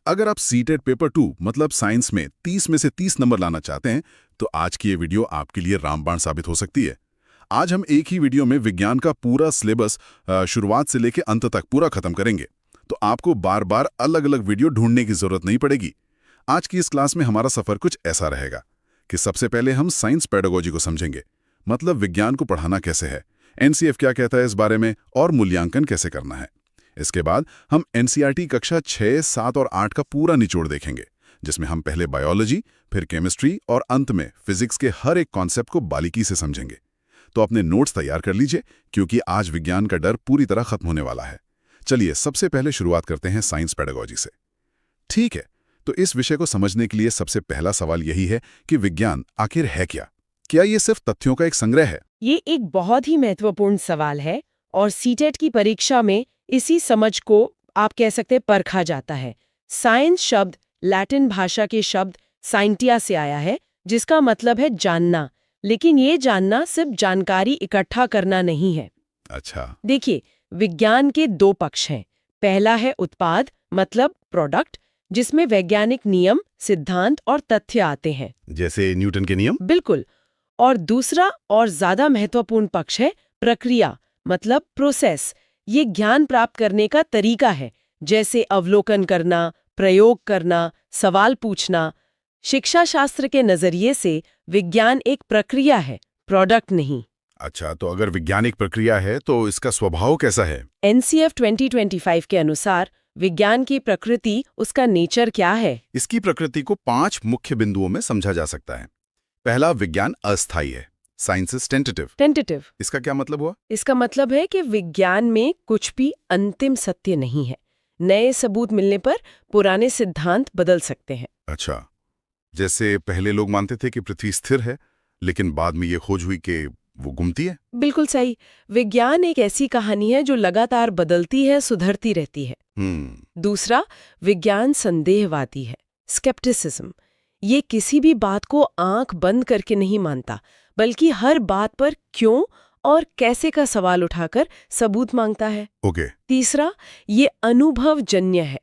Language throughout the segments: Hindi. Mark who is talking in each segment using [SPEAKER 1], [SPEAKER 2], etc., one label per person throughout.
[SPEAKER 1] अगर आप सीटेट पेपर 2 मतलब साइंस में 30 में से 30 नंबर लाना चाहते हैं तो आज की ये वीडियो आपके लिए रामबाण साबित हो सकती है। आज हम एक ही वीडियो में विज्ञान का पूरा सिलेबस शुरुआत से लेकर अंत तक पूरा खत्म करेंगे, तो आपको बार बार अलग अलग वीडियो ढूंढने की जरूरत नहीं पड़ेगी। आज की इस क्लास में हमारा सफर कुछ ऐसा रहेगा कि सबसे पहले हम साइंस पेडागोजी को समझेंगे, मतलब विज्ञान को पढ़ाना कैसे है, एनसीएफ क्या कहता है इस बारे में और मूल्यांकन कैसे करना है। इसके बाद हम एनसीईआरटी कक्षा 6, 7 और 8 का पूरा निचोड़ देखेंगे, जिसमें हम पहले बायोलॉजी, फिर केमिस्ट्री और अंत में फिजिक्स के हर एक कॉन्सेप्ट को बारीकी से समझेंगे। तो अपने नोट्स तैयार कर लीजिए, क्योंकि आज विज्ञान का डर पूरी तरह खत्म होने वाला है। चलिए सबसे पहले शुरुआत करते हैं साइंस पेडागोजी से। ठीक है, तो इस विषय को समझने के लिए सबसे पहला सवाल यही है कि विज्ञान आखिर है क्या? क्या ये सिर्फ तथ्यों का एक संग्रह है?
[SPEAKER 2] ये एक बहुत ही महत्वपूर्ण सवाल है और सीटेट की परीक्षा में इसी समझ को आप कह सकते हैं परखा जाता है। साइंस शब्द लैटिन भाषा के शब्द साइंटिया से आया है, जिसका मतलब है जानना। लेकिन ये जानना सिर्फ जानकारी इकट्ठा करना नहीं है।
[SPEAKER 1] अच्छा।
[SPEAKER 2] देखिए, विज्ञान के दो पक्ष हैं। पहला है उत्पाद, मतलब प्रोडक्ट, जिसमें वैज्ञानिक नियम, सिद्धांत और तथ्य आते हैं,
[SPEAKER 1] जैसे न्यूटन के नियम।
[SPEAKER 2] बिल्कुल। और दूसरा और ज्यादा महत्वपूर्ण पक्ष है प्रक्रिया, मतलब प्रोसेस। ये ज्ञान प्राप्त करने का तरीका है, जैसे अवलोकन करना, प्रयोग करना, सवाल पूछना। शिक्षा शास्त्र के नजरिए से विज्ञान एक प्रक्रिया है, प्रोडक्ट नहीं।
[SPEAKER 1] अच्छा, तो अगर वैज्ञानिक प्रक्रिया है तो इसका स्वभाव कैसा है?
[SPEAKER 2] एनसीएफ 2025 के अनुसार विज्ञान की प्रकृति, उसका नेचर क्या है?
[SPEAKER 1] इसकी प्रकृति को 5 मुख्य बिंदुओं में समझा जा सकता है। पहला, विज्ञान अस्थायी है, साइंस इज टेंटेटिव। इसका क्या मतलब हुआ?
[SPEAKER 2] इसका मतलब है कि विज्ञान में कुछ भी अंतिम सत्य नहीं है। नए सबूत मिलने पर पुराने सिद्धांत बदल सकते हैं।
[SPEAKER 1] अच्छा, जैसे पहले लोग मानते थे कि पृथ्वी स्थिर है, लेकिन बाद में ये खोज हुई कि वो घूमती है।
[SPEAKER 2] बिल्कुल सही। विज्ञान एक ऐसी कहानी है जो लगातार बदलती है, सुधरती रहती है। दूसरा, विज्ञान संदेहवादी है, स्केप्टिसिज्म। ये किसी भी बात को आंख बंद करके नहीं मानता, बल्कि हर बात पर क्यों और कैसे का सवाल उठाकर सबूत मांगता है।
[SPEAKER 1] ओके।
[SPEAKER 2] तीसरा, ये अनुभवजन्य है,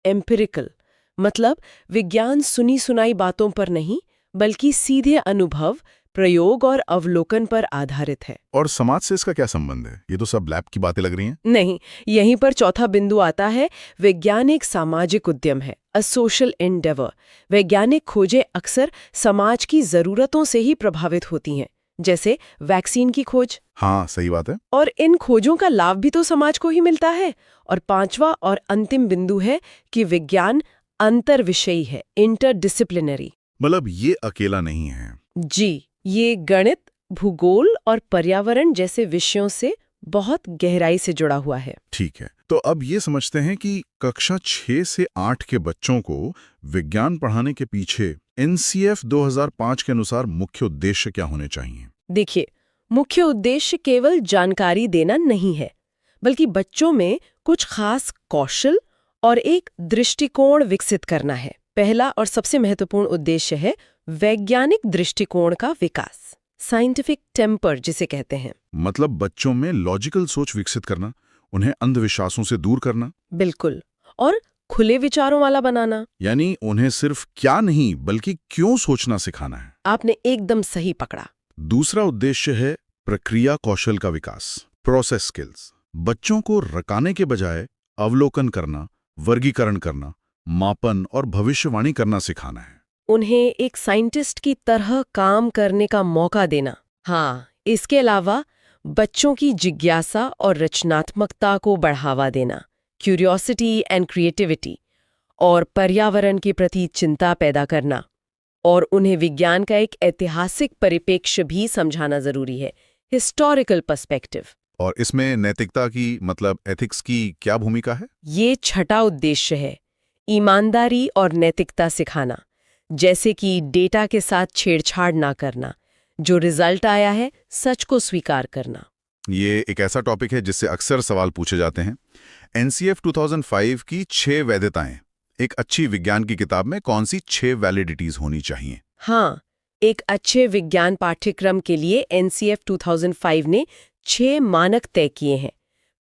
[SPEAKER 2] एम्पिरिकल। मतलब विज्ञान सुनी सुनाई बातों पर नहीं, बल्कि सीधे अनुभव, प्रयोग और अवलोकन पर आधारित है।
[SPEAKER 1] और समाज से इसका क्या संबंध है? ये तो सब लैब की बातें लग रही हैं।
[SPEAKER 2] नहीं, यहीं पर चौथा बिंदु आता है। विज्ञान एक सामाजिक उद्यम है, अ सोशल एंडेवर। वैज्ञानिक खोजें अक्सर समाज की जरूरतों से ही प्रभावित होती हैं, जैसे वैक्सीन की खोज।
[SPEAKER 1] हाँ, सही बात है।
[SPEAKER 2] और इन खोजों का लाभ भी तो समाज को ही मिलता है। और पांचवा और अंतिम बिंदु है कि विज्ञान अंतर्विषयी है, इंटरडिसिप्लिनरी।
[SPEAKER 1] मतलब ये अकेला नहीं है।
[SPEAKER 2] जी, ये गणित, भूगोल और पर्यावरण जैसे विषयों से बहुत गहराई से जुड़ा हुआ है।
[SPEAKER 1] ठीक है, तो अब ये समझते हैं कि कक्षा 6 से 8 के बच्चों को विज्ञान पढ़ाने के पीछे एनसीएफ 2005 के अनुसार मुख्य उद्देश्य क्या होने चाहिए?
[SPEAKER 2] देखिए, मुख्य उद्देश्य केवल जानकारी देना नहीं है, बल्कि बच्चों में कुछ खास कौशल और एक दृष्टिकोण विकसित करना है। पहला और सबसे महत्वपूर्ण उद्देश्य है वैज्ञानिक दृष्टिकोण का विकास, साइंटिफिक टेम्पर जिसे कहते हैं।
[SPEAKER 1] मतलब बच्चों में लॉजिकल सोच विकसित करना, उन्हें अंधविश्वासों से दूर करना।
[SPEAKER 2] बिल्कुल। और खुले विचारों वाला बनाना।
[SPEAKER 1] यानी उन्हें सिर्फ क्या नहीं बल्कि क्यों सोचना सिखाना है।
[SPEAKER 2] आपने एकदम सही पकड़ा।
[SPEAKER 1] दूसरा उद्देश्य है प्रक्रिया कौशल का विकास, प्रोसेस स्किल्स। बच्चों को रकाने के बजाय अवलोकन करना, वर्गीकरण करना, मापन और भविष्यवाणी करना सिखाना है।
[SPEAKER 2] उन्हें एक साइंटिस्ट की तरह काम करने का मौका देना। हाँ, इसके अलावा बच्चों की जिज्ञासा और रचनात्मकता को बढ़ावा देना, क्यूरियोसिटी एंड क्रिएटिविटी, और पर्यावरण के प्रति चिंता पैदा करना। और उन्हें विज्ञान का एक ऐतिहासिक परिप्रेक्ष्य भी समझाना जरूरी है, हिस्टोरिकल पर्सपेक्टिव।
[SPEAKER 1] और इसमें नैतिकता की, मतलब एथिक्स की क्या भूमिका है?
[SPEAKER 2] ये छठा उद्देश्य है, ईमानदारी और नैतिकता सिखाना। जैसे कि डेटा के साथ छेड़छाड़ ना करना, जो रिजल्ट आया है सच को स्वीकार करना।
[SPEAKER 1] ये एक ऐसा टॉपिक है जिससे अक्सर सवाल पूछे जाते हैं। एनसीएफ 2005 की 6 वैधताएं, एक अच्छी विज्ञान की किताब में कौन सी 6 वैलिडिटीज होनी चाहिए?
[SPEAKER 2] हाँ, एक अच्छे विज्ञान पाठ्यक्रम के लिए एनसीएफ 2005 ने 6 मानक तय किए हैं।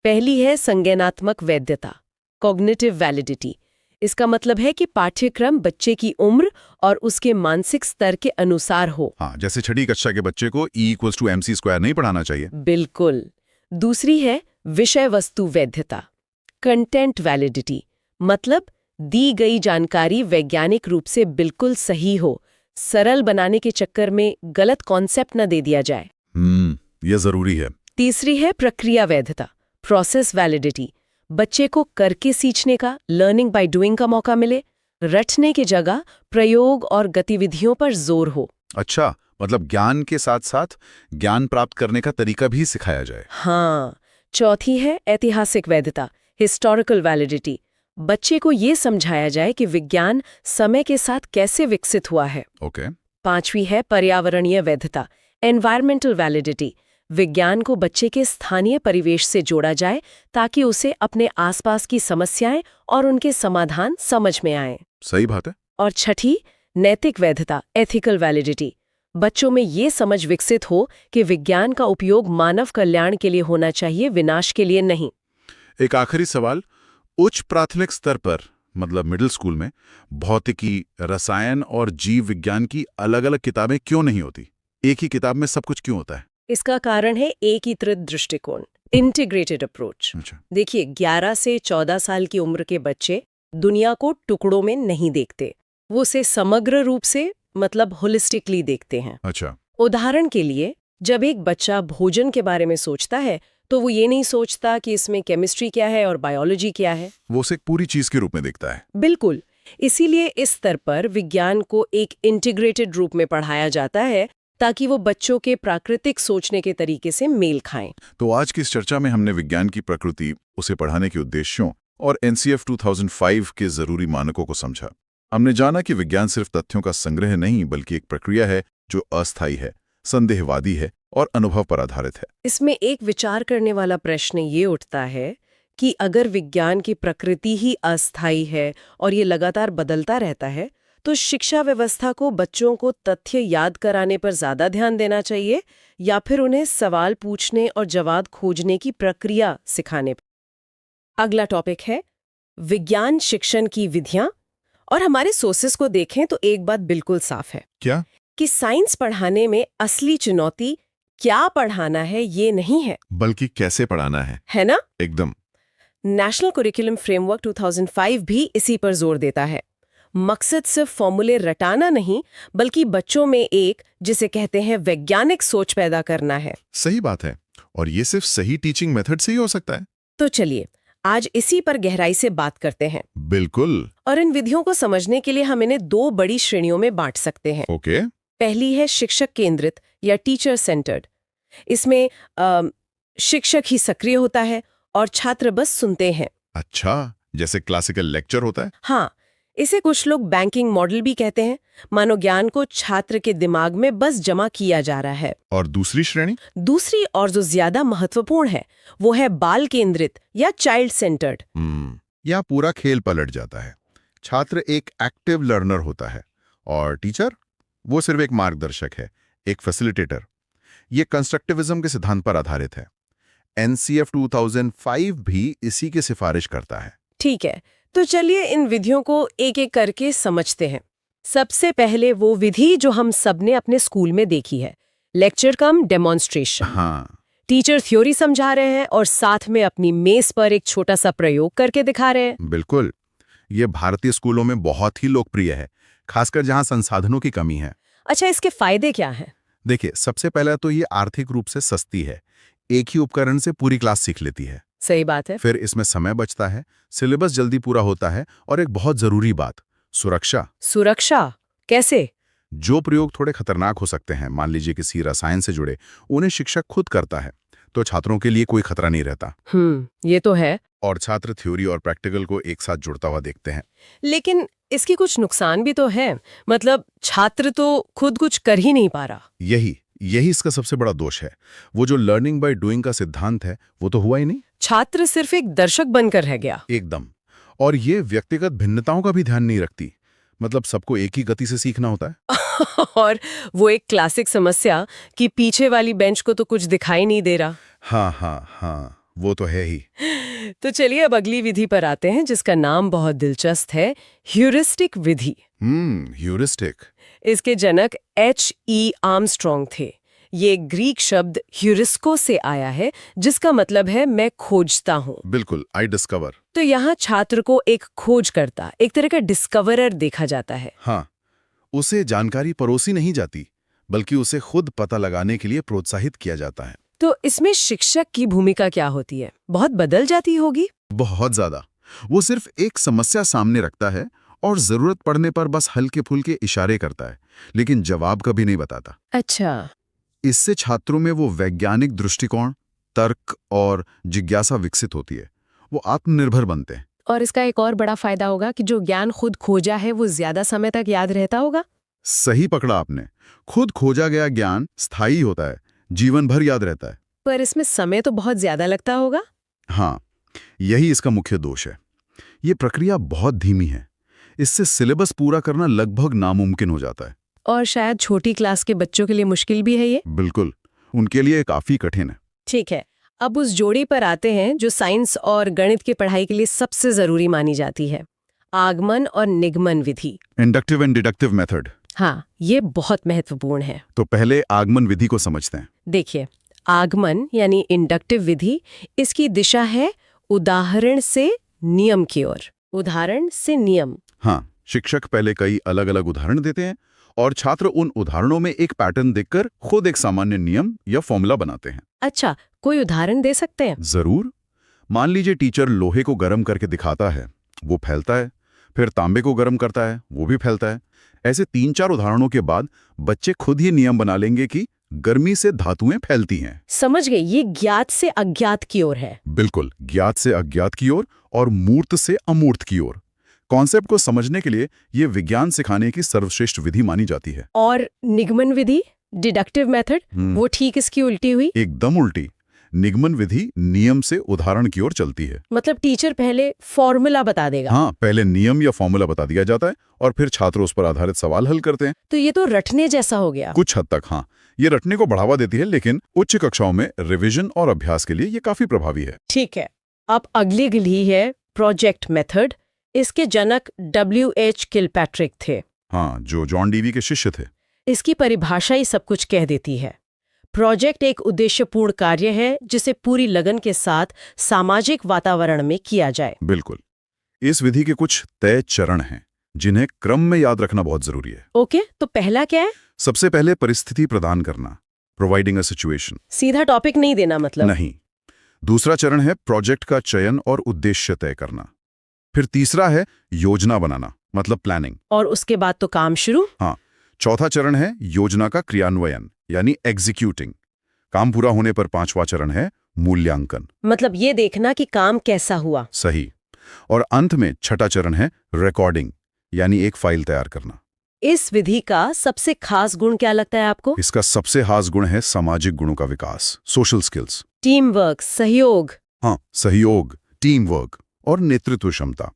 [SPEAKER 2] पहली है संज्ञानात्मक वैधता, कॉग्निटिव वैलिडिटी। इसका मतलब है कि पाठ्यक्रम बच्चे की उम्र और उसके मानसिक स्तर के अनुसार हो।
[SPEAKER 1] हाँ, जैसे छठी कक्षा के बच्चे को E=mc² नहीं पढ़ाना चाहिए।
[SPEAKER 2] बिल्कुल। दूसरी है विषय वस्तु वैधता, कंटेंट वैलिडिटी। मतलब दी गई जानकारी वैज्ञानिक रूप से बिल्कुल सही हो, सरल बनाने के चक्कर में गलत कॉन्सेप्ट न दे दिया जाए।
[SPEAKER 1] यह जरूरी है।
[SPEAKER 2] तीसरी है प्रक्रिया वैधता, प्रोसेस वैलिडिटी। बच्चे को करके सीखने का, लर्निंग बाय डूइंग का मौका मिले, रटने की जगह प्रयोग और गतिविधियों पर जोर हो।
[SPEAKER 1] अच्छा, मतलब ज्ञान के साथ साथ ज्ञान प्राप्त करने का तरीका भी सिखाया जाए।
[SPEAKER 2] हाँ। चौथी है ऐतिहासिक वैधता, हिस्टोरिकल वैलिडिटी। बच्चे को ये समझाया जाए कि विज्ञान समय के साथ कैसे विकसित हुआ है।
[SPEAKER 1] ओके।
[SPEAKER 2] पांचवी है पर्यावरणीय वैधता, एनवायरमेंटल वैलिडिटी। विज्ञान को बच्चे के स्थानीय परिवेश से जोड़ा जाए ताकि उसे अपने आसपास की समस्याएं और उनके समाधान समझ में आएं।
[SPEAKER 1] सही बात है।
[SPEAKER 2] और छठी, नैतिक वैधता, एथिकल वैलिडिटी। बच्चों में ये समझ विकसित हो कि विज्ञान का उपयोग मानव कल्याण के लिए होना चाहिए, विनाश के लिए नहीं।
[SPEAKER 1] एक आखिरी सवाल, उच्च प्राथमिक स्तर पर मतलब मिडिल स्कूल में भौतिकी, रसायन और जीव विज्ञान की अलग-अलग किताबें क्यों नहीं होती? एक ही किताब में सब कुछ क्यों होता है?
[SPEAKER 2] इसका कारण है एकीकृत दृष्टिकोण, इंटीग्रेटेड अप्रोच।
[SPEAKER 1] अच्छा।
[SPEAKER 2] देखिए, 11 से 14 साल की उम्र के बच्चे दुनिया को टुकड़ों में नहीं देखते, वो उसे समग्र रूप से मतलब होलिस्टिकली देखते हैं।
[SPEAKER 1] अच्छा।
[SPEAKER 2] उदाहरण के लिए, जब एक बच्चा भोजन के बारे में सोचता है तो वो ये नहीं सोचता कि इसमें केमिस्ट्री क्या है और बायोलॉजी क्या है।
[SPEAKER 1] वो उसे एक पूरी चीज के रूप में देखता है।
[SPEAKER 2] बिल्कुल। इसीलिए इस स्तर पर विज्ञान को एक इंटीग्रेटेड रूप में पढ़ाया जाता है ताकि वो बच्चों के प्राकृतिक सोचने के तरीके से मेल खाएं।
[SPEAKER 1] तो आज की इस चर्चा में हमने विज्ञान की प्रकृति, उसे पढ़ाने के उद्देश्यों और NCF 2005 के जरूरी मानकों को समझा। हमने जाना कि विज्ञान सिर्फ तथ्यों का संग्रह नहीं बल्कि एक प्रक्रिया है जो अस्थायी है, संदेहवादी है और अनुभव पर आधारित है।
[SPEAKER 2] इसमें एक विचार करने वाला प्रश्न ये उठता है कि अगर विज्ञान की प्रकृति ही अस्थायी है और ये लगातार बदलता रहता है, तो शिक्षा व्यवस्था को बच्चों को तथ्य याद कराने पर ज्यादा ध्यान देना चाहिए या फिर उन्हें सवाल पूछने और जवाब खोजने की प्रक्रिया सिखाने पर। अगला टॉपिक है विज्ञान शिक्षण की विधियां। और हमारे सोर्सेस को देखें तो एक बात बिल्कुल साफ है
[SPEAKER 1] क्या?
[SPEAKER 2] कि साइंस पढ़ाने में असली चुनौती क्या पढ़ाना है ये नहीं है,
[SPEAKER 1] बल्कि कैसे पढ़ाना है
[SPEAKER 2] ना?
[SPEAKER 1] एकदम।
[SPEAKER 2] नेशनल करिकुलम फ्रेमवर्क 2005 भी इसी पर जोर देता है। मकसद सिर्फ फॉर्मूले रटाना नहीं बल्कि बच्चों में एक, जिसे कहते हैं, वैज्ञानिक सोच पैदा करना है।
[SPEAKER 1] सही बात है, और ये सिर्फ सही टीचिंग मेथड से ही हो सकता है।
[SPEAKER 2] तो चलिए आज इसी पर गहराई से बात करते हैं।
[SPEAKER 1] बिल्कुल।
[SPEAKER 2] और इन विधियों को समझने के लिए हम इन्हें दो बड़ी श्रेणियों में बांट सकते हैं।
[SPEAKER 1] ओके।
[SPEAKER 2] पहली है शिक्षक केंद्रित या टीचर सेंटर्ड। इसमें शिक्षक ही सक्रिय होता है और छात्र बस सुनते हैं।
[SPEAKER 1] अच्छा, जैसे क्लासिकल लेक्चर होता है।
[SPEAKER 2] हाँ, इसे कुछ लोग बैंकिंग मॉडल भी कहते हैं। मानो ज्ञान को छात्र के दिमाग में बस जमा किया जा रहा है।
[SPEAKER 1] और दूसरी श्रेणी?
[SPEAKER 2] दूसरी और जो ज्यादा महत्वपूर्ण है वो है बाल केंद्रित या चाइल्ड सेंटर्ड।
[SPEAKER 1] यहाँ पूरा खेल पलट जाता है। छात्र एक एक्टिव लर्नर होता है और टीचर वो सिर्फ एक मार्गदर्शक है, एक फैसिलिटेटर। ये कंस्ट्रक्टिविज्म के सिद्धांत पर आधारित है। NCF 2005 भी इसी की सिफारिश करता है।
[SPEAKER 2] ठीक है, तो चलिए इन विधियों को एक एक करके समझते हैं। सबसे पहले वो विधि जो हम सबने अपने स्कूल में देखी है, लेक्चर कम डेमोन्स्ट्रेशन।
[SPEAKER 1] हाँ।
[SPEAKER 2] टीचर थ्योरी समझा रहे हैं और साथ में अपनी मेज पर एक छोटा सा प्रयोग करके दिखा रहे हैं।
[SPEAKER 1] बिल्कुल। ये भारतीय स्कूलों में बहुत ही लोकप्रिय है, खासकर जहाँ संसाधनों की कमी है।
[SPEAKER 2] अच्छा, इसके फायदे क्या हैं?
[SPEAKER 1] देखिए, सबसे पहला तो ये आर्थिक रूप से सस्ती है। एक ही उपकरण से पूरी क्लास सीख लेती है।
[SPEAKER 2] सही बात है।
[SPEAKER 1] फिर इसमें समय बचता है, सिलेबस जल्दी पूरा होता है और एक बहुत जरूरी बात, सुरक्षा।
[SPEAKER 2] सुरक्षा कैसे?
[SPEAKER 1] जो प्रयोग थोड़े खतरनाक हो सकते हैं, मान लीजिए किसी रसायन से जुड़े, उन्हें शिक्षक खुद करता है, तो छात्रों के लिए कोई खतरा नहीं रहता।
[SPEAKER 2] ये तो है।
[SPEAKER 1] और छात्र थ्योरी और प्रैक्टिकल को एक साथ जुड़ता हुआ देखते हैं।
[SPEAKER 2] लेकिन इसकी कुछ नुकसान भी तो है। मतलब छात्र तो खुद कुछ कर ही नहीं पा रहा।
[SPEAKER 1] यही इसका सबसे बड़ा दोष है। वो जो लर्निंग बाय डूइंग का सिद्धांत है वो तो हुआ ही नहीं।
[SPEAKER 2] छात्र सिर्फ एक दर्शक बनकर रह गया।
[SPEAKER 1] एकदम। और ये व्यक्तिगत भिन्नताओं का भी ध्यान नहीं रखती। मतलब सबको एक ही गति से सीखना होता है।
[SPEAKER 2] और वो एक क्लासिक समस्या कि पीछे वाली बेंच को तो कुछ दिखाई नहीं दे रहा।
[SPEAKER 1] हाँ, वो तो है ही।
[SPEAKER 2] तो चलिए अब अगली विधि पर आते हैं जिसका नाम बहुत दिलचस्प है, ह्यूरिस्टिक विधि।
[SPEAKER 1] ह्यूरिस्टिक।
[SPEAKER 2] इसके जनक H.E. आर्मस्ट्रॉन्ग थे। ये ग्रीक शब्द ह्यूरिस्को से आया है जिसका मतलब है मैं खोजता हूँ।
[SPEAKER 1] बिल्कुल, आई डिस्कवर।
[SPEAKER 2] तो यहाँ छात्र को एक खोजकर्ता, एक तरह का डिस्कवरर देखा जाता है।
[SPEAKER 1] हाँ, उसे जानकारी परोसी नहीं जाती, बल्कि उसे खुद पता लगाने के लिए प्रोत्साहित किया जाता है।
[SPEAKER 2] तो इसमें शिक्षक की भूमिका क्या होती है? बहुत बदल जाती होगी।
[SPEAKER 1] बहुत ज्यादा। वो सिर्फ एक समस्या सामने रखता है और जरूरत पड़ने पर बस हल्के फुल्के इशारे करता है, लेकिन जवाब कभी नहीं बताता।
[SPEAKER 2] अच्छा।
[SPEAKER 1] इससे छात्रों में वो वैज्ञानिक दृष्टिकोण, तर्क और जिज्ञासा विकसित होती है। वो आत्मनिर्भर बनते हैं।
[SPEAKER 2] और इसका एक और बड़ा फायदा होगा कि जो ज्ञान खुद खोजा है वो ज्यादा समय तक याद रहता होगा।
[SPEAKER 1] सही पकड़ा आपने। खुद खोजा गया ज्ञान स्थायी होता है, जीवन भर याद रहता है।
[SPEAKER 2] पर इसमें समय तो बहुत ज्यादा लगता होगा।
[SPEAKER 1] हाँ, यही इसका मुख्य दोष है। ये प्रक्रिया बहुत धीमी है। इससे सिलेबस पूरा करना लगभग नामुमकिन हो जाता है।
[SPEAKER 2] और शायद छोटी क्लास के बच्चों के लिए मुश्किल भी है ये।
[SPEAKER 1] बिल्कुल, उनके लिए काफी कठिन है।
[SPEAKER 2] ठीक है, अब उस जोड़ी पर आते हैं जो साइंस और गणित की पढ़ाई के लिए सबसे जरूरी मानी जाती है, आगमन और निगमन विधि।
[SPEAKER 1] Inductive and deductive method.
[SPEAKER 2] हाँ, ये बहुत महत्वपूर्ण है।
[SPEAKER 1] तो पहले आगमन विधि को समझते हैं।
[SPEAKER 2] देखिए, आगमन यानी इंडक्टिव विधि, इसकी दिशा है उदाहरण से नियम की ओर। उदाहरण से नियम।
[SPEAKER 1] हाँ, शिक्षक पहले कई अलग अलग उदाहरण देते हैं और छात्र उन उदाहरणों में एक पैटर्न देखकर खुद एक सामान्य नियम या फॉर्मूला बनाते हैं।
[SPEAKER 2] अच्छा, कोई उदाहरण दे सकते हैं?
[SPEAKER 1] जरूर। मान लीजिए टीचर लोहे को गर्म करके दिखाता है, वो फैलता है, फिर तांबे को गर्म करता है, वो भी फैलता है। ऐसे 3-4 उदाहरणों के बाद बच्चे खुद ही नियम बना लेंगे कि गर्मी से धातुएं फैलती हैं।
[SPEAKER 2] समझ गए, ये ज्ञात से अज्ञात की ओर है।
[SPEAKER 1] बिल्कुल, ज्ञात से अज्ञात की ओर और मूर्त से अमूर्त की ओर। कॉन्सेप्ट को समझने के लिए ये विज्ञान सिखाने की सर्वश्रेष्ठ विधि मानी जाती है।
[SPEAKER 2] और निगमन विधि, डिडक्टिव मेथड, वो ठीक इसकी उल्टी हुई।
[SPEAKER 1] एकदम उल्टी। निगमन विधि नियम से उदाहरण की ओर चलती है।
[SPEAKER 2] मतलब टीचर पहले फॉर्मूला बता देगा।
[SPEAKER 1] हाँ, पहले नियम या फॉर्मूला बता दिया जाता है और फिर छात्र उस पर आधारित सवाल हल करते हैं।
[SPEAKER 2] तो ये तो रटने जैसा हो गया।
[SPEAKER 1] कुछ हद तक हाँ, ये रटने को बढ़ावा देती है, लेकिन उच्च कक्षाओं में रिवीजन और अभ्यास के लिए ये काफी प्रभावी है।
[SPEAKER 2] ठीक है, अब अगली विधि है प्रोजेक्ट मेथड। इसके जनक W.H. किलपैट्रिक थे।
[SPEAKER 1] हाँ, जो जॉन डीवी के शिष्य थे।
[SPEAKER 2] इसकी परिभाषा ही सब कुछ कह देती है। प्रोजेक्ट एक उद्देश्यपूर्ण कार्य है जिसे पूरी लगन के साथ सामाजिक वातावरण में किया जाए।
[SPEAKER 1] बिल्कुल। इस विधि के कुछ तय चरण हैं जिन्हें क्रम में याद रखना बहुत जरूरी है।
[SPEAKER 2] ओके, तो पहला क्या है?
[SPEAKER 1] सबसे पहले परिस्थिति प्रदान करना, प्रोवाइडिंग अ सिचुएशन।
[SPEAKER 2] सीधा टॉपिक नहीं देना मतलब?
[SPEAKER 1] नहीं। दूसरा चरण है प्रोजेक्ट का चयन और उद्देश्य तय करना। फिर तीसरा है योजना बनाना, मतलब प्लानिंग।
[SPEAKER 2] और उसके बाद तो काम शुरू।
[SPEAKER 1] हाँ, चौथा चरण है योजना का क्रियान्वयन, यानी एग्जीक्यूटिंग। काम पूरा होने पर पांचवा चरण है मूल्यांकन,
[SPEAKER 2] मतलब ये देखना कि काम कैसा हुआ।
[SPEAKER 1] सही। और अंत में छठा चरण है रिकॉर्डिंग, यानी एक फाइल तैयार करना।
[SPEAKER 2] इस विधि का सबसे खास गुण क्या लगता है आपको?
[SPEAKER 1] इसका सबसे खास गुण है सामाजिक गुणों का विकास, सोशल स्किल्स।
[SPEAKER 2] टीम वर्क, सहयोग।
[SPEAKER 1] हाँ, सहयोग, टीम वर्क और नेतृत्व क्षमता,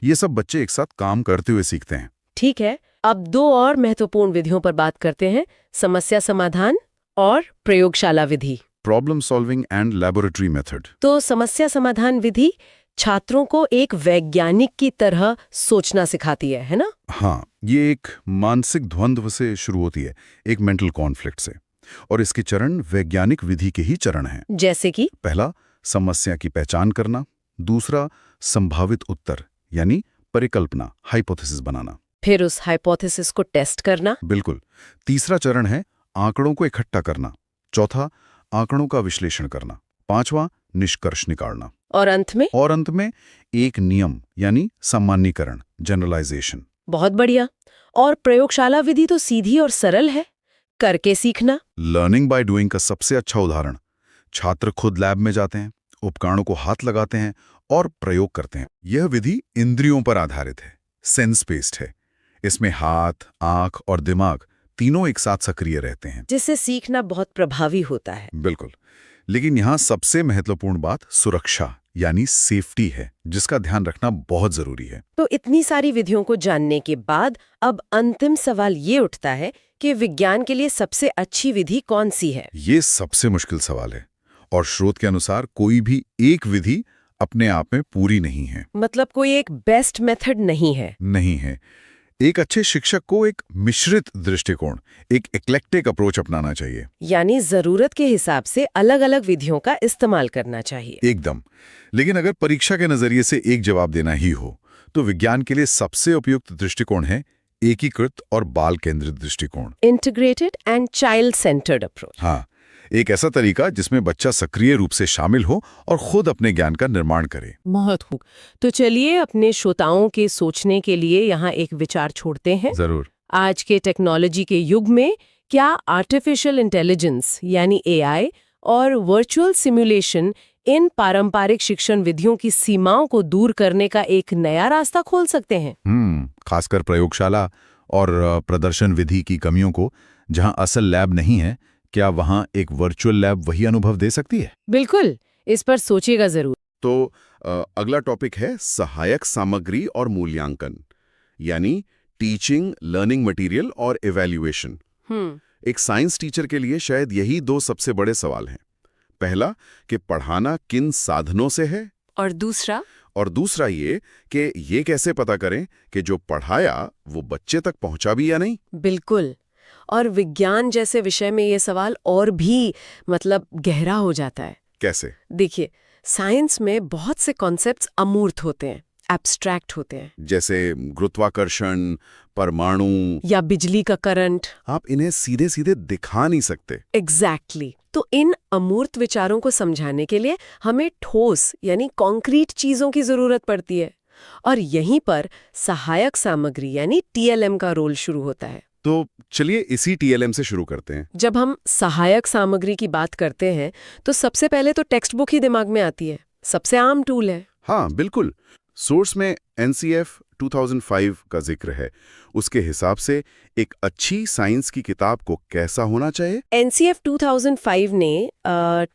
[SPEAKER 1] ये सब बच्चे एक साथ काम करते हुए सीखते हैं।
[SPEAKER 2] ठीक है, अब दो और महत्वपूर्ण विधियों पर बात करते हैं, समस्या समाधान और प्रयोगशाला विधि।
[SPEAKER 1] Problem solving and laboratory method.
[SPEAKER 2] तो समस्या समाधान विधि छात्रों को एक वैज्ञानिक की तरह सोचना सिखाती है ना?
[SPEAKER 1] हाँ, ये एक मानसिक द्वंद्व से शुरू होती है, एक मेंटल कॉन्फ्लिक्ट से। और इसके चरण वैज्ञानिक विधि के ही चरण हैं।
[SPEAKER 2] जैसे कि?
[SPEAKER 1] पहला, समस्या की पहचान करना। दूसरा, संभावित उत्तर यानी परिकल्पना, हाइपोथेसिस बनाना।
[SPEAKER 2] फिर उस हाइपोथेसिस को टेस्ट करना।
[SPEAKER 1] बिल्कुल। तीसरा चरण है आंकड़ों को इकट्ठा करना। चौथा, आंकड़ों का विश्लेषण करना। पांचवा, निष्कर्ष निकालना।
[SPEAKER 2] और अंत में
[SPEAKER 1] एक नियम यानी सामान्यीकरण, जनरलाइजेशन।
[SPEAKER 2] बहुत बढ़िया। और प्रयोगशाला विधि तो सीधी और सरल है, करके सीखना।
[SPEAKER 1] लर्निंग बाय डूइंग का सबसे अच्छा उदाहरण। छात्र खुद लैब में जाते हैं, उपकरणों को हाथ लगाते हैं और प्रयोग करते हैं। यह विधि इंद्रियों पर आधारित है, सेंस बेस्ड है। इसमें हाथ, आंख और दिमाग तीनों एक साथ सक्रिय रहते हैं,
[SPEAKER 2] जिससे सीखना बहुत प्रभावी होता है।
[SPEAKER 1] बिल्कुल। लेकिन यहाँ सबसे महत्वपूर्ण बात सुरक्षा यानी सेफ्टी है, जिसका ध्यान रखना बहुत जरूरी है।
[SPEAKER 2] तो इतनी सारी विधियों को जानने के बाद अब अंतिम सवाल ये उठता है कि विज्ञान के लिए सबसे अच्छी विधि कौन सी है?
[SPEAKER 1] ये सबसे मुश्किल सवाल है और स्रोत के अनुसार कोई भी एक विधि अपने आप में पूरी नहीं है।
[SPEAKER 2] मतलब कोई एक बेस्ट मेथड नहीं है।
[SPEAKER 1] नहीं है। एक अच्छे शिक्षक को एक मिश्रित दृष्टिकोण, एक एक्लेक्टिक अप्रोच अपनाना चाहिए।
[SPEAKER 2] यानी जरूरत के हिसाब से अलग-अलग विधियों का इस्तेमाल करना चाहिए।
[SPEAKER 1] एकदम। लेकिन अगर परीक्षा के नजरिए से एक जवाब देना ही हो, तो विज्ञान के लिए सबसे उपयुक्त दृष्टिकोण है एकीकृत और बाल केंद्रित दृष्टिकोण।
[SPEAKER 2] Integrated and child centred approach.
[SPEAKER 1] हाँ, एक ऐसा तरीका जिसमें बच्चा सक्रिय रूप से शामिल हो और खुद अपने ज्ञान का निर्माण करे।
[SPEAKER 2] बहुत खूब। तो चलिए अपने श्रोताओं के सोचने के लिए यहाँ एक विचार छोड़ते हैं।
[SPEAKER 1] जरूर।
[SPEAKER 2] आज के टेक्नोलॉजी के युग में क्या आर्टिफिशियल इंटेलिजेंस यानी एआई और वर्चुअल सिमुलेशन इन पारंपरिक शिक्षण विधियों की सीमाओं को दूर करने का एक नया रास्ता खोल सकते हैं?
[SPEAKER 1] खासकर प्रयोगशाला और प्रदर्शन विधि की कमियों को, जहां असल लैब नहीं है, क्या वहां एक वर्चुअल लैब वही अनुभव दे सकती है?
[SPEAKER 2] बिल्कुल, इस पर सोचिएगा जरूर।
[SPEAKER 1] तो अगला टॉपिक है सहायक सामग्री और मूल्यांकन, यानी टीचिंग, लर्निंग मटेरियल और इवैल्यूएशन। एक साइंस टीचर के लिए शायद यही दो सबसे बड़े सवाल हैं। पहला कि पढ़ाना किन साधनों से है,
[SPEAKER 2] और दूसरा
[SPEAKER 1] ये कि ये कैसे पता करें कि जो पढ़ाया वो बच्चे तक पहुंचा भी या नहीं।
[SPEAKER 2] बिल्कुल। और विज्ञान जैसे विषय में ये सवाल और भी गहरा हो जाता है।
[SPEAKER 1] कैसे?
[SPEAKER 2] देखिए, साइंस में बहुत से कॉन्सेप्ट्स अमूर्त होते हैं, एब्स्ट्रैक्ट होते हैं।
[SPEAKER 1] जैसे गुरुत्वाकर्षण, परमाणु
[SPEAKER 2] या बिजली का करंट।
[SPEAKER 1] आप इन्हें सीधे सीधे दिखा नहीं सकते।
[SPEAKER 2] एग्जैक्टली। तो इन अमूर्त विचारों को समझाने के लिए हमें ठोस यानी कॉन्क्रीट चीजों की जरूरत पड़ती है, और यहीं पर सहायक सामग्री यानी टीएलएम का रोल शुरू होता है।
[SPEAKER 1] तो चलिए इसी टीएलएम से शुरू करते हैं।
[SPEAKER 2] जब हम सहायक सामग्री की बात करते हैं तो सबसे पहले तो टेक्स्ट बुक ही दिमाग में आती है। सबसे आम टूल है।
[SPEAKER 1] हाँ बिल्कुल। सोर्स में एनसीएफ 2005 का जिक्र है। उसके हिसाब से एक अच्छी साइंस की किताब को कैसा होना चाहिए?
[SPEAKER 2] एनसीएफ 2005 ने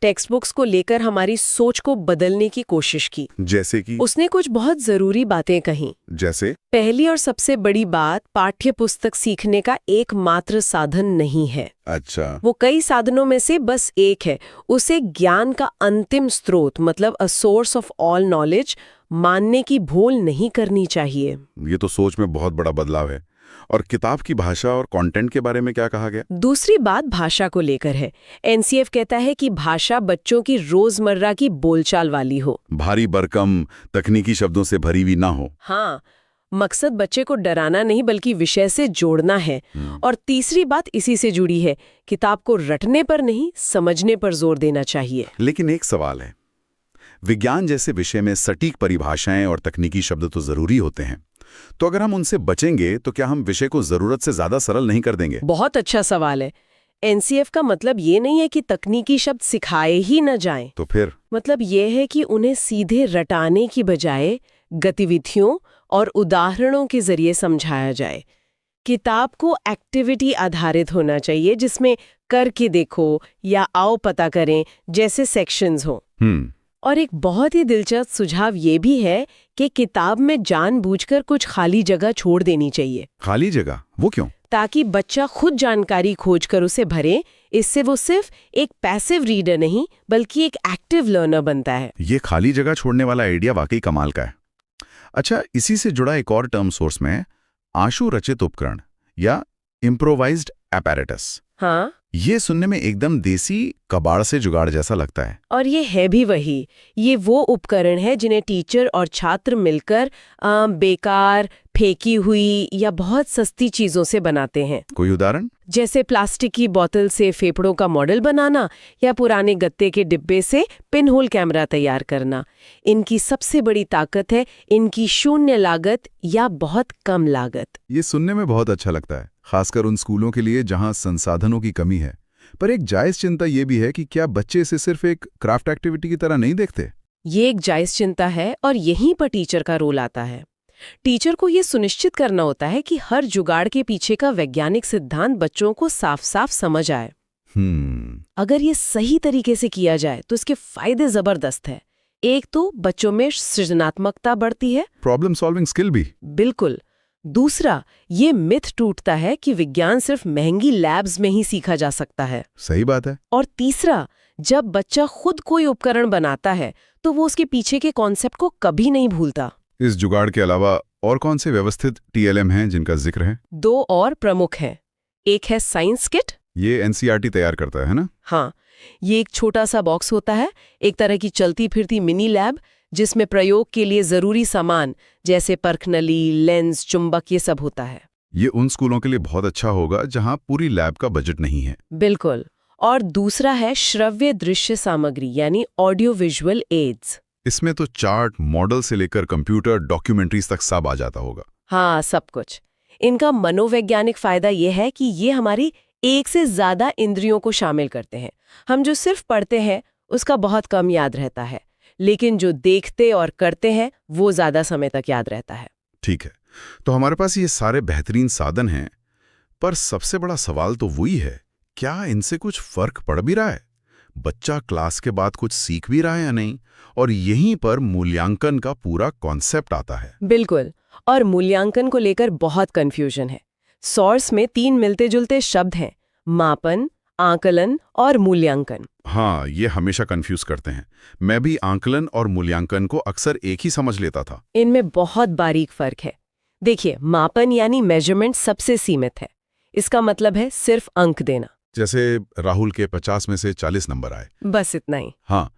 [SPEAKER 2] टेक्स्ट बुक्स को लेकर हमारी सोच को बदलने की कोशिश की।
[SPEAKER 1] जैसे कि?
[SPEAKER 2] उसने कुछ बहुत जरूरी बातें कहीं।
[SPEAKER 1] जैसे?
[SPEAKER 2] पहली और सबसे बड़ी बात, पाठ्य पुस्तक सीखने का एकमात्र साधन नहीं है।
[SPEAKER 1] अच्छा।
[SPEAKER 2] वो कई साधनों में से बस एक है। उसे ज्ञान का अंतिम स्रोत मतलब a source of all knowledge मानने की भूल नहीं करनी चाहिए।
[SPEAKER 1] ये तो सोच में बहुत बड़ा बदलाव है। और किताब की भाषा और कंटेंट के बारे में क्या कहा गया?
[SPEAKER 2] दूसरी बात भाषा को लेकर है। एनसीएफ कहता है कि भाषा बच्चों की रोजमर्रा की बोलचाल वाली हो,
[SPEAKER 1] भारी भरकम तकनीकी शब्दों से भरी हुई ना हो।
[SPEAKER 2] हाँ, मकसद बच्चे को डराना नहीं बल्कि विषय से जोड़ना है। और तीसरी बात इसी से जुड़ी है, किताब को रटने पर नहीं समझने पर जोर देना चाहिए।
[SPEAKER 1] लेकिन एक सवाल है, विज्ञान जैसे विषय में सटीक परिभाषाएं और तकनीकी शब्द तो जरूरी होते हैं, तो अगर हम उनसे बचेंगे तो क्या हम विषय को जरूरत से ज्यादा सरल नहीं कर देंगे?
[SPEAKER 2] बहुत अच्छा सवाल है। एनसीएफ का मतलब ये नहीं है कि तकनीकी शब्द सिखाए ही न जाएं।
[SPEAKER 1] तो फिर
[SPEAKER 2] मतलब ये है कि उन्हें सीधे रटाने की बजाय गतिविधियों और उदाहरणों के जरिए समझाया जाए। किताब को एक्टिविटी आधारित होना चाहिए, जिसमें करके देखो या आओ पता करें जैसे सेक्शंस हो। और एक बहुत ही दिलचस्प सुझाव ये भी है कि किताब में जानबूझकर कुछ खाली जगह छोड़ देनी चाहिए।
[SPEAKER 1] खाली जगह? वो क्यों?
[SPEAKER 2] ताकि बच्चा खुद जानकारी खोजकर उसे भरे। इससे वो सिर्फ एक पैसिव रीडर नहीं बल्कि एक एक्टिव लर्नर बनता है।
[SPEAKER 1] ये खाली जगह छोड़ने वाला आइडिया वाकई कमाल का है। अच्छा, इसी से जुड़ा एक और टर्म सोर्स में है, आशु रचित उपकरण या इम्प्रोवाइज्ड अपैरेटस।
[SPEAKER 2] हाँ,
[SPEAKER 1] ये सुनने में एकदम देसी कबाड़ से जुगाड़ जैसा लगता है।
[SPEAKER 2] और ये है भी वही। ये वो उपकरण है जिन्हें टीचर और छात्र मिलकर बेकार, फेंकी हुई या बहुत सस्ती चीजों से बनाते हैं।
[SPEAKER 1] कोई उदाहरण? जैसे
[SPEAKER 2] प्लास्टिक की बोतल से फेफड़ों का मॉडल बनाना या पुराने गत्ते के डिब्बे से पिनहोल कैमरा तैयार करना। इनकी सबसे बड़ी ताकत है इनकी शून्य लागत या बहुत कम लागत।
[SPEAKER 1] ये सुनने में बहुत अच्छा लगता है, खासकर उन स्कूलों के लिए जहां संसाधनों की कमी है। पर एक जायज चिंता ये भी है कि क्या बच्चे इसे सिर्फ एक क्राफ्ट एक्टिविटी की तरह नहीं देखते?
[SPEAKER 2] ये एक जायज चिंता है और यहीं पर टीचर का रोल आता है। टीचर को ये सुनिश्चित करना होता है कि हर जुगाड़ के पीछे का वैज्ञानिक सिद्धांत बच्चों को साफ साफ समझ आए। अगर ये सही तरीके से किया जाए तो इसके फायदे जबरदस्त है। एक तो बच्चों में सृजनात्मकता बढ़ती है,
[SPEAKER 1] प्रॉब्लम सॉल्विंग स्किल भी।
[SPEAKER 2] बिल्कुल। दूसरा, ये मिथ टूटता है कि विज्ञान सिर्फ महंगी लैब्स में ही सीखा जा सकता है।
[SPEAKER 1] सही बात है।
[SPEAKER 2] और तीसरा, जब बच्चा खुद कोई उपकरण बनाता है तो वो उसके पीछे के कॉन्सेप्ट को कभी नहीं भूलता।
[SPEAKER 1] इस जुगाड़ के अलावा और कौन से व्यवस्थित TLM हैं जिनका जिक्र है?
[SPEAKER 2] 2 और प्रमुख हैं। एक है साइंस किट।
[SPEAKER 1] ये NCERT तैयार करता है ना?
[SPEAKER 2] हाँ, ये एक छोटा सा बॉक्स होता है, एक तरह की चलती फिरती मिनी लैब, जिसमें प्रयोग के लिए जरूरी सामान जैसे परखनली, लेंस, चुंबक ये सब होता है।
[SPEAKER 1] ये उन स्कूलों के लिए बहुत अच्छा होगा जहां पूरी लैब का बजट नहीं है।
[SPEAKER 2] बिल्कुल। और दूसरा है श्रव्य दृश्य सामग्री यानी ऑडियो विजुअल एड्स।
[SPEAKER 1] इसमें तो चार्ट, मॉडल से लेकर कंप्यूटर, डॉक्यूमेंट्रीज तक सब आ जाता होगा।
[SPEAKER 2] हाँ, सब कुछ। इनका मनोवैज्ञानिक फायदा ये है कि ये हमारी एक से ज्यादा इंद्रियों को शामिल करते हैं। हम जो सिर्फ पढ़ते हैं उसका बहुत कम याद रहता है, लेकिन जो देखते और करते हैं वो ज्यादा समय तक याद रहता है।
[SPEAKER 1] ठीक है, तो हमारे पास ये सारे बेहतरीन साधन हैं, पर सबसे बड़ा सवाल तो वही है, क्या इनसे कुछ फर्क पड़ भी रहा है? बच्चा क्लास के बाद कुछ सीख भी रहा है या नहीं? और यहीं पर मूल्यांकन का पूरा कॉन्सेप्ट आता है।
[SPEAKER 2] बिल्कुल। और मूल्यांकन को लेकर बहुत कंफ्यूजन है। सोर्स में 3 मिलते जुलते शब्द हैं, मापन, आकलन और मूल्यांकन।
[SPEAKER 1] हाँ, ये हमेशा कंफ्यूज करते हैं। मैं भी आकलन और मूल्यांकन को अक्सर एक ही समझ लेता था।
[SPEAKER 2] इनमें बहुत बारीक फर्क है। देखिए, मापन यानी मेजरमेंट सबसे सीमित है। इसका मतलब है सिर्फ अंक देना।
[SPEAKER 1] जैसे राहुल के 50 में से 40 नंबर आए,
[SPEAKER 2] बस इतना ही।
[SPEAKER 1] हाँ,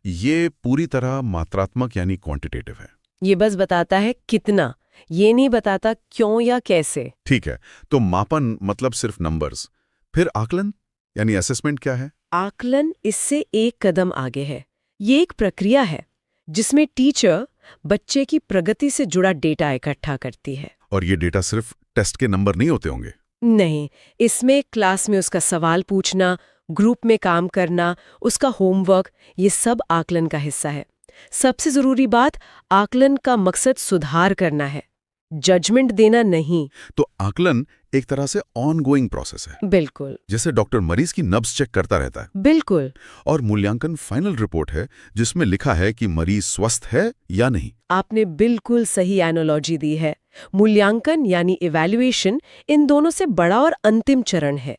[SPEAKER 1] ये पूरी तरह मात्रात्मक यानी क्वांटिटेटिव है।
[SPEAKER 2] ये बस बताता है कितना, ये नहीं बताता क्यों या कैसे।
[SPEAKER 1] ठीक है, तो मापन मतलब सिर्फ नंबर्स। फिर आकलन यानी असेसमेंट क्या है?
[SPEAKER 2] आकलन इससे एक कदम आगे है। ये एक प्रक्रिया है जिसमें टीचर बच्चे की प्रगति से जुड़ा डेटा इकट्ठा करती है।
[SPEAKER 1] और ये डेटा सिर्फ टेस्ट के नंबर नहीं होते होंगे?
[SPEAKER 2] नहीं, इसमें क्लास में उसका सवाल पूछना, ग्रुप में काम करना, उसका होमवर्क, ये सब आकलन का हिस्सा है। सबसे जरूरी बात, आकलन का मकसद सुधार करना है, जजमेंट देना नहीं।
[SPEAKER 1] तो आकलन एक तरह से ऑनगोइंग प्रोसेस है।
[SPEAKER 2] बिल्कुल।
[SPEAKER 1] जैसे डॉक्टर मरीज की नब्ज चेक करता रहता है।
[SPEAKER 2] बिल्कुल।
[SPEAKER 1] और मूल्यांकन फाइनल रिपोर्ट है जिसमें लिखा है कि मरीज स्वस्थ है या नहीं।
[SPEAKER 2] आपने बिल्कुल सही एनालॉजी दी है। मूल्यांकन यानी इवैल्यूएशन इन दोनों से बड़ा और अंतिम चरण है।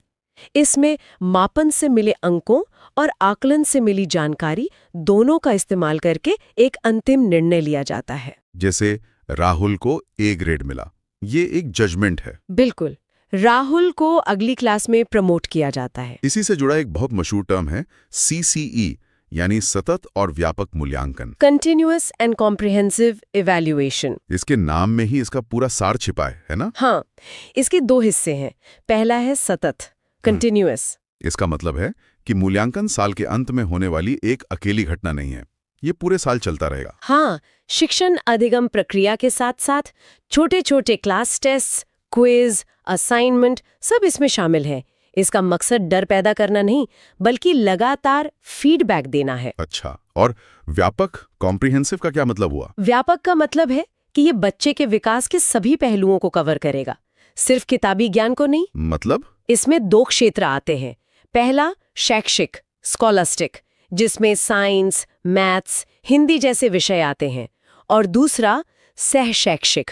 [SPEAKER 2] इसमें मापन से मिले अंकों और आकलन से मिली जानकारी दोनों का इस्तेमाल करके एक अंतिम निर्णय लिया जाता है।
[SPEAKER 1] जैसे राहुल को A ग्रेड मिला, ये एक जजमेंट है।
[SPEAKER 2] बिल्कुल। राहुल को अगली क्लास में प्रमोट किया जाता है।
[SPEAKER 1] इसी से जुड़ा एक बहुत मशहूर टर्म है CCE यानी सतत और व्यापक मूल्यांकन।
[SPEAKER 2] Continuous and comprehensive evaluation.
[SPEAKER 1] इसके नाम में ही इसका पूरा सार छिपा है ना?
[SPEAKER 2] हाँ, इसके 2 हिस्से हैं। पहला है सतत, कंटिन्यूअस।
[SPEAKER 1] इसका मतलब है कि मूल्यांकन साल के अंत में होने वाली एक अकेली घटना नहीं है, ये पूरे साल चलता रहेगा।
[SPEAKER 2] हाँ, शिक्षण अधिगम प्रक्रिया के साथ साथ छोटे छोटे क्लास टेस्ट, क्विज, असाइनमेंट सब इसमें शामिल है। इसका मकसद डर पैदा करना नहीं, बल्कि लगातार फीडबैक देना है।
[SPEAKER 1] अच्छा, और व्यापक कॉम्प्रिहेंसिव का क्या मतलब हुआ?
[SPEAKER 2] व्यापक का मतलब है कि ये बच्चे के विकास के सभी पहलुओं को कवर करेगा, सिर्फ किताबी ज्ञान को नहीं।
[SPEAKER 1] मतलब?
[SPEAKER 2] इसमें 2 क्षेत्र आते हैं। पहला शैक्षिक, स्कॉलस्टिक, जिसमें साइंस, मैथ्स, हिंदी जैसे विषय आते हैं। और दूसरा सहशैक्षिक,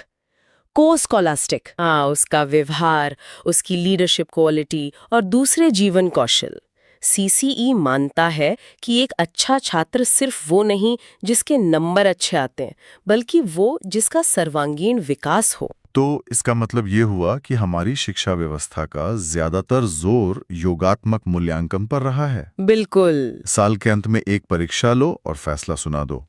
[SPEAKER 2] को-स्कॉलास्टिक, उसका व्यवहार, उसकी लीडरशिप क्वालिटी और दूसरे जीवन कौशल। CCE मानता है कि एक अच्छा छात्र सिर्फ वो नहीं जिसके नंबर अच्छे आते हैं, बल्कि वो जिसका सर्वांगीण विकास हो।
[SPEAKER 3] तो इसका मतलब ये हुआ कि हमारी शिक्षा व्यवस्था का ज्यादातर जोर योगात्मक मूल्यांकन पर रहा है।
[SPEAKER 2] बिल्कुल।
[SPEAKER 3] साल के अंत में एक परीक्षा लो और फैसला सुना दो,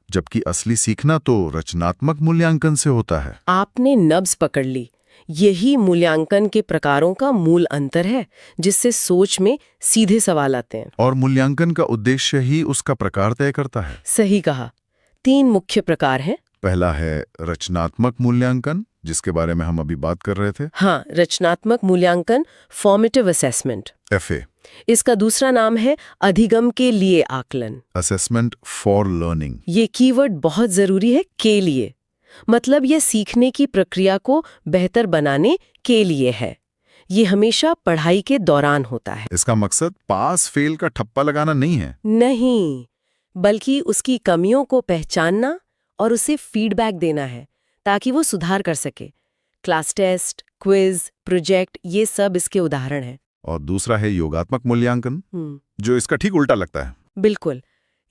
[SPEAKER 3] जबकि असली सीखना तो रचनात्मक मूल्यांकन से होता है।
[SPEAKER 2] आपने नब्ज पकड़ ली। यही मूल्यांकन के प्रकारों का मूल अंतर है, जिससे सोच में सीधे सवाल आते हैं।
[SPEAKER 3] और मूल्यांकन का उद्देश्य ही उसका प्रकार तय करता है।
[SPEAKER 2] सही कहा। 3 मुख्य प्रकार हैं।
[SPEAKER 3] पहला है रचनात्मक मूल्यांकन, जिसके बारे में हम अभी बात कर रहे थे।
[SPEAKER 2] हाँ, रचनात्मक मूल्यांकन, फॉर्मेटिव असेसमेंट।
[SPEAKER 3] FA।
[SPEAKER 2] इसका दूसरा नाम है अधिगम के लिए आकलन,
[SPEAKER 3] असेसमेंट फॉर लर्निंग।
[SPEAKER 2] ये कीवर्ड बहुत जरूरी है, के लिए। मतलब ये सीखने की प्रक्रिया को बेहतर बनाने के लिए है। ये हमेशा पढ़ाई के दौरान होता है।
[SPEAKER 3] इसका मकसद पास फेल का ठप्पा लगाना नहीं है।
[SPEAKER 2] नहीं, बल्कि उसकी कमियों को पहचानना और उसे फीडबैक देना है, ताकि वो सुधार कर सके। क्लास टेस्ट, क्विज, प्रोजेक्ट, ये सब इसके उदाहरण हैं।
[SPEAKER 1] और दूसरा है योगात्मक मूल्यांकन, जो इसका ठीक उल्टा लगता है।
[SPEAKER 2] बिल्कुल।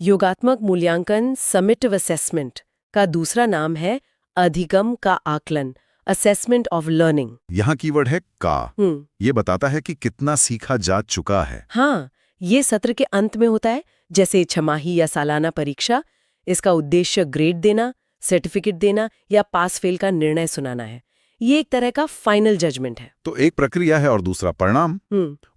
[SPEAKER 2] योगात्मक मूल्यांकन, समेटिव असेसमेंट का दूसरा नाम है अधिगम का आकलन, असेसमेंट ऑफ लर्निंग।
[SPEAKER 1] यहाँ कीवर्ड है का। ये बताता है कि कितना सीखा जा चुका है।
[SPEAKER 2] हाँ, ये सत्र के अंत में होता है, जैसे छमाही या सालाना परीक्षा। इसका उद्देश्य ग्रेड देना, सर्टिफिकेट देना या पास फेल का निर्णय सुनाना है। ये एक तरह का फाइनल जजमेंट है।
[SPEAKER 1] तो एक प्रक्रिया है और दूसरा परिणाम।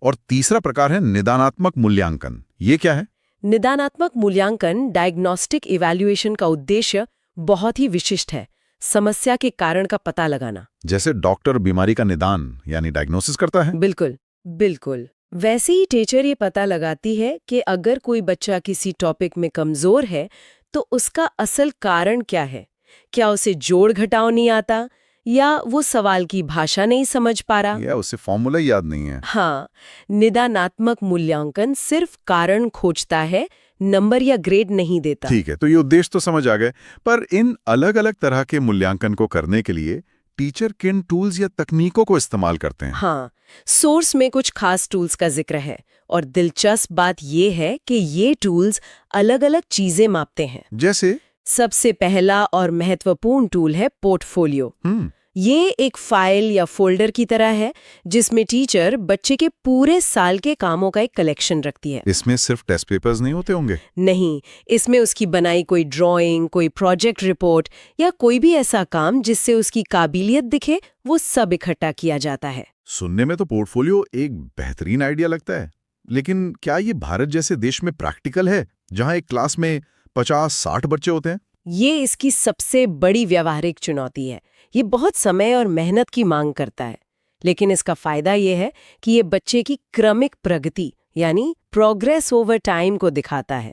[SPEAKER 1] और तीसरा प्रकार है निदानात्मक मूल्यांकन। ये क्या है?
[SPEAKER 2] निदानात्मक मूल्यांकन, डायग्नोस्टिक इवैल्यूएशन का उद्देश्य बहुत ही विशिष्ट है, समस्या के कारण का पता लगाना।
[SPEAKER 1] जैसे डॉक्टर बीमारी का निदान यानी डायग्नोसिस करता है।
[SPEAKER 2] बिल्कुल बिल्कुल। वैसे ही टीचर ये पता लगाती है कि अगर कोई बच्चा किसी टॉपिक में कमजोर है तो उसका असल कारण क्या है। क्या उसे जोड़ घटाव नहीं आता, या वो सवाल की भाषा नहीं समझ पा रहा,
[SPEAKER 1] या उसे फॉर्मूला याद नहीं है।
[SPEAKER 2] हाँ, निदानात्मक मूल्यांकन सिर्फ कारण खोजता है, नंबर या ग्रेड नहीं देता।
[SPEAKER 1] ठीक है, तो ये उद्देश्य तो समझ आ गए, पर इन अलग अलग तरह के मूल्यांकन को करने के लिए टीचर किन टूल्स या तकनीकों को इस्तेमाल करते हैं?
[SPEAKER 2] हाँ, सोर्स में कुछ खास टूल्स का जिक्र है, और दिलचस्प बात ये है कि ये टूल्स अलग-अलग चीजें मापते हैं।
[SPEAKER 1] जैसे
[SPEAKER 2] सबसे पहला और महत्वपूर्ण टूल है पोर्टफोलियो। ये एक फाइल या फोल्डर की तरह है जिसमें टीचर बच्चे के पूरे साल के कामों का एक कलेक्शन रखती है।
[SPEAKER 1] इसमें सिर्फ टेस्ट पेपर्स नहीं होते होंगे?
[SPEAKER 2] नहीं, इसमें उसकी बनाई कोई ड्राइंग, कोई प्रोजेक्ट रिपोर्ट या कोई भी ऐसा काम जिससे उसकी काबिलियत दिखे, वो सब इकट्ठा किया जाता है।
[SPEAKER 1] सुनने में तो पोर्टफोलियो एक बेहतरीन आइडिया लगता है, लेकिन क्या ये भारत जैसे देश में प्रैक्टिकल है जहां एक क्लास में 50-60 बच्चे होते हैं?
[SPEAKER 2] ये इसकी सबसे बड़ी व्यावहारिक चुनौती है। ये बहुत समय और मेहनत की मांग करता है, लेकिन इसका फायदा ये है कि ये बच्चे की क्रमिक प्रगति यानी प्रोग्रेस ओवर टाइम को दिखाता है।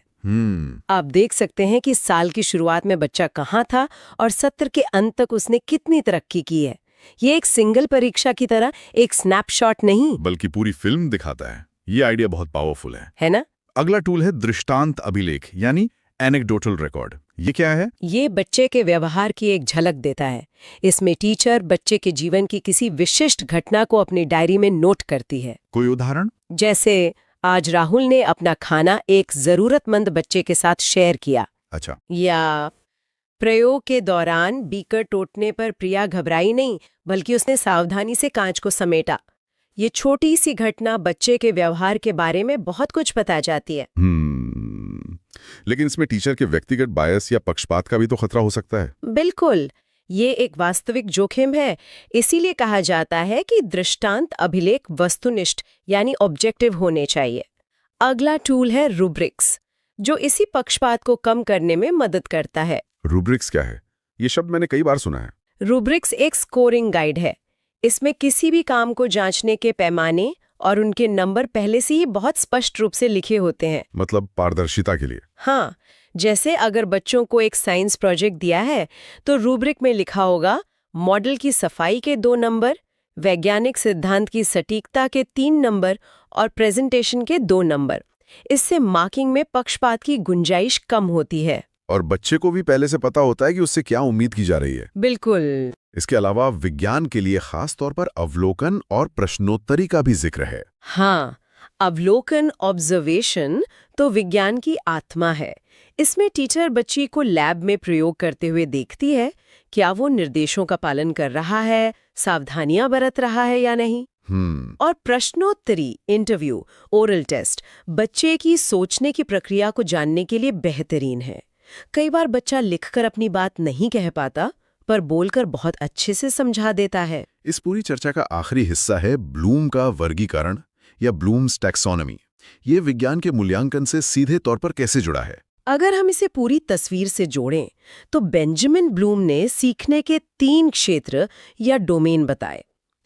[SPEAKER 2] आप देख सकते हैं कि साल की शुरुआत में बच्चा कहाँ था और सत्र के अंत तक उसने कितनी तरक्की की है। ये एक सिंगल परीक्षा की तरह एक स्नैपशॉट नहीं,
[SPEAKER 1] बल्कि पूरी फिल्म दिखाता है। ये आइडिया बहुत पावरफुल है
[SPEAKER 2] ना?
[SPEAKER 1] अगला टूल है दृष्टांत अभिलेख यानी एनेक्डोटल रिकॉर्ड। ये क्या है?
[SPEAKER 2] ये बच्चे के व्यवहार की एक झलक देता है। इसमें टीचर बच्चे के जीवन की किसी विशिष्ट घटना को अपनी डायरी में नोट करती है।
[SPEAKER 1] कोई उदाहरण?
[SPEAKER 2] जैसे आज राहुल ने अपना खाना एक जरूरतमंद बच्चे के साथ शेयर किया।
[SPEAKER 1] अच्छा।
[SPEAKER 2] या प्रयोग के दौरान बीकर टूटने पर प्रिया घबराई नहीं, बल्कि उसने सावधानी से कांच को समेटा। ये छोटी सी घटना बच्चे के व्यवहार के बारे में बहुत कुछ बता जाती है।
[SPEAKER 1] लेकिन इसमें टीचर के व्यक्तिगत बायस या पक्षपात का भी तो खतरा हो सकता है।
[SPEAKER 2] बिल्कुल, ये एक वास्तविक जोखिम है। इसीलिए कहा जाता है कि दृष्टांत अभिलेख वस्तुनिष्ठ यानी ऑब्जेक्टिव होने चाहिए। अगला टूल है रूब्रिक्स, जो इसी पक्षपात को कम करने में मदद करता है।
[SPEAKER 1] रूब्रिक्स क्या है? ये शब्द मैंने कई बार सुना है।
[SPEAKER 2] रूब्रिक्स एक स्कोरिंग गाइड है। इसमें किसी भी काम को जांचने के पैमाने और उनके नंबर पहले से ही बहुत स्पष्ट रूप से लिखे होते हैं।
[SPEAKER 1] मतलब पारदर्शिता के लिए?
[SPEAKER 2] हाँ, जैसे अगर बच्चों को एक साइंस प्रोजेक्ट दिया है तो रूब्रिक में लिखा होगा मॉडल की सफाई के 2 नंबर, वैज्ञानिक सिद्धांत की सटीकता के 3 नंबर और प्रेजेंटेशन के 2 नंबर। इससे मार्किंग में पक्षपात की गुंजाइश कम होती है।
[SPEAKER 1] और बच्चे को भी पहले से पता होता है कि उससे क्या उम्मीद की जा रही है।
[SPEAKER 2] बिल्कुल।
[SPEAKER 1] इसके अलावा विज्ञान के लिए खास तौर पर अवलोकन और प्रश्नोत्तरी का भी जिक्र है।
[SPEAKER 2] हाँ, अवलोकन ऑब्जर्वेशन तो विज्ञान की आत्मा है। इसमें टीचर बच्ची को लैब में प्रयोग करते हुए देखती है, क्या वो निर्देशों का पालन कर रहा है, सावधानियां बरत रहा है या नहीं। और प्रश्नोत्तरी, इंटरव्यू, ओरल टेस्ट बच्चे की सोचने की प्रक्रिया को जानने के लिए बेहतरीन है। कई बार बच्चा लिखकर अपनी बात नहीं कह पाता, पर बोलकर बहुत अच्छे से समझा देता है।
[SPEAKER 1] इस पूरी चर्चा का आखिरी हिस्सा है ब्लूम का वर्गीकरण या ब्लूम्स टैक्सोनॉमी। ये विज्ञान के मूल्यांकन से सीधे तौर पर कैसे जुड़ा है?
[SPEAKER 2] अगर हम इसे पूरी तस्वीर से जोड़ें तो बेंजामिन ब्लूम ने सीखने के 3 क्षेत्र या डोमेन बताए।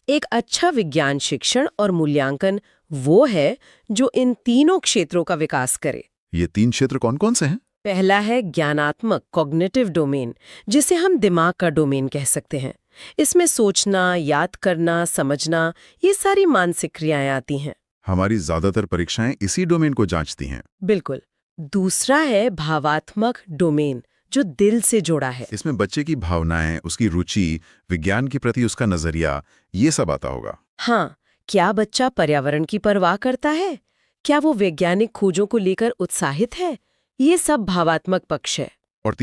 [SPEAKER 2] एक अच्छा विज्ञान शिक्षण और मूल्यांकन वो है जो इन तीनों क्षेत्रों का विकास करे।
[SPEAKER 1] ये 3 क्षेत्र कौन-कौन से हैं?
[SPEAKER 2] पहला है ज्ञानात्मक कॉग्निटिव डोमेन, जिसे हम दिमाग का डोमेन कह सकते हैं। इसमें सोचना, याद करना, समझना, ये सारी मानसिक क्रियाएं आती हैं।
[SPEAKER 1] हमारी ज्यादातर परीक्षाएं इसी डोमेन को जांचती हैं।
[SPEAKER 2] बिल्कुल। दूसरा है भावात्मक डोमेन, जो दिल से जुड़ा है।
[SPEAKER 1] इसमें बच्चे की भावनाएं, उसकी रुचि, विज्ञान के प्रति उसका नजरिया, ये सब आता होगा।
[SPEAKER 2] हाँ, क्या बच्चा पर्यावरण की परवाह करता है? क्या वो वैज्ञानिक खोजों को लेकर उत्साहित है? ये सब भावात्मक पक्ष है।
[SPEAKER 1] और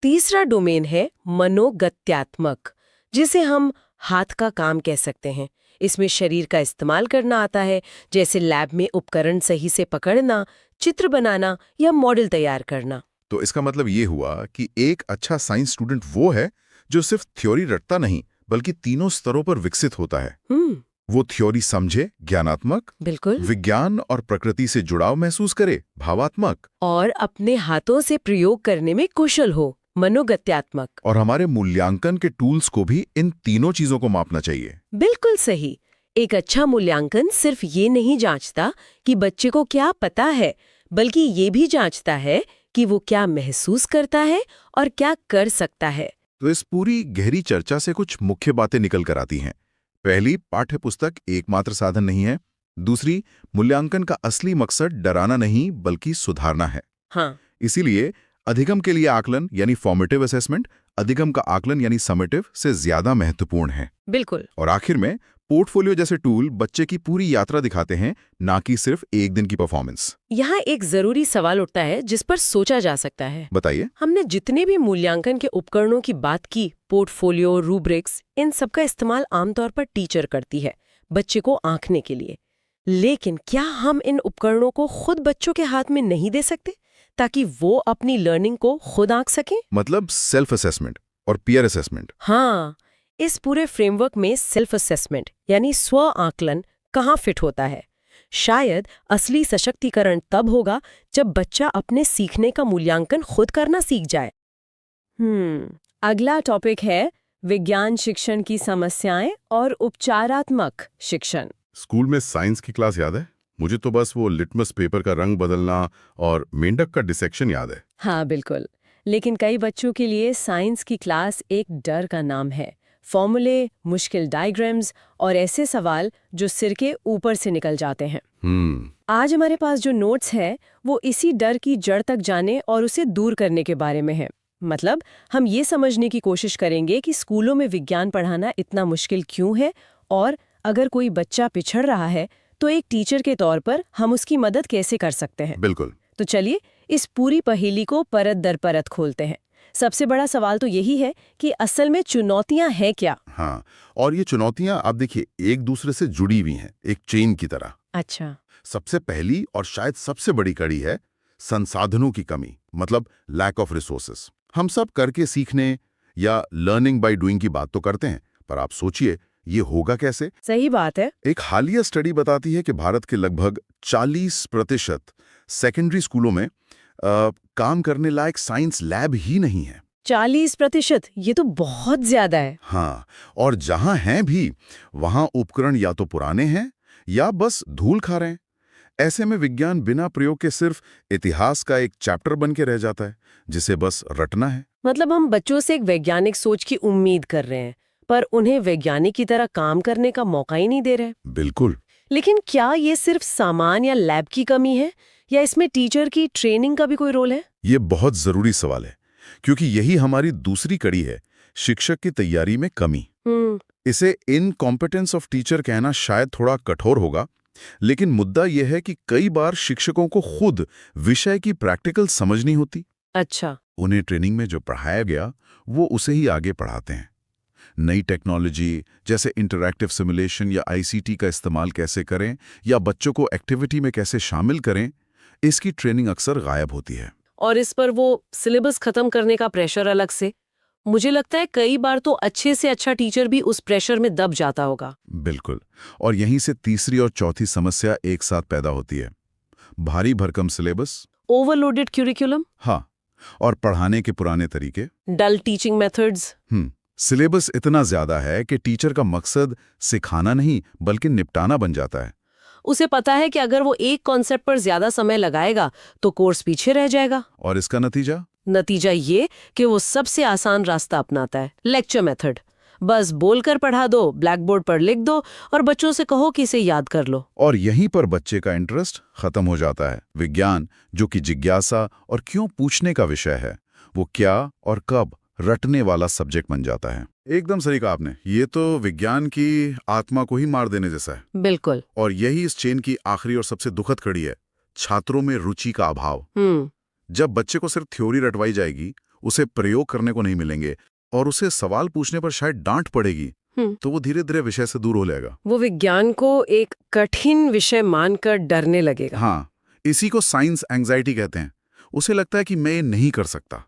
[SPEAKER 2] तीसरा डोमेन है मनोगत्यात्मक, जिसे हम हाथ का काम कह सकते हैं। इसमें शरीर का इस्तेमाल करना आता है, जैसे लैब में उपकरण सही से पकड़ना, चित्र बनाना या मॉडल तैयार करना।
[SPEAKER 1] तो इसका मतलब ये हुआ कि एक अच्छा साइंस स्टूडेंट वो है जो सिर्फ थ्योरी रटता नहीं, बल्कि तीनों स्तरों पर विकसित होता है। वो थ्योरी समझे, ज्ञानात्मक,
[SPEAKER 2] बिल्कुल,
[SPEAKER 1] विज्ञान और प्रकृति से जुड़ाव महसूस करे, भावात्मक,
[SPEAKER 2] और अपने हाथों से प्रयोग करने में कुशल हो, मनोगत्यात्मक।
[SPEAKER 1] और हमारे मूल्यांकन के टूल्स को भी इन तीनों चीजों को मापना चाहिए।
[SPEAKER 2] बिल्कुल सही। एक अच्छा मूल्यांकन सिर्फ ये नहीं जांचता कि बच्चे को क्या पता है, बल्कि ये भी जांचता है कि वो क्या महसूस करता है और क्या कर सकता है।
[SPEAKER 1] तो इस पूरी गहरी चर्चा से कुछ मुख्य बातें निकल कर आती हैं। पहली, पाठ्यपुस्तक एकमात्र साधन नहीं है। दूसरी, मूल्यांकन का असली मकसद डराना नहीं बल्कि सुधारना है।
[SPEAKER 2] हाँ,
[SPEAKER 1] इसीलिए अधिगम के लिए आकलन यानी फॉर्मेटिव असेसमेंट, अधिगम का आकलन यानी समेटिव से ज्यादा महत्वपूर्ण है।
[SPEAKER 2] बिल्कुल।
[SPEAKER 1] और आखिर में पोर्टफोलियो जैसे टूल बच्चे की पूरी यात्रा दिखाते हैं, ना कि सिर्फ एक दिन की परफॉर्मेंस।
[SPEAKER 2] यहाँ एक जरूरी सवाल उठता है जिस पर सोचा जा सकता है।
[SPEAKER 1] बताइए।
[SPEAKER 2] हमने जितने भी मूल्यांकन के उपकरणों की बात की, पोर्टफोलियो, रूब्रिक्स, इन सब का इस्तेमाल आमतौर पर टीचर करती है बच्चे को आंकने के लिए। लेकिन क्या हम इन उपकरणों को खुद बच्चों के हाथ में नहीं दे सकते, ताकि वो अपनी लर्निंग को खुद आंक सकें?
[SPEAKER 1] मतलब सेल्फ असेसमेंट और पीयर असेसमेंट।
[SPEAKER 2] हाँ, इस पूरे फ्रेमवर्क में सेल्फ असेसमेंट यानी स्व आकलन कहाँ फिट होता है? शायद असली सशक्तिकरण तब होगा जब बच्चा अपने सीखने का मूल्यांकन खुद करना सीख जाए। अगला टॉपिक है विज्ञान शिक्षण की समस्याएं और उपचारात्मक शिक्षण।
[SPEAKER 1] स्कूल में साइंस की क्लास याद है? मुझे तो बस वो लिटमस पेपर का रंग बदलना और मेंढक का डिसेक्शन याद है।
[SPEAKER 2] हाँ बिल्कुल, लेकिन कई बच्चों के लिए साइंस की क्लास एक डर का नाम है। फॉर्मूले, मुश्किल डायग्राम्स और ऐसे सवाल जो सिर के ऊपर से निकल जाते हैं। आज हमारे पास जो नोट्स है वो इसी डर की जड़ तक जाने और उसे दूर करने के बारे में है। मतलब हम ये समझने की कोशिश करेंगे कि स्कूलों में विज्ञान पढ़ाना इतना मुश्किल क्यों है, और अगर कोई बच्चा पिछड़ रहा है तो एक टीचर के तौर पर हम उसकी मदद कैसे कर सकते हैं।
[SPEAKER 1] बिल्कुल।
[SPEAKER 2] तो चलिए इस पूरी पहेली को परत दर परत खोलते हैं। सबसे बड़ा सवाल तो यही है कि असल में चुनौतियां हैं क्या?
[SPEAKER 1] हाँ, और ये चुनौतियां आप देखिए एक दूसरे से जुड़ी हुई हैं, एक चेन की तरह।
[SPEAKER 2] अच्छा।
[SPEAKER 1] सबसे पहली और शायद सबसे बड़ी कड़ी है संसाधनों की कमी, मतलब लैक ऑफ रिसोर्सेस। हम सब करके सीखने या लर्निंग बाय डूइंग की बात तो करते हैं, पर आप सोचिए ये होगा कैसे?
[SPEAKER 2] सही बात है।
[SPEAKER 1] एक हालिया स्टडी बताती है कि भारत के लगभग 40% सेकेंडरी स्कूलों में काम करने लायक साइंस लैब ही नहीं है।
[SPEAKER 2] 40%? ये तो बहुत ज्यादा है।
[SPEAKER 1] हाँ, और जहां हैं भी वहां उपकरण या तो पुराने हैं या बस धूल खा रहे हैं। ऐसे में विज्ञान बिना प्रयोग के सिर्फ इतिहास का एक चैप्टर बन के रह जाता है जिसे बस रटना है।
[SPEAKER 2] मतलब हम बच्चों से एक वैज्ञानिक सोच की उम्मीद कर रहे हैं, पर उन्हें वैज्ञानिक की तरह काम करने का मौका ही नहीं दे रहे।
[SPEAKER 1] बिल्कुल।
[SPEAKER 2] लेकिन क्या ये सिर्फ सामान या लैब की कमी है, या इसमें टीचर की ट्रेनिंग का भी कोई रोल है?
[SPEAKER 1] ये बहुत जरूरी सवाल है, क्योंकि यही हमारी दूसरी कड़ी है, शिक्षक की तैयारी में कमी। इसे इनकॉम्पिटेंस ऑफ टीचर कहना शायद थोड़ा कठोर होगा, लेकिन मुद्दा यह है कि कई बार शिक्षकों को खुद विषय की प्रैक्टिकल समझ नहीं होती।
[SPEAKER 2] अच्छा।
[SPEAKER 1] उन्हें ट्रेनिंग में जो पढ़ाया गया वो उसे ही आगे पढ़ाते हैं। नई टेक्नोलॉजी जैसे इंटरैक्टिव सिमुलेशन या आईसीटी का इस्तेमाल कैसे करें या बच्चों को एक्टिविटी में कैसे शामिल करें, इसकी ट्रेनिंग अक्सर गायब होती है।
[SPEAKER 2] और इस पर वो सिलेबस खत्म करने का प्रेशर अलग से। मुझे लगता है कई बार तो अच्छे से अच्छा टीचर भी उस प्रेशर में दब जाता होगा।
[SPEAKER 1] बिल्कुल, और यहीं से तीसरी और चौथी समस्या एक साथ पैदा होती है। भारी भरकम सिलेबस,
[SPEAKER 2] ओवरलोडेड क्यूरिकुलम,
[SPEAKER 1] हाँ, और पढ़ाने के पुराने तरीके,
[SPEAKER 2] डल टीचिंग मेथड्स।
[SPEAKER 1] सिलेबस इतना ज्यादा है कि टीचर का मकसद सिखाना नहीं बल्कि निपटाना बन जाता है।
[SPEAKER 2] उसे पता है कि अगर वो एक कॉन्सेप्ट पर ज्यादा समय लगाएगा तो कोर्स पीछे रह जाएगा।
[SPEAKER 1] और इसका
[SPEAKER 2] नतीजा ये कि वो सबसे आसान रास्ता अपनाता है, लेक्चर मेथड। बस बोलकर पढ़ा दो, ब्लैक बोर्ड पर लिख दो और बच्चों से कहो कि इसे याद कर लो।
[SPEAKER 1] और यहीं पर बच्चे का इंटरेस्ट खत्म हो जाता है। विज्ञान, जो कि जिज्ञासा और क्यों पूछने का विषय है, वो क्या और कब रटने वाला सब्जेक्ट बन जाता है। एकदम सही कहा आपने, ये तो विज्ञान की आत्मा को ही मार देने जैसा है।
[SPEAKER 2] बिल्कुल।
[SPEAKER 1] और यही इस चेन की आखिरी और सबसे दुखद कड़ी है, छात्रों में रुचि का अभाव। जब बच्चे को सिर्फ थ्योरी रटवाई जाएगी, उसे प्रयोग करने को नहीं मिलेंगे और उसे सवाल पूछने पर शायद डांट पड़ेगी, तो वो धीरे धीरे विषय से दूर हो जाएगा।
[SPEAKER 2] वो विज्ञान को एक कठिन विषय मानकर डरने लगेगा।
[SPEAKER 1] हाँ, इसी को साइंस एंजाइटी कहते हैं। उसे लगता है कि मैं ये नहीं कर सकता,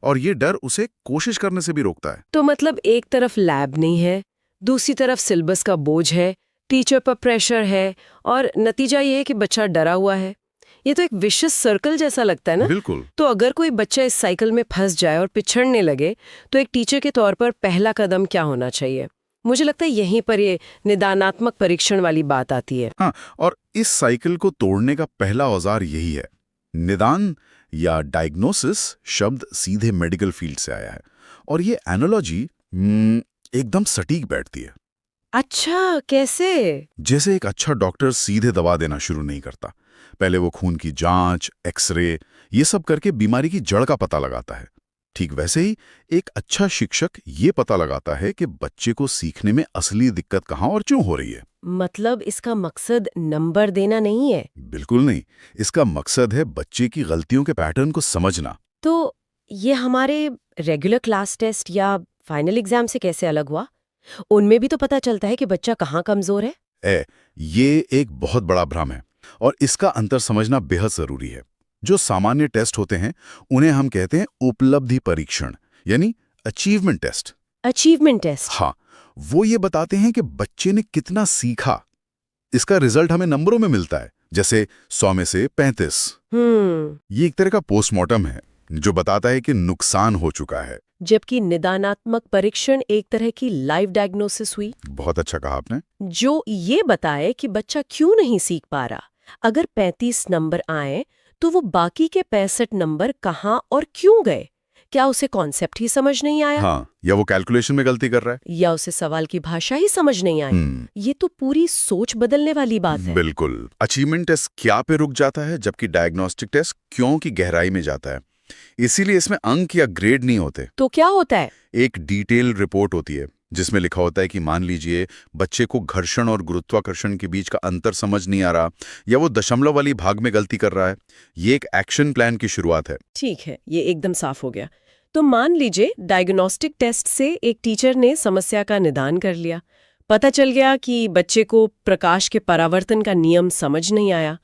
[SPEAKER 1] और ये डर उसे कोशिश करने से भी रोकता है।
[SPEAKER 2] तो मतलब एक तरफ लैब नहीं है, दूसरी तरफ सिलेबस का बोझ है, टीचर पर प्रेशर है, और नतीजा ये है कि बच्चा डरा हुआ है। ये तो एक विशियस सर्कल जैसा लगता है ना?
[SPEAKER 1] बिल्कुल।
[SPEAKER 2] तो अगर कोई बच्चा इस साइकिल में फंस जाए और पिछड़ने लगे, तो एक टीचर के तौर पर पहला कदम क्या होना चाहिए? मुझे लगता है यहीं पर ये निदानात्मक परीक्षण वाली बात आती है।
[SPEAKER 1] हाँ, और इस साइकिल को तोड़ने का पहला औजार यही है। निदान या डायग्नोसिस शब्द सीधे मेडिकल फील्ड से आया है, और ये एनालॉजी एकदम सटीक बैठती है।
[SPEAKER 2] अच्छा, कैसे?
[SPEAKER 1] जैसे एक अच्छा डॉक्टर सीधे दवा देना शुरू नहीं करता, पहले वो खून की जांच, एक्सरे, ये सब करके बीमारी की जड़ का पता लगाता है। ठीक वैसे ही एक अच्छा शिक्षक ये पता लगाता है कि बच्चे को सीखने में असली दिक्कत कहाँ और क्यों हो रही है।
[SPEAKER 2] मतलब इसका मकसद नंबर देना नहीं है?
[SPEAKER 1] बिल्कुल नहीं, इसका मकसद है बच्चे की गलतियों के पैटर्न को समझना।
[SPEAKER 2] तो ये हमारे रेगुलर क्लास टेस्ट या फाइनल एग्जाम से कैसे अलग हुआ? उनमें भी तो पता चलता है कि बच्चा कहाँ कमजोर है।
[SPEAKER 1] ये एक बहुत बड़ा भ्रम है, और इसका अंतर समझना बेहद जरूरी है। जो सामान्य टेस्ट होते हैं उन्हें हम कहते हैं उपलब्धि परीक्षण, यानी अचीवमेंट टेस्ट।
[SPEAKER 2] Achievement test?
[SPEAKER 1] हाँ, वो ये बताते हैं कि बच्चे ने कितना सीखा। इसका रिजल्ट हमें नंबरों में मिलता है, जैसे 100 में से 35। ये एक तरह का पोस्टमार्टम है जो बताता है कि नुकसान हो चुका है।
[SPEAKER 2] जबकि निदानात्मक परीक्षण एक तरह की लाइव डायग्नोसिस हुई,
[SPEAKER 1] बहुत अच्छा कहा आपने।
[SPEAKER 2] जो ये बताए कि बच्चा क्यों नहीं सीख पा रहा। अगर 35 नंबर आए तो वो बाकी के 65 नंबर कहाँ और क्यों गए? क्या उसे कॉन्सेप्ट ही समझ नहीं आया?
[SPEAKER 1] हाँ, या वो कैलकुलेशन में गलती कर रहा है,
[SPEAKER 2] या उसे सवाल की भाषा ही समझ नहीं आई? ये तो पूरी सोच बदलने वाली बात है।
[SPEAKER 1] बिल्कुल। अचीवमेंट टेस्ट क्या पे रुक जाता है, जबकि डायग्नोस्टिक टेस्ट क्यों की गहराई में जाता है। इसीलिए इसमें अंक या ग्रेड नहीं होते।
[SPEAKER 2] तो क्या होता है?
[SPEAKER 1] एक डिटेल रिपोर्ट होती है जिसमें लिखा होता है कि मान लीजिए बच्चे को घर्षण और गुरुत्वाकर्षण के बीच का अंतर समझ नहीं आ रहा, या वो दशमलव वाली भाग में गलती कर रहा है। ये एक एक्शन प्लान की शुरुआत है।
[SPEAKER 2] ठीक है, ये एकदम साफ हो गया। तो मान लीजिए डायग्नोस्टिक टेस्ट से एक टीचर ने समस्या का निदान कर लिया, पता चल गया कि बच्चे को प्रकाश के परावर्तन का नियम समझ नहीं आया।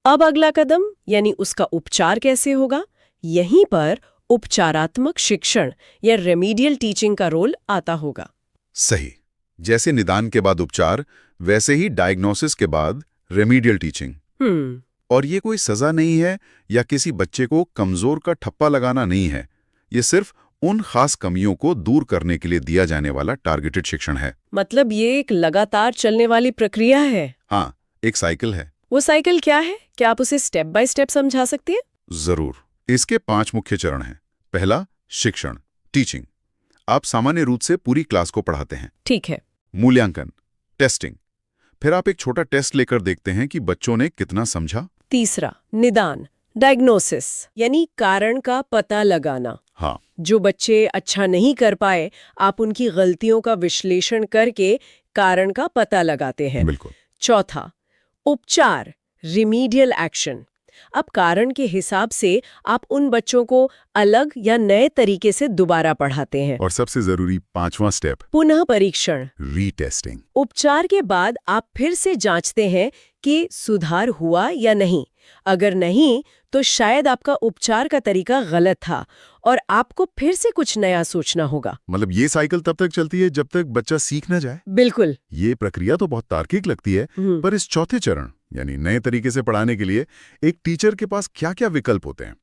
[SPEAKER 2] अब अगला कदम यानी उसका उपचार कैसे होगा? यहीं पर उपचारात्मक शिक्षण या रेमीडियल टीचिंग का रोल आता होगा।
[SPEAKER 1] सही। जैसे निदान के बाद उपचार, वैसे ही डायग्नोसिस के बाद रेमीडियल टीचिंग। और ये कोई सजा नहीं है या किसी बच्चे को कमजोर का ठप्पा लगाना नहीं है। ये सिर्फ उन खास कमियों को दूर करने के लिए दिया जाने वाला टारगेटेड शिक्षण है।
[SPEAKER 2] मतलब ये एक लगातार चलने वाली प्रक्रिया है।
[SPEAKER 1] हाँ, एक साइकिल है।
[SPEAKER 2] वो साइकिल क्या है? क्या आप उसे स्टेप बाय स्टेप समझा सकती हैं?
[SPEAKER 1] जरूर। इसके 5 मुख्य चरण हैं। पहला, शिक्षण, टीचिंग। आप सामान्य रूप से पूरी क्लास को पढ़ाते हैं।
[SPEAKER 2] ठीक है।
[SPEAKER 1] मूल्यांकन, टेस्टिंग। फिर आप एक छोटा टेस्ट लेकर देखते हैं कि बच्चों ने कितना समझा।
[SPEAKER 2] तीसरा, निदान, डायग्नोसिस, यानी कारण का पता लगाना।
[SPEAKER 1] हाँ,
[SPEAKER 2] जो बच्चे अच्छा नहीं कर पाए, आप उनकी गलतियों का विश्लेषण करके कारण का पता लगाते हैं।
[SPEAKER 1] बिल्कुल।
[SPEAKER 2] चौथा, उपचार, रिमीडियल एक्शन। अब कारण के हिसाब से आप उन बच्चों को अलग या नए तरीके से दोबारा पढ़ाते हैं।
[SPEAKER 1] और सबसे जरूरी 5वां स्टेप,
[SPEAKER 2] पुनः परीक्षण,
[SPEAKER 1] रीटेस्टिंग।
[SPEAKER 2] उपचार के बाद आप फिर से जांचते हैं कि सुधार हुआ या नहीं। अगर नहीं, तो शायद आपका उपचार का तरीका गलत था और आपको फिर से कुछ नया सोचना होगा।
[SPEAKER 1] मतलब ये साइकिल तब तक चलती है जब तक बच्चा सीख न जाए।
[SPEAKER 2] बिल्कुल।
[SPEAKER 1] ये प्रक्रिया तो बहुत तार्किक लगती है, पर इस चौथे चरण यानी नए तरीके से पढ़ाने के लिए एक टीचर के पास क्या-क्या विकल्प होते हैं?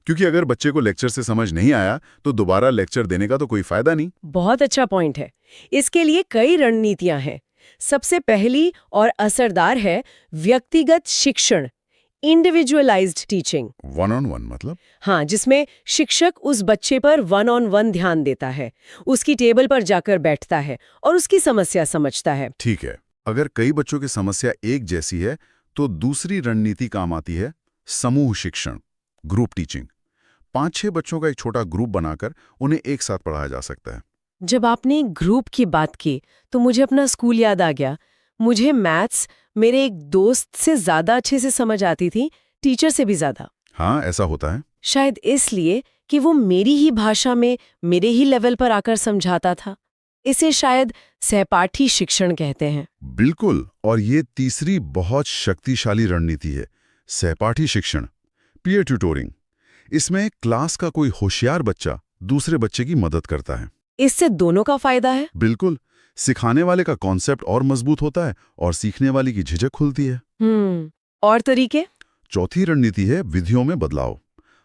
[SPEAKER 1] क्योंकि अगर बच्चे को लेक्चर से समझ नहीं आया तो दोबारा लेक्चर देने का तो कोई फायदा नहीं।
[SPEAKER 2] बहुत अच्छा पॉइंट है। इसके लिए कई रणनीतियां हैं। सबसे पहली और असरदार है व्यक्तिगत शिक्षण, इंडिविजुअलाइज्ड टीचिंग।
[SPEAKER 1] 1-on-1 मतलब?
[SPEAKER 2] हाँ, जिसमें शिक्षक उस बच्चे पर 1-on-1 ध्यान देता है, उसकी टेबल पर जाकर बैठता है और उसकी समस्या समझता है।
[SPEAKER 1] ठीक है। अगर कई बच्चों की समस्या एक जैसी है तो दूसरी रणनीति काम आती है, समूह शिक्षण, ग्रुप टीचिंग। 5-6 बच्चों का एक छोटा ग्रुप बनाकर उन्हें एक साथ पढ़ाया जा सकता है।
[SPEAKER 2] जब आपने ग्रुप की बात की तो मुझे अपना स्कूल याद आ गया। मुझे मैथ्स मेरे एक दोस्त से ज़्यादा अच्छे से समझ आती थी, टीचर से भी ज़्यादा।
[SPEAKER 1] हाँ, ऐसा होता है।
[SPEAKER 2] शायद इसलिए कि वो मेरी ही भाषा में मेरे ही लेवल पर आकर समझाता था। इसे शायद सहपाठी शिक्षण कहते हैं।
[SPEAKER 1] बिल्कुल, और ये तीसरी बहुत शक्तिशाली रणनीति है, सहपाठी शिक्षण, पीयर ट्यूटोरिंग। इसमें क्लास का कोई होशियार बच्चा दूसरे बच्चे की मदद करता है।
[SPEAKER 2] इससे दोनों का फायदा है।
[SPEAKER 1] बिल्कुल, सिखाने वाले का कॉन्सेप्ट और मजबूत होता है और सीखने वाले की झिझक खुलती है।
[SPEAKER 2] और तरीके?
[SPEAKER 1] चौथी रणनीति है विधियों में बदलाव।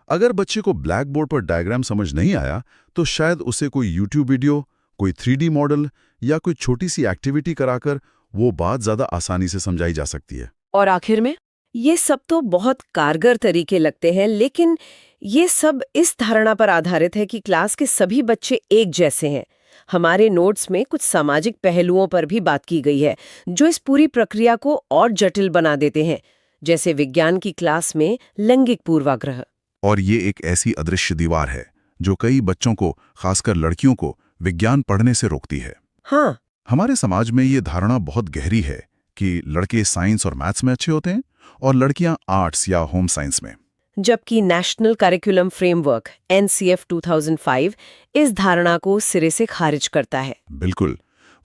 [SPEAKER 1] अगर बच्चे को ब्लैक बोर्ड पर डायग्राम समझ नहीं आया तो शायद उसे कोई यूट्यूब वीडियो, कोई 3D मॉडल या कोई छोटी सी एक्टिविटी कराकर वो बात ज्यादा आसानी से समझाई जा सकती है।
[SPEAKER 2] और आखिर में, ये सब तो बहुत कारगर तरीके लगते हैं, लेकिन ये सब इस धारणा पर आधारित है कि क्लास के सभी बच्चे एक जैसे हैं। हमारे नोट्स में कुछ सामाजिक पहलुओं पर भी बात की गई है जो इस पूरी प्रक्रिया को और जटिल बना देते हैं, जैसे विज्ञान की क्लास में लैंगिक पूर्वाग्रह।
[SPEAKER 1] और ये एक ऐसी अदृश्य दीवार है जो कई बच्चों को, खासकर लड़कियों को, विज्ञान पढ़ने से रोकती है।
[SPEAKER 2] हाँ,
[SPEAKER 1] हमारे समाज में ये धारणा बहुत गहरी है कि लड़के साइंस और मैथ्स में अच्छे होते हैं और लड़कियां आर्ट्स या होम साइंस में।
[SPEAKER 2] जबकि नेशनल करिकुलम फ्रेमवर्क NCF 2005 इस धारणा को सिरे से खारिज करता है।
[SPEAKER 1] बिल्कुल,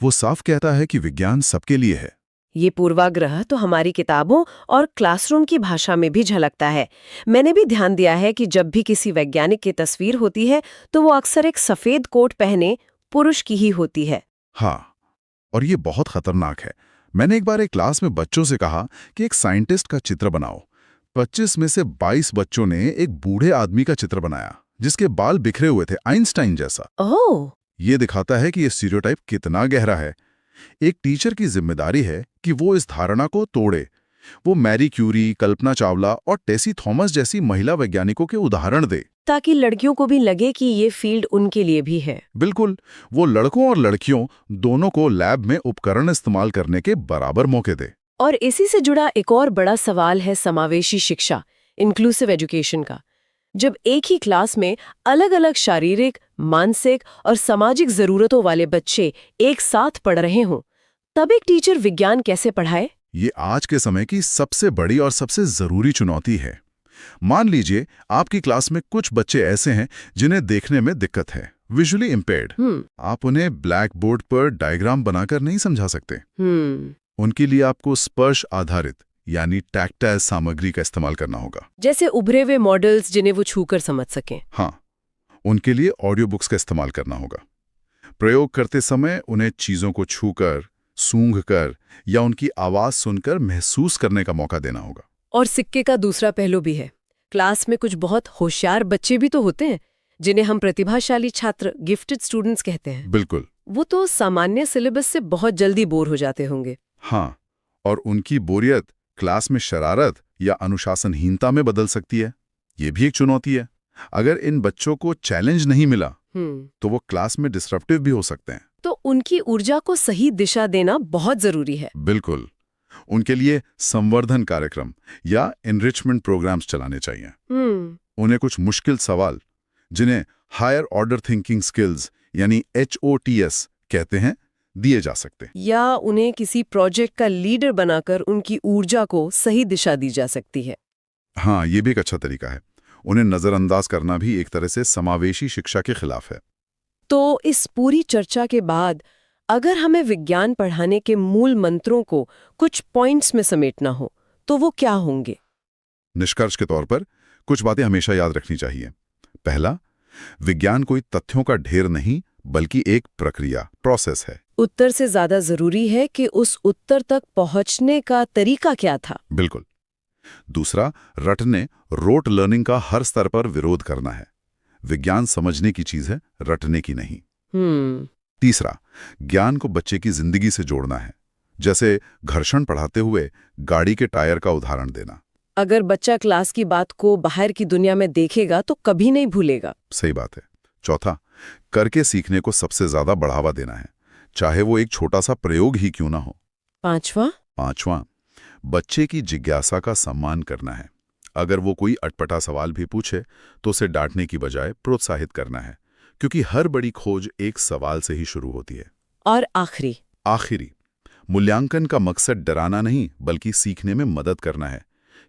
[SPEAKER 1] वो साफ कहता है कि विज्ञान सबके लिए है।
[SPEAKER 2] ये पूर्वाग्रह तो हमारी किताबों और क्लासरूम की भाषा में भी झलकता है। मैंने भी ध्यान दिया है कि जब भी किसी वैज्ञानिक की तस्वीर होती है तो वो अक्सर एक सफेद कोट पहने पुरुष की ही होती है।
[SPEAKER 1] हाँ, और ये बहुत खतरनाक है। मैंने एक बार एक क्लास में बच्चों से कहा कि एक साइंटिस्ट का चित्र बनाओ। 25 में से 22 बच्चों ने एक बूढ़े आदमी का चित्र बनाया जिसके बाल बिखरे हुए थे, आइंस्टाइन जैसा।
[SPEAKER 2] ओह!
[SPEAKER 1] ये दिखाता है कि ये स्टीरियोटाइप कितना गहरा है। एक टीचर की जिम्मेदारी है कि वो इस धारणा को तोड़े। वो मैरी क्यूरी, कल्पना चावला और टेसी थॉमस जैसी महिला वैज्ञानिकों के उदाहरण दे,
[SPEAKER 2] ताकि लड़कियों को भी लगे कि ये फील्ड उनके लिए भी है।
[SPEAKER 1] बिल्कुल, वो लड़कों और लड़कियों दोनों को लैब में उपकरण इस्तेमाल करने के बराबर मौके दे।
[SPEAKER 2] और इसी से जुड़ा एक और बड़ा सवाल है समावेशी शिक्षा, इंक्लूसिव एजुकेशन का। जब एक ही क्लास में अलग-अलग शारीरिक, मानसिक और सामाजिक जरूरतों वाले बच्चे एक साथ पढ़ रहे हों, तब एक टीचर विज्ञान कैसे पढ़ाए?
[SPEAKER 1] ये आज के समय की सबसे बड़ी और सबसे जरूरी चुनौती है। मान लीजिए आपकी क्लास में कुछ बच्चे ऐसे हैं जिन्हें देखने में दिक्कत है, विजुअली इम्पेयर्ड। आप उन्हें ब्लैक बोर्ड पर डायग्राम बनाकर नहीं समझा सकते। उनके लिए आपको स्पर्श आधारित यानी टैक्टाइल सामग्री का इस्तेमाल करना होगा,
[SPEAKER 2] जैसे उभरे हुए मॉडल्स जिन्हें वो छूकर समझ सकें।
[SPEAKER 1] हाँ, उनके लिए ऑडियो बुक्स का इस्तेमाल करना होगा। प्रयोग करते समय उन्हें चीजों को छूकर, सूंघकर या उनकी आवाज सुनकर महसूस करने का मौका देना होगा।
[SPEAKER 2] और सिक्के का दूसरा पहलू भी है। क्लास में कुछ बहुत होशियार बच्चे भी तो होते हैं जिन्हें हम प्रतिभाशाली छात्र, गिफ्टेड स्टूडेंट्स कहते हैं।
[SPEAKER 1] बिल्कुल।
[SPEAKER 2] वो तो सामान्य सिलेबस से बहुत जल्दी बोर हो जाते होंगे।
[SPEAKER 1] हाँ, और उनकी बोरियत क्लास में शरारत या अनुशासनहीनता में बदल सकती है। ये भी एक चुनौती है। अगर इन बच्चों को चैलेंज नहीं मिला तो वो क्लास में डिसरप्टिव भी हो सकते हैं।
[SPEAKER 2] तो उनकी ऊर्जा को सही दिशा देना बहुत जरूरी है।
[SPEAKER 1] बिल्कुल, उनके लिए संवर्धन कार्यक्रम या एनरिचमेंट प्रोग्राम्स चलाने चाहिए। उन्हें कुछ मुश्किल सवाल, जिन्हें हायर ऑर्डर थिंकिंग स्किल्स यानी HOTS कहते हैं, दिए जा सकते।
[SPEAKER 2] या उन्हें किसी प्रोजेक्ट का लीडर बनाकर उनकी ऊर्जा को सही दिशा दी जा सकती है।
[SPEAKER 1] हाँ, ये भी एक अच्छा तरीका है। उन्हें नजरअंदाज करना भी एक तरह से समावेशी शिक्षा के खिलाफ है।
[SPEAKER 2] तो इस पूरी चर्चा के बाद अगर हमें विज्ञान पढ़ाने के मूल मंत्रों को कुछ पॉइंट्स में समेटना हो तो वो क्या होंगे?
[SPEAKER 1] निष्कर्ष के तौर पर कुछ बातें हमेशा याद रखनी चाहिए। पहला, विज्ञान कोई तथ्यों का ढेर नहीं बल्कि एक प्रक्रिया, प्रोसेस है।
[SPEAKER 2] उत्तर से ज्यादा जरूरी है कि उस उत्तर तक पहुंचने का तरीका क्या था।
[SPEAKER 1] बिल्कुल। दूसरा, रटने, रोट लर्निंग का हर स्तर पर विरोध करना है। विज्ञान समझने की चीज है, रटने की नहीं। तीसरा, ज्ञान को बच्चे की जिंदगी से जोड़ना है, जैसे घर्षण पढ़ाते हुए गाड़ी के टायर का उदाहरण देना।
[SPEAKER 2] अगर बच्चा क्लास की बात को बाहर की दुनिया में देखेगा तो कभी नहीं भूलेगा।
[SPEAKER 1] सही बात है। चौथा, करके सीखने को सबसे ज्यादा बढ़ावा देना है, चाहे वो एक छोटा सा प्रयोग ही क्यों ना हो।
[SPEAKER 2] पांचवा,
[SPEAKER 1] बच्चे की जिज्ञासा का सम्मान करना है। अगर वो कोई अटपटा सवाल भी पूछे तो उसे डांटने की बजाय प्रोत्साहित करना है, क्योंकि हर बड़ी खोज एक सवाल से ही शुरू होती है।
[SPEAKER 2] और आखिरी,
[SPEAKER 1] मूल्यांकन का मकसद डराना नहीं बल्कि सीखने में मदद करना है।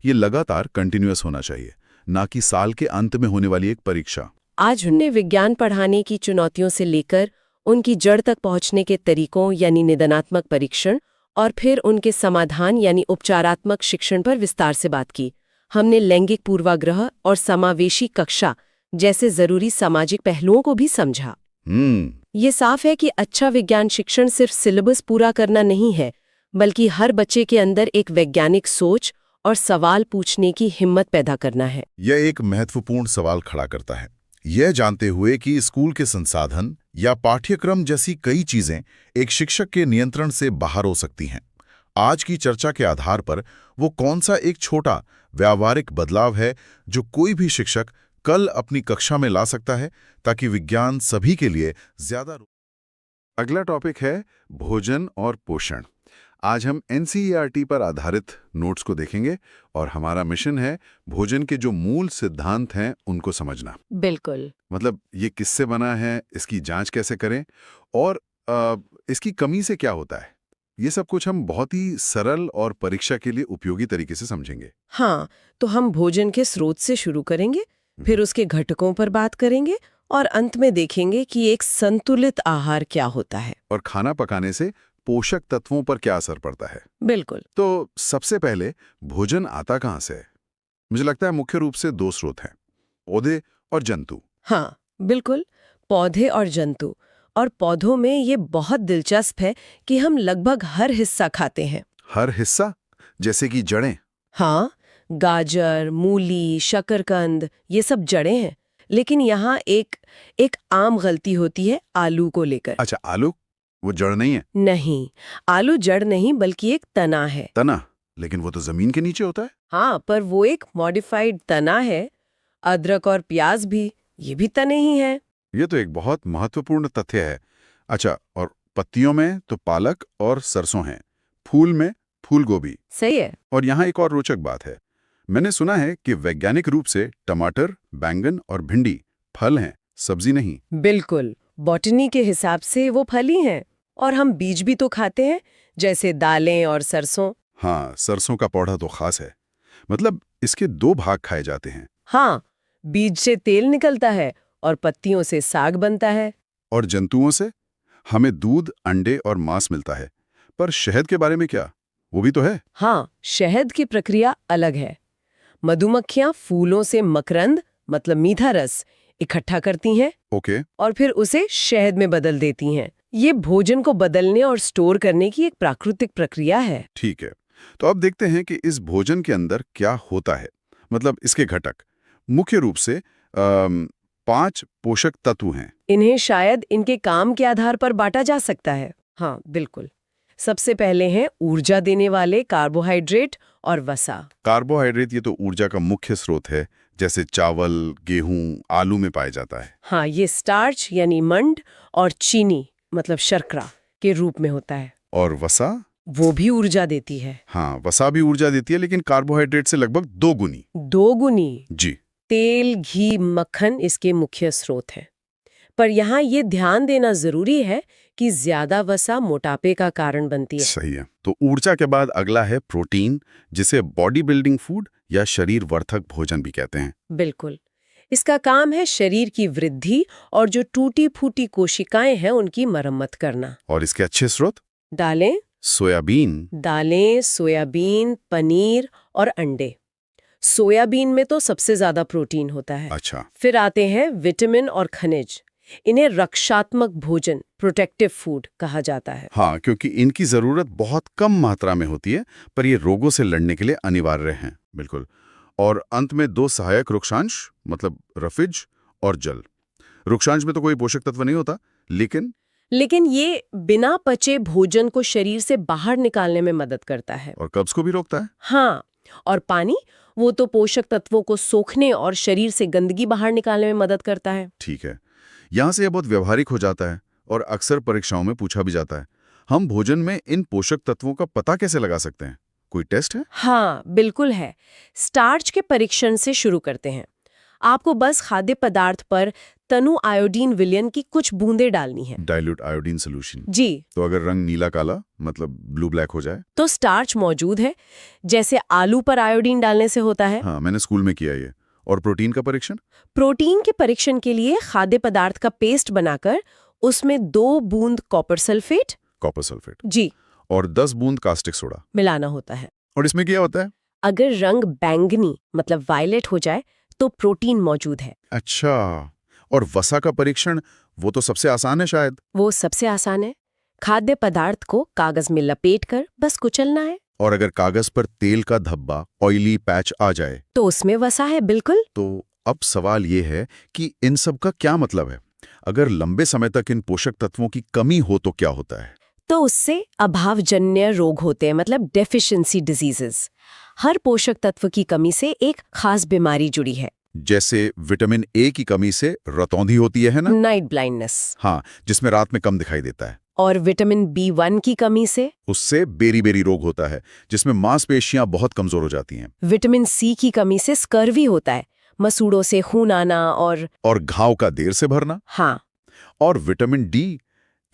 [SPEAKER 1] ये लगातार कंटिन्यूअस होना चाहिए, ना कि साल के अंत में होने वाली एक परीक्षा।
[SPEAKER 2] आज हमने विज्ञान पढ़ाने की चुनौतियों से लेकर उनकी जड़ तक पहुंचने के तरीकों यानी निदानात्मक परीक्षण और फिर उनके समाधान यानी उपचारात्मक शिक्षण पर विस्तार से बात की। हमने लैंगिक पूर्वाग्रह और समावेशी कक्षा जैसे जरूरी सामाजिक पहलुओं को भी समझा। ये साफ है कि अच्छा विज्ञान शिक्षण सिर्फ सिलेबस पूरा करना नहीं है, बल्कि हर बच्चे के अंदर एक वैज्ञानिक सोच और सवाल पूछने की हिम्मत पैदा करना है।
[SPEAKER 1] यह एक महत्वपूर्ण सवाल खड़ा करता है, यह जानते हुए कि स्कूल के संसाधन या पाठ्यक्रम जैसी कई चीजें एक शिक्षक के नियंत्रण से बाहर हो सकती हैं। आज की चर्चा के आधार पर वो कौन सा एक छोटा व्यावहारिक बदलाव है जो कोई भी शिक्षक कल अपनी कक्षा में ला सकता है ताकि विज्ञान सभी के लिए ज्यादा। अगला टॉपिक है भोजन और पोषण। आज हम एनसीईआरटी पर आधारित नोट्स को देखेंगे और हमारा मिशन है भोजन के जो मूल सिद्धांत हैं उनको समझना।
[SPEAKER 2] बिल्कुल।
[SPEAKER 1] मतलब ये किससे बना है, इसकी जांच कैसे करें और इसकी कमी से क्या होता है, ये सब कुछ हम बहुत ही सरल और परीक्षा के लिए उपयोगी तरीके से समझेंगे।
[SPEAKER 2] हाँ, तो हम भोजन के स्रोत से शुरू करेंगे, फिर उसके घटकों पर बात करेंगे और अंत में देखेंगे कि एक संतुलित आहार क्या होता है
[SPEAKER 1] और खाना पकाने से पोषक तत्वों पर क्या असर पड़ता है।
[SPEAKER 2] बिल्कुल।
[SPEAKER 1] तो सबसे पहले भोजन आता कहाँ से है? मुझे लगता है मुख्य रूप से दो स्रोत हैं, पौधे और जंतु।
[SPEAKER 2] हाँ, बिल्कुल, पौधे और जंतु। और पौधों में ये बहुत दिलचस्प है कि हम लगभग हर हिस्सा खाते हैं।
[SPEAKER 1] हर हिस्सा? जैसे कि जड़ें?
[SPEAKER 2] हाँ, गाजर, मूली, शकरकंद, ये सब जड़ें हैं। लेकिन यहाँ एक आम गलती होती है आलू को लेकर।
[SPEAKER 1] अच्छा, आलू वो जड़ नहीं है?
[SPEAKER 2] नहीं, आलू जड़ नहीं बल्कि एक तना है।
[SPEAKER 1] तना? लेकिन वो तो जमीन के नीचे होता है।
[SPEAKER 2] हाँ, पर वो एक मॉडिफाइड तना है। अदरक और प्याज भी, ये भी तने ही हैं।
[SPEAKER 1] ये तो एक बहुत महत्वपूर्ण तथ्य है। अच्छा, और पत्तियों में तो पालक और सरसों हैं, फूल में फूल गोभी।
[SPEAKER 2] सही है।
[SPEAKER 1] और यहाँ एक और रोचक बात है, मैंने सुना है कि वैज्ञानिक रूप से टमाटर, बैंगन और भिंडी फल हैं, सब्जी नहीं।
[SPEAKER 2] बिल्कुल, बॉटनी के हिसाब से वो फल ही हैं। और हम बीज भी तो खाते हैं, जैसे दालें और सरसों।
[SPEAKER 1] हाँ, सरसों का पौधा तो खास है। मतलब इसके दो भाग खाए जाते हैं।
[SPEAKER 2] हाँ, बीज से तेल निकलता है और पत्तियों से साग बनता है।
[SPEAKER 1] और जंतुओं से हमें दूध, अंडे और मांस मिलता है। पर शहद के बारे में क्या, वो भी तो है?
[SPEAKER 2] हाँ, शहद की प्रक्रिया अलग है। मधुमक्खियां फूलों से मकरंद मतलब मीठा रस इकट्ठा करती हैं
[SPEAKER 1] ओके।
[SPEAKER 2] और फिर उसे शहद में बदल देती हैं। ये भोजन को बदलने और स्टोर करने की एक प्राकृतिक प्रक्रिया है।
[SPEAKER 1] ठीक है, तो अब देखते हैं कि इस भोजन के अंदर क्या होता है। मतलब इसके घटक मुख्य रूप से 5 पोषक तत्व हैं।
[SPEAKER 2] इन्हें शायद इनके काम के आधार पर बांटा जा सकता है। हाँ, बिल्कुल। सबसे पहले हैं ऊर्जा देने वाले कार्बोहाइड्रेट और वसा।
[SPEAKER 1] कार्बोहाइड्रेट ये तो ऊर्जा का मुख्य स्रोत है, जैसे चावल, गेहूं, आलू में पाया जाता है।
[SPEAKER 2] हाँ, ये स्टार्च यानी मंड और चीनी मतलब शर्करा के रूप में होता है।
[SPEAKER 1] और वसा?
[SPEAKER 2] वो भी ऊर्जा देती है।
[SPEAKER 1] हाँ, वसा भी ऊर्जा देती है, लेकिन कार्बोहाइड्रेट से लगभग 2 गुनी।
[SPEAKER 2] 2 गुनी।
[SPEAKER 1] जी।
[SPEAKER 2] तेल, घी, मक्खन इसके मुख्य स्रोत हैं। पर यहाँ ये ध्यान देना जरूरी है कि ज्यादा वसा मोटापे का कारण बनती है।
[SPEAKER 1] सही है। तो ऊर्जा के बाद अगला है प्रोटीन, जिसे बॉडी बिल्डिंग फूड या शरीर वर्धक भोजन भी कहते हैं।
[SPEAKER 2] बिल्कुल। इसका काम है शरीर की वृद्धि और जो टूटी फूटी कोशिकाएं हैं उनकी मरम्मत करना।
[SPEAKER 1] और इसके अच्छे स्रोत?
[SPEAKER 2] दालें, सोयाबीन, पनीर और अंडे। सोयाबीन में तो सबसे ज्यादा प्रोटीन होता है।
[SPEAKER 1] अच्छा।
[SPEAKER 2] फिर आते हैं विटामिन और खनिज। इन्हें रक्षात्मक भोजन, प्रोटेक्टिव फूड कहा जाता है।
[SPEAKER 1] हाँ, क्योंकि इनकी जरूरत बहुत कम मात्रा में होती है, पर ये रोगों से लड़ने के लिए अनिवार्य हैं। बिल्कुल। और अंत में 2 सहायक रुक्षांश, मतलब रफिज और जल। रुक्षांश में तो कोई पोषक तत्व नहीं होता, लेकिन
[SPEAKER 2] ये बिना पचे भोजन को शरीर से बाहर निकालने में मदद करता है।
[SPEAKER 1] और कब्ज को भी रोकता है।
[SPEAKER 2] हाँ, और पानी, वो तो पोषक तत्वों को सोखने और शरीर से गंदगी बाहर निकालने में मदद करता है।
[SPEAKER 1] ठीक है, यहाँ से यह बहुत व्यवहारिक हो जाता है और अक्सर परीक्षाओं में पूछा भी जाता है। हम भोजन में इन पोषक तत्वों का पता कैसे लगा सकते हैं? कोई टेस्ट है?
[SPEAKER 2] हाँ, बिल्कुल है। स्टार्च के परीक्षण से शुरू करते हैं। आपको बस खाद्य पदार्थ पर तनु आयोडीन विलयन की कुछ बूंदें डालनी है।
[SPEAKER 1] Dilute iodine solution.
[SPEAKER 2] जी,
[SPEAKER 1] तो अगर रंग नीला काला मतलब ब्लू ब्लैक हो जाए?
[SPEAKER 2] तो स्टार्च मौजूद है, जैसे आलू पर आयोडीन डालने से होता है।
[SPEAKER 1] हाँ, मैंने स्कूल में किया ये। और प्रोटीन का परीक्षण?
[SPEAKER 2] प्रोटीन के परीक्षण के लिए खाद्य पदार्थ का पेस्ट बनाकर उसमें 2 बूंद कॉपर सल्फेट
[SPEAKER 1] कॉपर सल्फेट
[SPEAKER 2] जी
[SPEAKER 1] और 10 बूंद कास्टिक सोडा।
[SPEAKER 2] मिलाना होता है।
[SPEAKER 1] और इसमें क्या होता है?
[SPEAKER 2] अगर रंग बैंगनी मतलब वायलेट हो जाए तो प्रोटीन मौजूद है।
[SPEAKER 1] अच्छा, और वसा का परीक्षण? वो तो सबसे आसान है शायद।
[SPEAKER 2] वो सबसे आसान है। खाद्य पदार्थ को कागज में लपेटकर बस कुचलना है।
[SPEAKER 1] और अगर कागज पर तेल का धब्बा, ऑयली पैच आ जाए
[SPEAKER 2] तो उसमें वसा है, बिल्कुल।
[SPEAKER 1] तो अब सवाल ये है कि इन सब का क्या मतलब है? अगर लंबे समय तक इन पोषक तत्वों की कमी हो तो क्या होता है?
[SPEAKER 2] तो उससे अभावजन्य रोग होते हैं, मतलब डेफिशिएंसी डिजीजेस। हर पोषक तत्व की कमी से एक खास बीमारी जुड़ी है।
[SPEAKER 1] जैसे विटामिन ए की कमी से रतौंधी होती है ना?
[SPEAKER 2] Night blindness.
[SPEAKER 1] हाँ, जिसमें रात में कम दिखाई देता है।
[SPEAKER 2] और विटामिन B1 की कमी से
[SPEAKER 1] उससे बेरी-बेरी रोग होता है, जिसमें मांसपेशियां बहुत कमजोर हो जाती हैं।
[SPEAKER 2] विटामिन C की कमी से स्कर्वी होता है, मसूड़ों से खून आना और
[SPEAKER 1] घाव का देर से भरना।
[SPEAKER 2] हाँ
[SPEAKER 1] और विटामिन डी,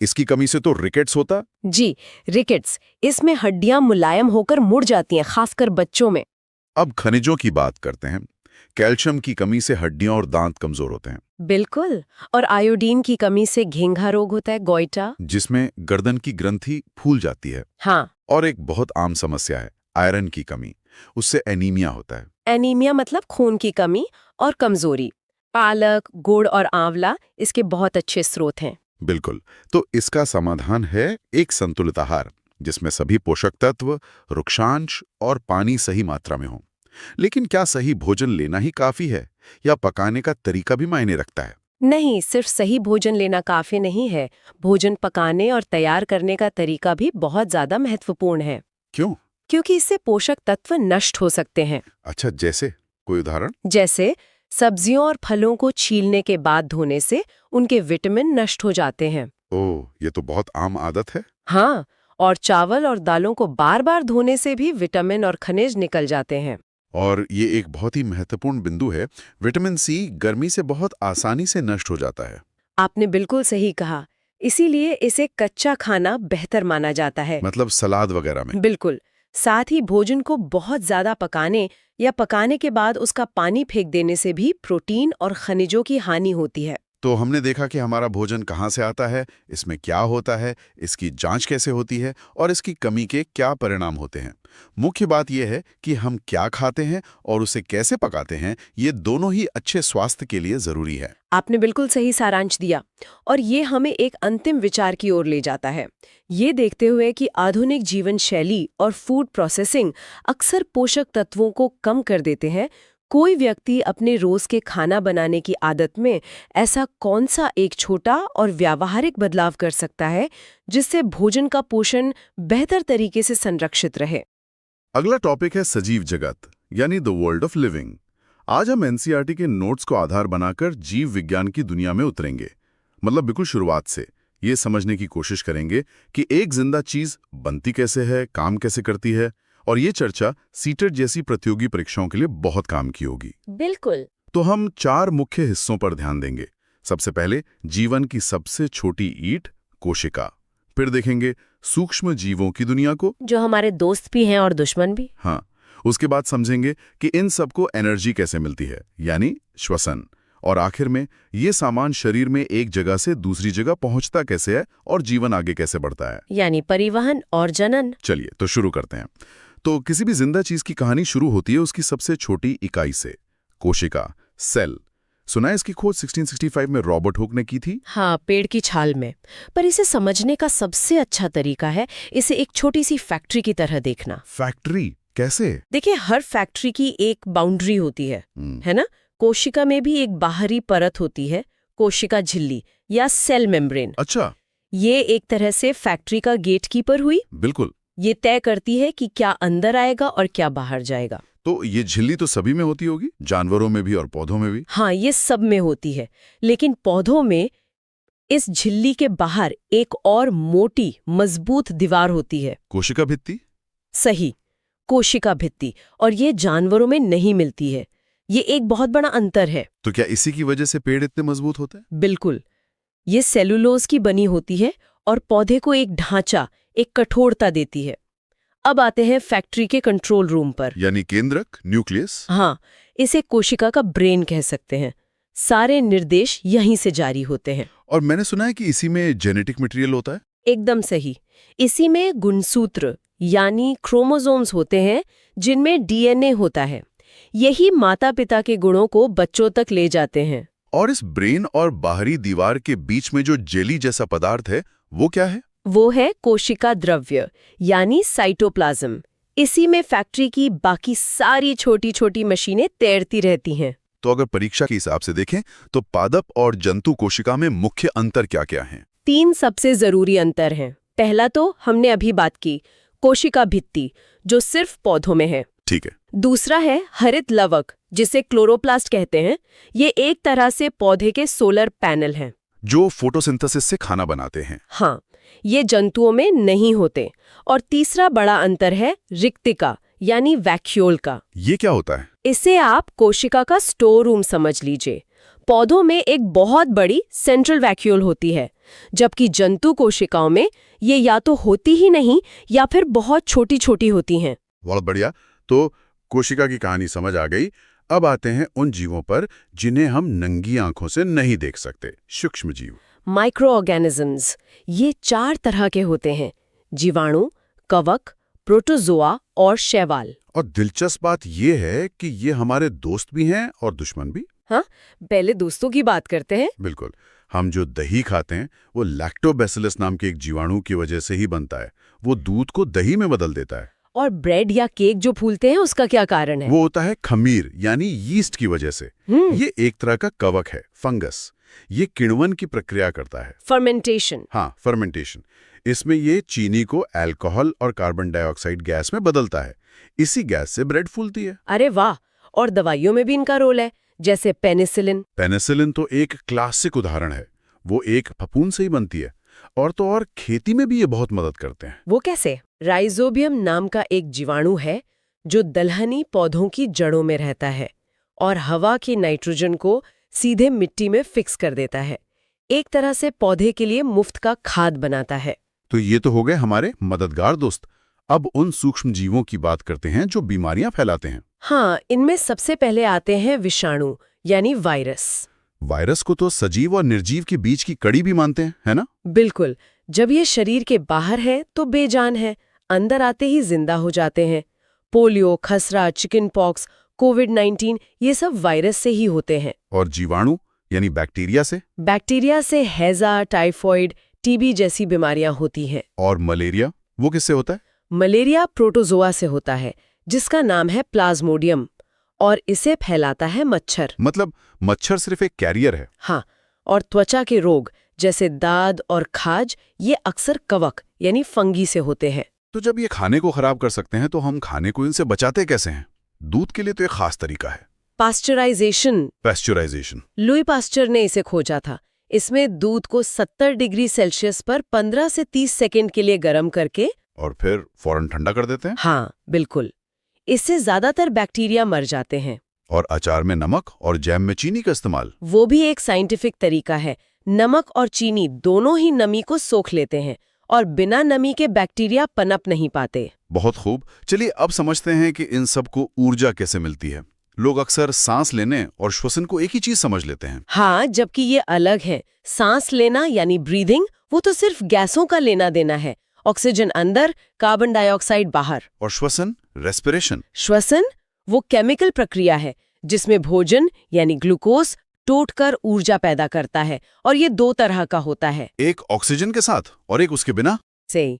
[SPEAKER 1] इसकी कमी से तो रिकेट्स होता।
[SPEAKER 2] जी, रिकेट्स। इसमें हड्डियां मुलायम होकर मुड़ जाती हैं, खासकर बच्चों में।
[SPEAKER 1] अब खनिजों की बात करते हैं। कैल्शियम की कमी से हड्डियां और दांत कमजोर होते हैं।
[SPEAKER 2] बिल्कुल। और आयोडीन की कमी से घेंघा रोग होता है, गोइटा।
[SPEAKER 1] जिसमें गर्दन की ग्रंथि फूल जाती है।
[SPEAKER 2] हाँ,
[SPEAKER 1] और एक बहुत आम समस्या है आयरन की कमी, उससे एनीमिया होता है।
[SPEAKER 2] एनीमिया मतलब खून की कमी और कमजोरी। पालक, गुड़ और आंवला इसके बहुत अच्छे स्रोत हैं।
[SPEAKER 1] बिल्कुल। तो इसका समाधान है एक संतुलित आहार, जिसमें सभी पोषक तत्व, वृक्षांश और पानी सही मात्रा में हो। लेकिन क्या सही भोजन लेना ही काफी है, या पकाने का तरीका भी मायने रखता है?
[SPEAKER 2] नहीं, सिर्फ सही भोजन लेना काफी नहीं है। भोजन पकाने और तैयार करने का तरीका भी बहुत ज्यादा महत्वपूर्ण है।
[SPEAKER 1] क्यों?
[SPEAKER 2] क्योंकि इससे पोषक तत्व नष्ट हो सकते हैं।
[SPEAKER 1] अच्छा, जैसे कोई उदाहरण?
[SPEAKER 2] जैसे सब्जियों और फलों को छीलने के बाद धोने से उनके विटामिन नष्ट हो जाते हैं।
[SPEAKER 1] ओह, ये तो बहुत आम आदत है।
[SPEAKER 2] हाँ, और चावल और दालों को बार-बार धोने से भी विटामिन और खनिज निकल जाते हैं।
[SPEAKER 1] और ये एक बहुत ही महत्वपूर्ण बिंदु है, विटामिन सी गर्मी से बहुत आसानी से नष्ट हो जाता है।
[SPEAKER 2] आपने बिल्कुल सही कहा। इसीलिए इसे कच्चा खाना बेहतर माना जाता है।
[SPEAKER 1] मतलब सलाद वगैरह में?
[SPEAKER 2] बिल्कुल। साथ ही भोजन को बहुत ज्यादा पकाने या पकाने के बाद उसका पानी फेंक देने से भी प्रोटीन और खनिजों की हानि होती है।
[SPEAKER 1] तो हमने देखा कि हमारा भोजन कहाँ से आता है, इसमें क्या होता है, इसकी जांच कैसे होती है और इसकी कमी के क्या परिणाम होते हैं। मुख्य बात यह है कि हम क्या खाते हैं और उसे कैसे पकाते हैं, ये दोनों ही अच्छे स्वास्थ्य के लिए जरूरी है।
[SPEAKER 2] आपने बिल्कुल सही सारांश दिया। और ये हमें एक अंतिम विचार की ओर ले जाता है, ये देखते हुए कि आधुनिक जीवन शैली और फूड प्रोसेसिंग अक्सर पोषक तत्वों को कम कर देते हैं। कोई व्यक्ति अपने रोज के खाना बनाने की आदत में ऐसा कौन सा एक छोटा और व्यावहारिक बदलाव कर सकता है जिससे भोजन का पोषण बेहतर तरीके से संरक्षित रहे।
[SPEAKER 1] अगला टॉपिक है सजीव जगत, यानी द वर्ल्ड ऑफ लिविंग। आज हम एनसीईआरटी के नोट्स को आधार बनाकर जीव विज्ञान की दुनिया में उतरेंगे। मतलब बिल्कुल शुरुआत से ये समझने की कोशिश करेंगे कि एक जिंदा चीज बनती कैसे है, काम कैसे करती है। और ये चर्चा सीटेट जैसी प्रतियोगी परीक्षाओं के लिए बहुत काम की होगी।
[SPEAKER 2] बिल्कुल।
[SPEAKER 1] तो हम 4 मुख्य हिस्सों पर ध्यान देंगे। सबसे पहले जीवन की सबसे छोटी ईंट, कोशिका। फिर देखेंगे सूक्ष्म जीवों की दुनिया को,
[SPEAKER 2] जो हमारे दोस्त भी हैं और दुश्मन भी।
[SPEAKER 1] हाँ, उसके बाद समझेंगे कि इन सबको एनर्जी कैसे मिलती है, यानी श्वसन। और आखिर में ये सामान शरीर में एक जगह से दूसरी जगह पहुंचता कैसे है और जीवन आगे कैसे बढ़ता है,
[SPEAKER 2] यानी परिवहन और जनन।
[SPEAKER 1] चलिए तो शुरू करते हैं। तो किसी भी जिंदा चीज की कहानी शुरू होती है उसकी सबसे छोटी इकाई से, कोशिका, सेल। सुना है इसकी खोज 1665 में रॉबर्ट हुक ने की थी।
[SPEAKER 2] हाँ, पेड़ की छाल में। पर इसे समझने का सबसे अच्छा तरीका है इसे एक छोटी सी फैक्ट्री की तरह देखना।
[SPEAKER 1] फैक्ट्री कैसे?
[SPEAKER 2] देखिए, हर फैक्ट्री की एक बाउंड्री होती है ना? कोशिका में भी एक बाहरी परत होती है, कोशिका झिल्ली या सेल मेम्ब्रेन।
[SPEAKER 1] अच्छा।
[SPEAKER 2] ये एक तरह से फैक्ट्री का गेटकीपर हुई।
[SPEAKER 1] बिल्कुल।
[SPEAKER 2] ये तय करती है कि क्या अंदर आएगा और क्या बाहर जाएगा।
[SPEAKER 1] तो ये झिल्ली तो सभी में होती होगी, जानवरों में भी और पौधों में भी?
[SPEAKER 2] हाँ, ये सब में होती है। लेकिन पौधों में इस झिल्ली के बाहर एक और मोटी मजबूत दीवार होती है,
[SPEAKER 1] कोशिका भित्ति।
[SPEAKER 2] सही। कोशिका भित्ति, और ये जानवरों में नहीं मिलती है। ये एक बहुत बड़ा अंतर है।
[SPEAKER 1] तो क्या इसी की वजह से पेड़ इतने मजबूत होते हैं?
[SPEAKER 2] बिल्कुल, ये सेलुलोज की बनी होती है और पौधे को एक ढांचा, एक कठोरता देती है। अब आते हैं फैक्ट्री के कंट्रोल रूम पर।
[SPEAKER 1] यानी केंद्रक, न्यूक्लियस।
[SPEAKER 2] हाँ, इसे कोशिका का ब्रेन कह सकते हैं। सारे निर्देश यहीं से जारी होते हैं।
[SPEAKER 1] और मैंने सुना है कि इसी में जेनेटिक मटेरियल होता है।
[SPEAKER 2] एकदम सही। इसी में गुणसूत्र यानी क्रोमोसोम्स होते हैं, जिनमें डीएनए होता है। यही माता-पिता के गुणों को बच्चों तक ले जाते हैं।
[SPEAKER 1] और इस ब्रेन और बाहरी दीवार के बीच में जो जेली जैसा पदार्थ है, वो क्या है?
[SPEAKER 2] वो है कोशिका द्रव्य यानी साइटोप्लाज्म। इसी में फैक्ट्री की बाकी सारी छोटी छोटी मशीनें तैरती रहती हैं।
[SPEAKER 1] तो अगर परीक्षा के हिसाब से देखें तो पादप और जंतु कोशिका में मुख्य अंतर क्या-क्या हैं?
[SPEAKER 2] 3 सबसे जरूरी अंतर हैं। पहला तो हमने अभी बात की, कोशिका भित्ति, जो सिर्फ पौधों में है।
[SPEAKER 1] ठीक है।
[SPEAKER 2] दूसरा है हरित लवक, जिसे क्लोरोप्लास्ट कहते हैं। ये एक तरह से पौधे के सोलर पैनल हैं,
[SPEAKER 1] जो फोटोसिंथेसिस से खाना बनाते हैं।
[SPEAKER 2] हाँ, ये जंतुओं में नहीं होते। और तीसरा बड़ा अंतर है रिक्तिका यानी वैक्यूल का।
[SPEAKER 1] ये क्या होता है?
[SPEAKER 2] इसे आप कोशिका का स्टोर रूम समझ लीजिए। पौधों में एक बहुत बड़ी सेंट्रल वैक्यूल होती है, जबकि जंतु कोशिकाओं में ये या तो होती ही नहीं या फिर बहुत छोटी छोटी होती हैं।
[SPEAKER 1] बहुत बढ़िया। तो कोशिका की कहानी समझ आ गई। अब आते हैं उन जीवों पर जिन्हें हम नंगी आंखों से नहीं देख सकते, सूक्ष्म जीव।
[SPEAKER 2] माइक्रो ऑर्गेनिजम्स, ये 4 तरह के होते हैं: जीवाणु, कवक, प्रोटोजोआ और शैवाल।
[SPEAKER 1] और दिलचस्प बात यह है कि ये हमारे दोस्त भी हैं और दुश्मन भी।
[SPEAKER 2] हाँ, पहले दोस्तों की बात करते हैं।
[SPEAKER 1] बिल्कुल। हम जो दही खाते हैं वो लैक्टोबैसिलस नाम के एक जीवाणु की वजह से ही बनता है। वो दूध को दही में बदल देता है।
[SPEAKER 2] और ब्रेड या केक जो फूलते हैं, उसका क्या कारण है?
[SPEAKER 1] वो होता है खमीर यानी यीस्ट की वजह से। ये एक तरह का कवक है, फंगस। ये किण्वन की प्रक्रिया करता है।
[SPEAKER 2] फर्मेंटेशन।
[SPEAKER 1] हाँ, फर्मेंटेशन। इसमें ये चीनी को अल्कोहल और कार्बन डाइऑक्साइड गैस में बदलता है। इसी गैस से ब्रेड फूलती है।
[SPEAKER 2] अरे वाह! और दवाइयों में भी इनका रोल है, जैसे पेनिसिलिन।
[SPEAKER 1] पेनिसिलिन तो एक क्लासिक उदाहरण है। वो एक फफूंद से ही बनती है। और तो और खेती में भी ये बहुत मदद करते हैं।
[SPEAKER 2] वो कैसे? राइजोबियम नाम का एक जीवाणु है जो दलहनी पौधों की जड़ों में रहता है और हवा की नाइट्रोजन को सीधे मिट्टी में फिक्स कर देता है। एक तरह से पौधे के लिए मुफ्त का खाद बनाता है।
[SPEAKER 1] तो ये तो हो गए हमारे मददगार दोस्त। अब उन सूक्ष्म जीवों की बात करते हैं जो बीमारियां फैलाते हैं।
[SPEAKER 2] हाँ, इनमें सबसे पहले आते हैं विषाणु यानी वायरस।
[SPEAKER 1] वायरस को तो सजीव और निर्जीव के बीच की कड़ी भी मानते हैं, है ना?
[SPEAKER 2] बिल्कुल। जब ये शरीर के बाहर है तो बेजान है, अंदर आते ही जिंदा हो जाते हैं। पोलियो, खसरा, चिकन पॉक्स, कोविड-19 ये सब वायरस से ही होते हैं।
[SPEAKER 1] और जीवाणु यानी बैक्टीरिया से?
[SPEAKER 2] बैक्टीरिया से हैजा, टाइफॉइड, टीबी जैसी बीमारियां होती हैं।
[SPEAKER 1] और मलेरिया, वो किससे होता है?
[SPEAKER 2] मलेरिया प्रोटोजोआ से होता है, जिसका नाम है प्लाज्मोडियम, और इसे फैलाता है मच्छर।
[SPEAKER 1] मतलब मच्छर सिर्फ एक कैरियर है?
[SPEAKER 2] हाँ, और त्वचा के रोग जैसे दाद और खाज ये अक्सर कवक यानी फंगी से होते हैं।
[SPEAKER 1] तो जब ये खाने को खराब कर सकते हैं तो हम खाने को इनसे बचाते कैसे हैं? दूध के लिए तो एक खास तरीका है,
[SPEAKER 2] पास्चराइजेशन।
[SPEAKER 1] पैस्चराइजेशन।
[SPEAKER 2] लुई पास्चर ने इसे खोजा था। इसमें दूध को 70 डिग्री सेल्सियस पर 15 से 30 सेकंड के लिए गर्म करके
[SPEAKER 1] और फिर फौरन ठंडा कर देते हैं।
[SPEAKER 2] हाँ, बिल्कुल। इससे ज्यादातर बैक्टीरिया मर जाते हैं।
[SPEAKER 1] और अचार में नमक और जैम में चीनी का इस्तेमाल,
[SPEAKER 2] वो भी एक साइंटिफिक तरीका है। नमक और चीनी दोनों ही नमी को सोख लेते हैं और बिना नमी के बैक्टीरिया पनप नहीं पाते।
[SPEAKER 1] बहुत खूब। चलिए अब समझते हैं कि इन सब को ऊर्जा कैसे मिलती है। लोग अक्सर सांस लेने और श्वसन को एक ही चीज समझ लेते हैं।
[SPEAKER 2] हाँ, जबकि ये अलग है। सांस लेना यानी ब्रीदिंग, वो तो सिर्फ गैसों का लेना देना है। ऑक्सीजन अंदर, कार्बन डाइऑक्साइड बाहर।
[SPEAKER 1] और श्वसन, रेस्पिरेशन?
[SPEAKER 2] श्वसन वो केमिकल प्रक्रिया है जिसमें भोजन यानी ग्लूकोज टूटकर ऊर्जा पैदा करता है, और ये 2 तरह का होता है।
[SPEAKER 1] एक ऑक्सीजन के साथ और एक उसके बिना?
[SPEAKER 2] सही।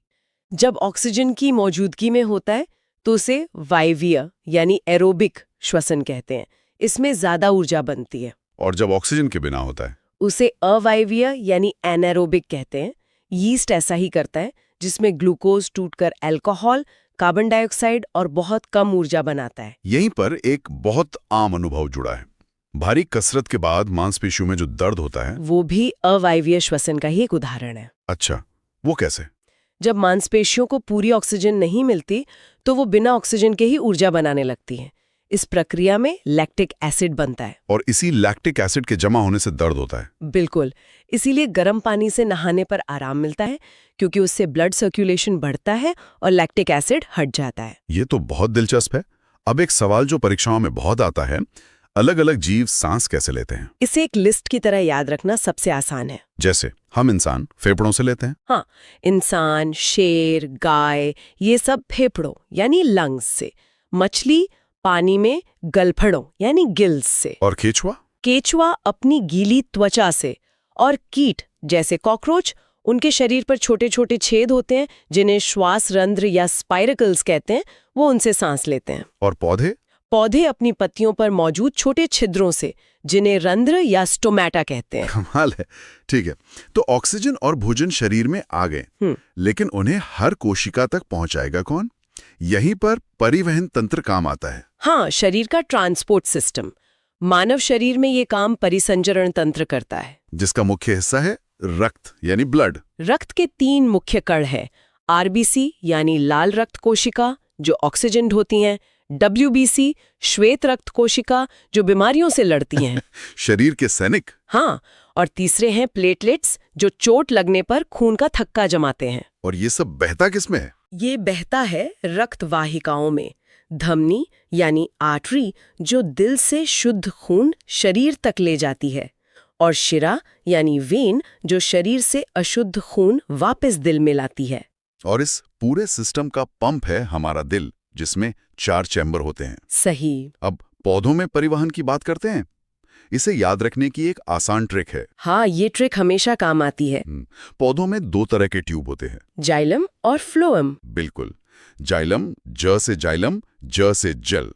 [SPEAKER 2] जब ऑक्सीजन की मौजूदगी में होता है तो उसे वायवीय यानी एरोबिक श्वसन कहते हैं। इसमें ज्यादा ऊर्जा बनती है।
[SPEAKER 1] और जब ऑक्सीजन के बिना होता है?
[SPEAKER 2] उसे अवायवीय यानी एनारोबिक कहते हैं। यीस्ट ऐसा ही करता है, जिसमें ग्लूकोज टूटकर अल्कोहल, कार्बन डाइऑक्साइड और बहुत कम ऊर्जा बनाता है।
[SPEAKER 1] यहीं पर एक बहुत आम अनुभव जुड़ा है। भारी कसरत के बाद मांसपेशियों में जो दर्द होता है,
[SPEAKER 2] वो भी अवायवीय श्वसन का ही एक उदाहरण है।
[SPEAKER 1] अच्छा, वो कैसे?
[SPEAKER 2] जब मांसपेशियों को पूरी ऑक्सीजन नहीं मिलती तो वो बिना ऑक्सीजन के ही ऊर्जा बनाने लगती हैं। इस प्रक्रिया में लैक्टिक एसिड बनता है।
[SPEAKER 1] और इसी लैक्टिक एसिड के जमा होने से दर्द होता है।
[SPEAKER 2] बिल्कुल, इसीलिए गर्म पानी से नहाने पर आराम मिलता है, क्योंकि उससे ब्लड सर्कुलेशन बढ़ता है और लैक्टिक एसिड हट जाता है।
[SPEAKER 1] ये तो बहुत दिलचस्प है। अब एक सवाल जो परीक्षाओं में बहुत आता है, अलग अलग जीव सांस कैसे लेते हैं?
[SPEAKER 2] इसे एक लिस्ट की तरह याद रखना सबसे आसान है।
[SPEAKER 1] जैसे हम इंसान फेफड़ों से लेते हैं।
[SPEAKER 2] हाँ, इंसान, शेर, गाय, ये सब फेफड़ों यानी लंग्स से। मछली पानी में गलफड़ों यानी गिल्स से।
[SPEAKER 1] और केचुआ?
[SPEAKER 2] केचुआ अपनी गीली त्वचा से। और कीट जैसे कॉकरोच, उनके शरीर पर छोटे छोटे छेद होते हैं जिन्हें श्वास रंध्र या स्पाइरकल्स कहते हैं, वो उनसे सांस लेते हैं।
[SPEAKER 1] और पौधे?
[SPEAKER 2] पौधे अपनी पत्तियों पर मौजूद छोटे छिद्रों से, जिन्हें रंध्र या स्टोमेटा कहते हैं।
[SPEAKER 1] कमाल है। ठीक है, तो ऑक्सीजन और भोजन शरीर में आ गए, लेकिन उन्हें हर कोशिका तक पहुंचाएगा कौन? यहीं पर परिवहन तंत्र काम आता है।
[SPEAKER 2] हाँ, शरीर का ट्रांसपोर्ट सिस्टम। मानव शरीर में ये काम परिसंचरण तंत्र करता है,
[SPEAKER 1] जिसका मुख्य हिस्सा है रक्त यानी ब्लड।
[SPEAKER 2] रक्त के 3 मुख्य कण हैं। आरबीसी यानी लाल रक्त कोशिका जो ऑक्सीजन ढोती हैं, डब्ल्यूबीसी श्वेत रक्त कोशिका जो बीमारियों से लड़ती हैं।
[SPEAKER 1] शरीर के सैनिक।
[SPEAKER 2] हाँ, और तीसरे हैं प्लेटलेट्स जो चोट लगने पर खून का थक्का जमाते हैं।
[SPEAKER 1] और ये सब बहता किसमें है?
[SPEAKER 2] ये बहता है रक्त वाहिकाओं में। धमनी यानी आर्टरी जो दिल से शुद्ध खून शरीर तक ले जाती है, और शिरा यानी वेन जो शरीर से अशुद्ध खून वापस दिल में लाती है।
[SPEAKER 1] और इस पूरे सिस्टम का पंप है हमारा दिल, जिसमें 4 चैम्बर होते हैं।
[SPEAKER 2] सही।
[SPEAKER 1] अब पौधों में परिवहन की बात करते हैं। इसे याद रखने की एक आसान ट्रिक है।
[SPEAKER 2] हाँ, ये ट्रिक हमेशा काम आती है।
[SPEAKER 1] पौधों में 2 तरह के ट्यूब होते हैं,
[SPEAKER 2] जाइलम और फ्लोएम।
[SPEAKER 1] बिल्कुल। जाइलम, ज से जाइलम, ज से जल।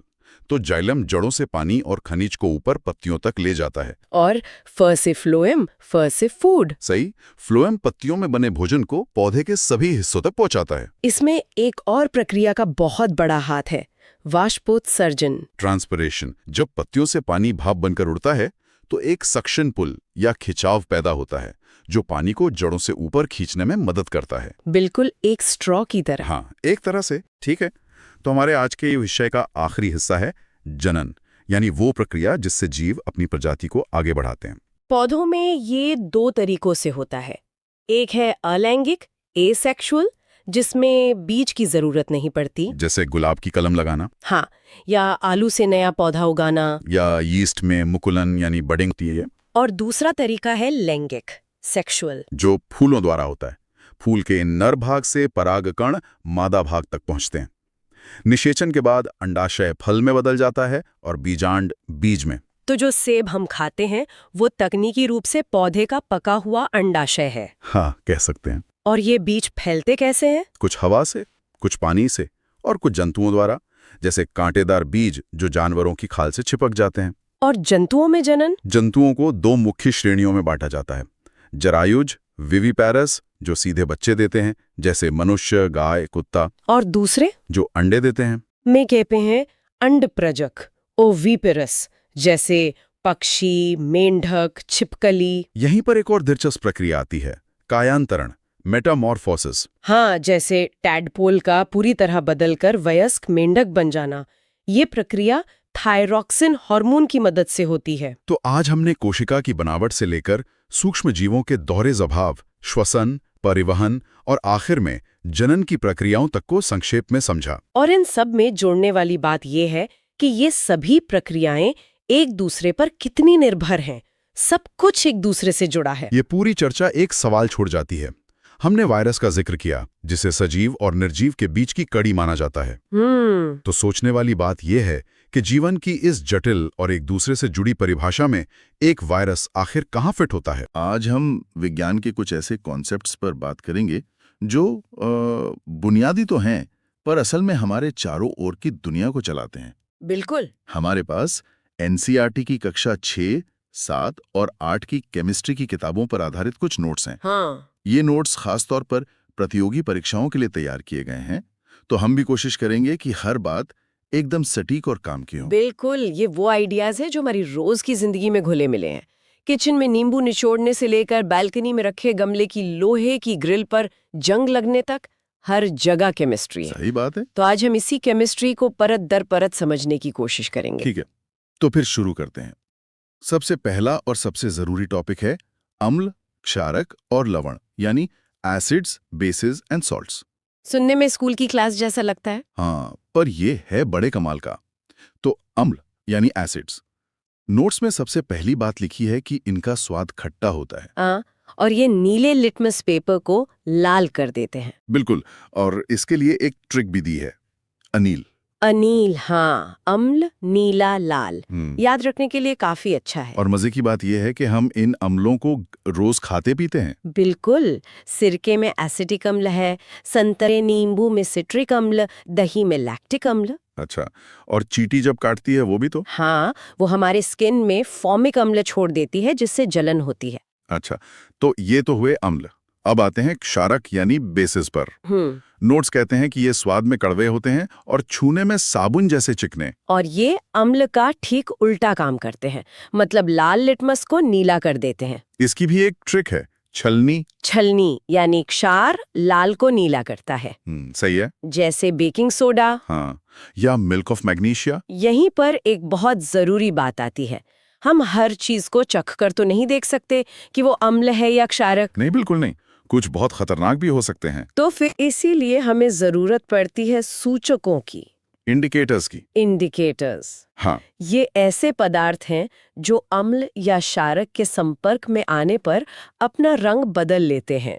[SPEAKER 1] तो जाइलम जड़ों से पानी और खनिज को ऊपर पत्तियों तक ले जाता है।
[SPEAKER 2] और फ से फ्लोएम, फ से फूड।
[SPEAKER 1] सही। फ्लोएम पत्तियों में बने भोजन को पौधे के सभी हिस्सों तक पहुंचाता है।
[SPEAKER 2] इसमें एक और प्रक्रिया का बहुत बड़ा हाथ है, वाष्पोत्सर्जन।
[SPEAKER 1] ट्रांसपिरेशन। जब पत्तियों से पानी भाप बनकर उड़ता है तो एक सक्शन पुल या खिंचाव पैदा होता है जो पानी को जड़ों से ऊपर खींचने में मदद करता है।
[SPEAKER 2] बिल्कुल एक स्ट्रॉ की तरह।
[SPEAKER 1] हाँ, एक तरह से। ठीक है, तो हमारे आज के विषय का आखिरी हिस्सा है जनन, यानी वो प्रक्रिया जिससे जीव अपनी प्रजाति को आगे बढ़ाते हैं।
[SPEAKER 2] पौधों में ये 2 तरीकों से होता है। एक है अलैंगिक, एसेक्सुअल, जिसमें बीज की जरूरत नहीं पड़ती,
[SPEAKER 1] जैसे गुलाब की कलम लगाना।
[SPEAKER 2] हाँ, या आलू से नया पौधा उगाना,
[SPEAKER 1] या यीस्ट में मुकुलन यानी बडिंग होती है।
[SPEAKER 2] और दूसरा तरीका है लैंगिक, सेक्सुअल,
[SPEAKER 1] जो फूलों द्वारा होता है। फूल के नर भाग से परागकण मादा भाग तक पहुंचते हैं। निषेचन के बाद अंडाशय फल में बदल जाता है और बीजांड बीज में।
[SPEAKER 2] तो जो सेब हम खाते हैं वो तकनीकी रूप से पौधे का पका हुआ अंडाशय है।
[SPEAKER 1] हाँ, कह सकते हैं।
[SPEAKER 2] और ये बीज फैलते कैसे हैं?
[SPEAKER 1] कुछ हवा से, कुछ पानी से और कुछ जंतुओं द्वारा, जैसे कांटेदार बीज जो जानवरों की खाल से चिपक जाते हैं।
[SPEAKER 2] और जंतुओं में जनन?
[SPEAKER 1] जंतुओं को 2 मुख्य श्रेणियों में बांटा जाता है। जरायुज, विविपैरस, जो सीधे बच्चे देते हैं जैसे मनुष्य, गाय, कुत्ता।
[SPEAKER 2] और दूसरे
[SPEAKER 1] जो अंडे देते हैं।
[SPEAKER 2] में कहते हैं अंडप्रजक, ओविपेरस, जैसे पक्षी, मेंढक, छिपकली।
[SPEAKER 1] यहीं पर एक और दिलचस्प प्रक्रिया आती है, कायांतरण, मेटामॉर्फोसिस।
[SPEAKER 2] हाँ, जैसे टैडपोल का पूरी तरह बदलकर वयस्क मेंढक बन जाना। ये प्रक्रिया थायरॉक्सिन हार्मोन की मदद से होती है।
[SPEAKER 1] तो आज हमने कोशिका की बनावट से लेकर सूक्ष्म जीवों के दोहरे स्वभाव, श्वसन, परिवहन और आखिर में जनन की प्रक्रियाओं तक को संक्षेप में समझा।
[SPEAKER 2] और इन सब में जोड़ने वाली बात यह है कि ये सभी प्रक्रियाएं एक दूसरे पर कितनी निर्भर हैं। सब कुछ एक दूसरे से जुड़ा है।
[SPEAKER 1] ये पूरी चर्चा एक सवाल छोड़ जाती है। हमने वायरस का जिक्र किया जिसे सजीव और निर्जीव के बीच की कड़ी माना जाता है। तो सोचने वाली बात यह है कि जीवन की इस जटिल और एक दूसरे से जुड़ी परिभाषा में एक वायरस आखिर कहाँ फिट होता है।
[SPEAKER 3] आज हम विज्ञान के कुछ ऐसे कॉन्सेप्ट्स पर बात करेंगे जो बुनियादी तो हैं पर असल में हमारे चारों ओर की दुनिया को चलाते हैं।
[SPEAKER 2] बिल्कुल।
[SPEAKER 3] हमारे पास एनसीईआरटी की कक्षा 6, 7 और 8 की केमिस्ट्री की किताबों पर आधारित कुछ नोट्स हैं।
[SPEAKER 2] हाँ।
[SPEAKER 3] ये नोट्स खासतौर पर प्रतियोगी परीक्षाओं के लिए तैयार किए गए हैं, तो हम भी कोशिश करेंगे कि हर बात एकदम सटीक और काम की हो।
[SPEAKER 2] बिल्कुल, ये वो आइडियाज हैं जो हमारी रोज की जिंदगी में घुले मिले हैं। किचन में नींबू निचोड़ने से लेकर बालकनी में रखे गमले की लोहे की ग्रिल पर जंग लगने तक हर जगह केमिस्ट्री है।
[SPEAKER 3] सही बात है।
[SPEAKER 2] तो आज हम इसी केमिस्ट्री को परत दर परत समझने की कोशिश करेंगे।
[SPEAKER 3] ठीक है, तो फिर शुरू करते हैं। सबसे पहला और सबसे जरूरी टॉपिक है अम्ल, क्षारक और लवण, यानी एसिड्स, बेसिस एंड सॉल्ट्स।
[SPEAKER 2] सुनने में स्कूल की क्लास जैसा लगता है।
[SPEAKER 3] हाँ, पर ये है बड़े कमाल का। तो अम्ल यानी एसिड्स, नोट्स में सबसे पहली बात लिखी है कि इनका स्वाद खट्टा होता है।
[SPEAKER 2] और ये नीले लिटमस पेपर को लाल कर देते हैं।
[SPEAKER 3] बिल्कुल, और इसके लिए एक ट्रिक भी दी है, अनील।
[SPEAKER 2] अनील, हाँ, अम्ल नीला लाल, याद रखने के लिए काफी अच्छा है।
[SPEAKER 3] और मजे की बात यह है कि हम इन अम्लों को रोज खाते पीते हैं।
[SPEAKER 2] बिल्कुल, सिरके में एसिटिक अम्ल है, संतरे नींबू में सिट्रिक अम्ल, दही में लैक्टिक अम्ल।
[SPEAKER 3] अच्छा, और चींटी जब काटती है वो भी तो?
[SPEAKER 2] हाँ, वो हमारे स्किन में फॉर्मिक अम्ल छोड़ देती है जिससे जलन होती है।
[SPEAKER 3] अच्छा, तो ये तो हुए अम्ल। अब आते हैं क्षारक यानी बेसिस पर। नोट्स कहते हैं कि ये स्वाद में कड़वे होते हैं और छूने में साबुन जैसे चिकने।
[SPEAKER 2] और ये अम्ल का ठीक उल्टा काम करते हैं, मतलब लाल लिटमस को नीला कर देते हैं।
[SPEAKER 3] इसकी भी एक ट्रिक है, छलनी।
[SPEAKER 2] छलनी यानी क्षार लाल को नीला करता है।
[SPEAKER 3] सही है।
[SPEAKER 2] जैसे बेकिंग सोडा।
[SPEAKER 3] हाँ, या मिल्क ऑफ मैग्नीशिया।
[SPEAKER 2] यहीं पर एक बहुत जरूरी बात आती है। हम हर चीज को चख कर तो नहीं देख सकते कि वो अम्ल है या क्षारक।
[SPEAKER 3] नहीं, बिल्कुल नहीं, कुछ बहुत खतरनाक भी हो सकते हैं।
[SPEAKER 2] तो फिर इसीलिए हमें जरूरत पड़ती है सूचकों की,
[SPEAKER 3] इंडिकेटर्स की।
[SPEAKER 2] इंडिकेटर्स।
[SPEAKER 3] हाँ,
[SPEAKER 2] ये ऐसे पदार्थ हैं जो अम्ल या क्षारक के संपर्क में आने पर अपना रंग बदल लेते हैं।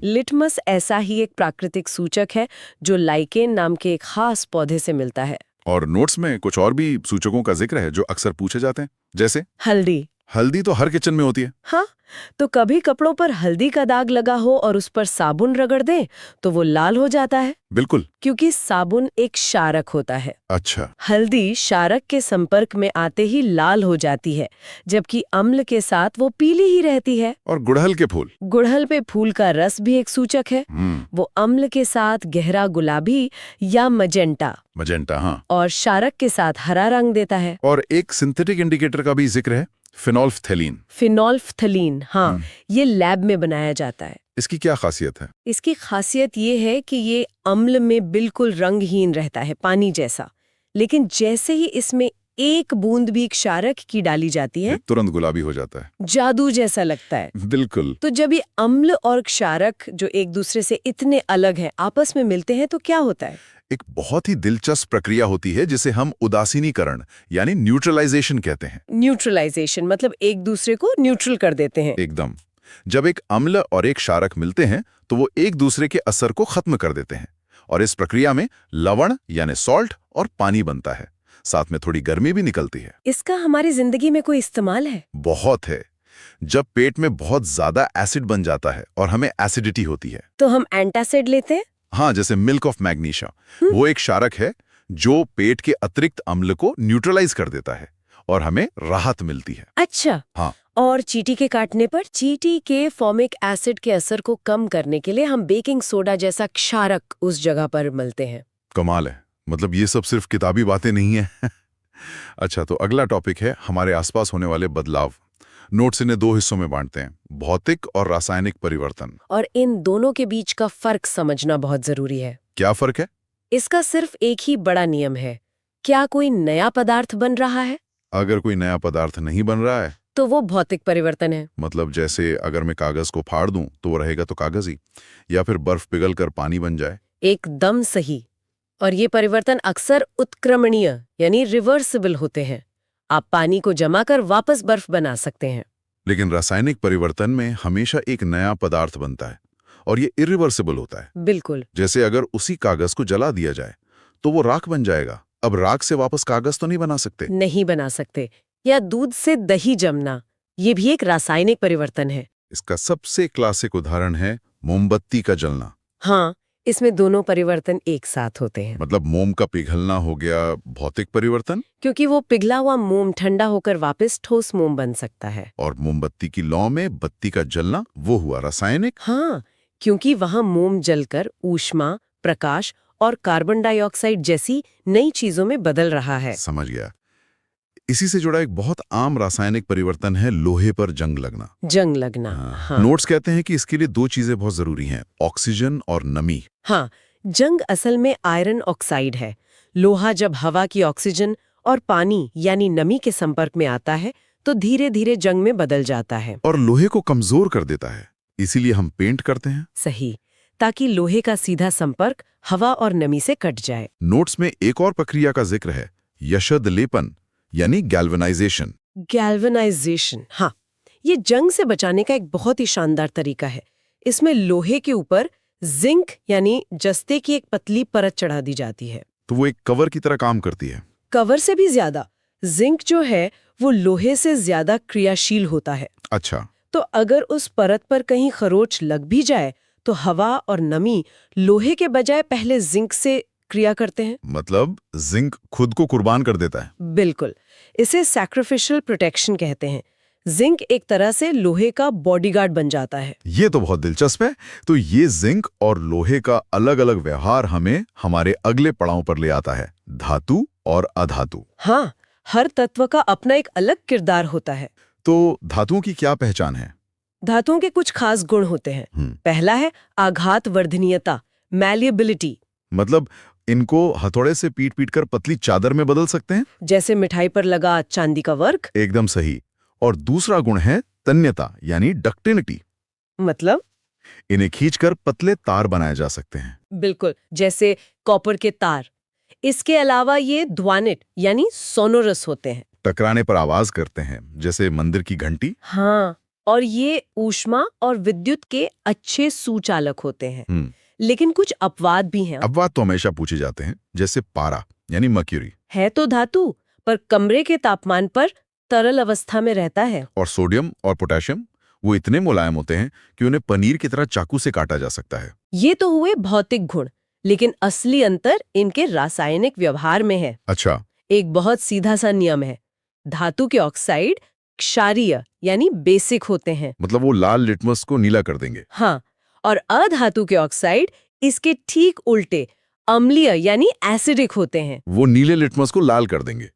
[SPEAKER 2] लिटमस ऐसा ही एक प्राकृतिक सूचक है जो लाइकेन नाम के एक खास पौधे से मिलता है।
[SPEAKER 3] और नोट्स में कुछ और भी सूचकों का जिक्र है जो अक्सर पूछे जाते हैं, जैसे
[SPEAKER 2] हल्दी।
[SPEAKER 3] हल्दी तो हर किचन में होती है।
[SPEAKER 2] हाँ, तो कभी कपड़ों पर हल्दी का दाग लगा हो और उस पर साबुन रगड़ दें तो वो लाल हो जाता है।
[SPEAKER 3] बिल्कुल,
[SPEAKER 2] क्योंकि साबुन एक क्षारक होता है।
[SPEAKER 3] अच्छा,
[SPEAKER 2] हल्दी क्षारक के संपर्क में आते ही लाल हो जाती है, जबकि अम्ल के साथ वो पीली ही रहती है।
[SPEAKER 3] और गुड़हल के फूल।
[SPEAKER 2] गुड़हल पे फूल का रस भी एक सूचक है। वो अम्ल के साथ गहरा गुलाबी या मजेंटा,
[SPEAKER 3] हाँ,
[SPEAKER 2] और क्षारक के साथ हरा रंग देता है।
[SPEAKER 3] और एक सिंथेटिक इंडिकेटर का भी जिक्र है, फिनोल्फ्थेलीन।
[SPEAKER 2] फिनोल्फ्थलीन, हाँ, ये लैब में बनाया जाता है।
[SPEAKER 3] इसकी क्या खासियत है?
[SPEAKER 2] इसकी खासियत ये है कि ये अम्ल में बिल्कुल रंगहीन रहता है, पानी जैसा, लेकिन जैसे ही इसमें एक बूंद भी क्षारक की डाली जाती है
[SPEAKER 3] तुरंत गुलाबी हो जाता है,
[SPEAKER 2] जादू जैसा लगता है।
[SPEAKER 3] बिल्कुल।
[SPEAKER 2] तो जब ये अम्ल और क्षारक जो एक दूसरे से इतने अलग हैं आपस में मिलते हैं तो क्या होता है?
[SPEAKER 3] एक बहुत ही दिलचस्प प्रक्रिया होती है जिसे हम उदासीनीकरण यानी न्यूट्रलाइजेशन कहते हैं।
[SPEAKER 2] न्यूट्रलाइजेशन मतलब एक दूसरे को न्यूट्रल कर देते हैं।
[SPEAKER 3] एकदम। जब एक अम्ल और एक क्षारक मिलते हैं तो वो एक दूसरे के असर को खत्म कर देते हैं, और इस प्रक्रिया में लवण यानी सॉल्ट और पानी बनता है। साथ में थोड़ी गर्मी भी निकलती है।
[SPEAKER 2] इसका हमारी जिंदगी में कोई इस्तेमाल है?
[SPEAKER 3] बहुत है। जब पेट में बहुत ज्यादा एसिड बन जाता है और हमें एसिडिटी होती है
[SPEAKER 2] तो हम एंटासिड लेते हैं।
[SPEAKER 3] हाँ, जैसे मिल्क ऑफ मैग्नीशिया। वो एक क्षारक है जो पेट के अतिरिक्त अम्ल को न्यूट्रलाइज कर देता है और हमें राहत मिलती है।
[SPEAKER 2] अच्छा,
[SPEAKER 3] हाँ।
[SPEAKER 2] और चींटी के काटने पर चींटी के फॉर्मिक एसिड के असर को कम करने के लिए हम बेकिंग सोडा जैसा क्षारक उस जगह पर मलते हैं।
[SPEAKER 3] कमाल है, मतलब ये सब सिर्फ किताबी बातें नहीं है। अच्छा, तो अगला टॉपिक है हमारे आसपास होने वाले बदलाव। नोट्स इन्हें दो हिस्सों में बांटते हैं, भौतिक और रासायनिक परिवर्तन।
[SPEAKER 2] और इन दोनों के बीच का फर्क समझना बहुत जरूरी है।
[SPEAKER 3] क्या फर्क है?
[SPEAKER 2] इसका सिर्फ एक ही बड़ा नियम है, क्या कोई नया पदार्थ बन रहा है?
[SPEAKER 3] अगर कोई नया पदार्थ नहीं बन रहा है
[SPEAKER 2] तो वो भौतिक परिवर्तन है।
[SPEAKER 3] मतलब जैसे अगर मैं कागज को फाड़ दूं तो वो रहेगा तो कागज ही, या फिर बर्फ पिघलकर पानी बन जाए।
[SPEAKER 2] एकदम सही। और ये परिवर्तन अक्सर उत्क्रमणीय यानी रिवर्सिबल होते हैं। आप पानी को जमा कर वापस बर्फ बना सकते हैं।
[SPEAKER 3] लेकिन रासायनिक परिवर्तन में हमेशा एक नया पदार्थ बनता है और ये इरिवर्सिबल होता है।
[SPEAKER 2] बिल्कुल।
[SPEAKER 3] जैसे अगर उसी कागज को जला दिया जाए तो वो राख बन जाएगा। अब राख से वापस कागज तो नहीं बना सकते।
[SPEAKER 2] नहीं बना सकते। या दूध से दही जमना, ये भी एक रासायनिक परिवर्तन है।
[SPEAKER 3] इसका सबसे क्लासिक उदाहरण है मोमबत्ती का जलना।
[SPEAKER 2] हाँ, इसमें दोनों परिवर्तन एक साथ होते हैं।
[SPEAKER 3] मतलब मोम का पिघलना हो गया भौतिक परिवर्तन,
[SPEAKER 2] क्योंकि वो पिघला हुआ मोम ठंडा होकर वापस ठोस मोम बन सकता है।
[SPEAKER 3] और मोमबत्ती की लौ में बत्ती का जलना वो हुआ रासायनिक।
[SPEAKER 2] हाँ, क्योंकि वहां मोम जलकर ऊष्मा, प्रकाश और कार्बन डाइऑक्साइड जैसी नई चीजों में बदल रहा है।
[SPEAKER 3] समझ गया। इसी से जुड़ा एक बहुत आम रासायनिक परिवर्तन है लोहे पर जंग लगना।
[SPEAKER 2] जंग लगना। हाँ।
[SPEAKER 3] नोट्स कहते हैं कि इसके लिए दो चीजें बहुत जरूरी हैं, ऑक्सीजन और नमी।
[SPEAKER 2] हाँ, जंग असल में आयरन ऑक्साइड है। लोहा जब हवा की ऑक्सीजन और पानी यानी नमी के संपर्क में आता है तो धीरे धीरे जंग में बदल जाता है।
[SPEAKER 3] और लोहे को कमजोर कर देता है, इसीलिए हम पेंट करते हैं।
[SPEAKER 2] सही, ताकि लोहे का सीधा संपर्क हवा और नमी से कट जाए।
[SPEAKER 3] नोट्स में एक और प्रक्रिया का जिक्र है, यशद लेपन यानी गैल्वेनाइजेशन।
[SPEAKER 2] गैल्वेनाइजेशन, हाँ, ये जंग से बचाने का एक बहुत ही शानदार तरीका है। इसमें लोहे के ऊपर जिंक यानी जस्ते की एक पतली परत चढ़ा दी जाती है।
[SPEAKER 3] तो वो एक कवर की तरह काम करती है।
[SPEAKER 2] कवर से भी ज्यादा, जिंक जो है वो लोहे से ज्यादा क्रियाशील होता है।
[SPEAKER 3] अच्छा,
[SPEAKER 2] तो अगर उस परत पर कहीं खरोंच लग भी जाए तो हवा और नमी लोहे के बजाय पहले जिंक से क्रिया करते हैं।
[SPEAKER 3] मतलब जिंक खुद को कुर्बान कर देता है।
[SPEAKER 2] बिल्कुल, इसे सैक्रिफिशियल प्रोटेक्शन कहते हैं। जिंक एक तरह से लोहे का बॉडीगार्ड बन जाता है।
[SPEAKER 3] ये तो बहुत दिलचस्प है। तो ये जिंक और लोहे का अलग अलग व्यवहार हमें हमारे अगले पड़ाव पर ले आता है, धातु और अधातु।
[SPEAKER 2] हाँ, हर तत्व का अपना एक अलग किरदार होता है।
[SPEAKER 3] तो धातुओं की क्या पहचान है?
[SPEAKER 2] धातुओं के कुछ खास गुण होते हैं। पहला है आघात वर्धनीयता, मैलिएबिलिटी।
[SPEAKER 3] मतलब इनको हथौड़े से पीट पीट कर पतली चादर में बदल सकते हैं,
[SPEAKER 2] जैसे मिठाई पर लगा चांदी का वर्क।
[SPEAKER 3] एकदम सही। और दूसरा गुण है तन्यता यानी डक्टिलिटी।
[SPEAKER 2] मतलब
[SPEAKER 3] इन्हें खींचकर पतले तार बनाए जा सकते हैं।
[SPEAKER 2] बिल्कुल, जैसे कॉपर के तार। इसके अलावा ये ध्वनित यानी सोनोरस होते हैं।
[SPEAKER 3] टकराने पर आवाज करते हैं, जैसे मंदिर की घंटी।
[SPEAKER 2] हाँ, और ये ऊष्मा और विद्युत के अच्छे सुचालक होते हैं। लेकिन कुछ अपवाद भी हैं।
[SPEAKER 3] अपवाद तो हमेशा पूछे जाते हैं, जैसे पारा यानी मर्क्यूरी
[SPEAKER 2] है तो धातु, पर कमरे के तापमान पर तरल अवस्था में रहता है।
[SPEAKER 3] और सोडियम और पोटेशियम, वो इतने मुलायम होते हैं कि उन्हें पनीर की तरह चाकू से काटा जा सकता है।
[SPEAKER 2] ये तो हुए भौतिक गुण, लेकिन असली अंतर इनके रासायनिक व्यवहार में है।
[SPEAKER 3] अच्छा,
[SPEAKER 2] एक बहुत सीधा सा नियम है, धातु के ऑक्साइड क्षारीय यानी बेसिक होते हैं।
[SPEAKER 3] मतलब वो लाल लिटमस को नीला कर देंगे।
[SPEAKER 2] हाँ, और अधातु के ऑक्साइड इसके ठीक उल्टे अम्लीय यानी एसिडिक होते हैं।
[SPEAKER 3] वो नीले लिटमस को लाल कर देंगे।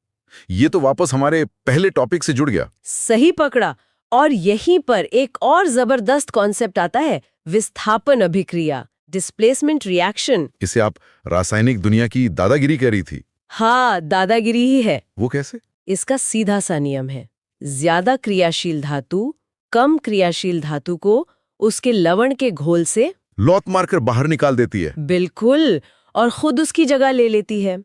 [SPEAKER 3] ये तो वापस हमारे पहले टॉपिक से जुड़ गया।
[SPEAKER 2] सही पकड़ा। और यहीं पर एक और जबरदस्त कॉन्सेप्ट आता है, विस्थापन अभिक्रिया, डिस्प्लेसमेंट रिएक्शन।
[SPEAKER 3] इसे आप रासायनिक दुनिया की दादागिरी कह रही थी।
[SPEAKER 2] हाँ, दादागिरी ही है।
[SPEAKER 3] वो कैसे?
[SPEAKER 2] इसका सीधा सा नियम है, ज्यादा क्रियाशील धातु कम क्रियाशील धातु को उसके लवण के घोल से
[SPEAKER 3] लौट मारकर बाहर निकाल देती है।
[SPEAKER 2] बिल्कुल, और खुद उसकी जगह ले लेती है।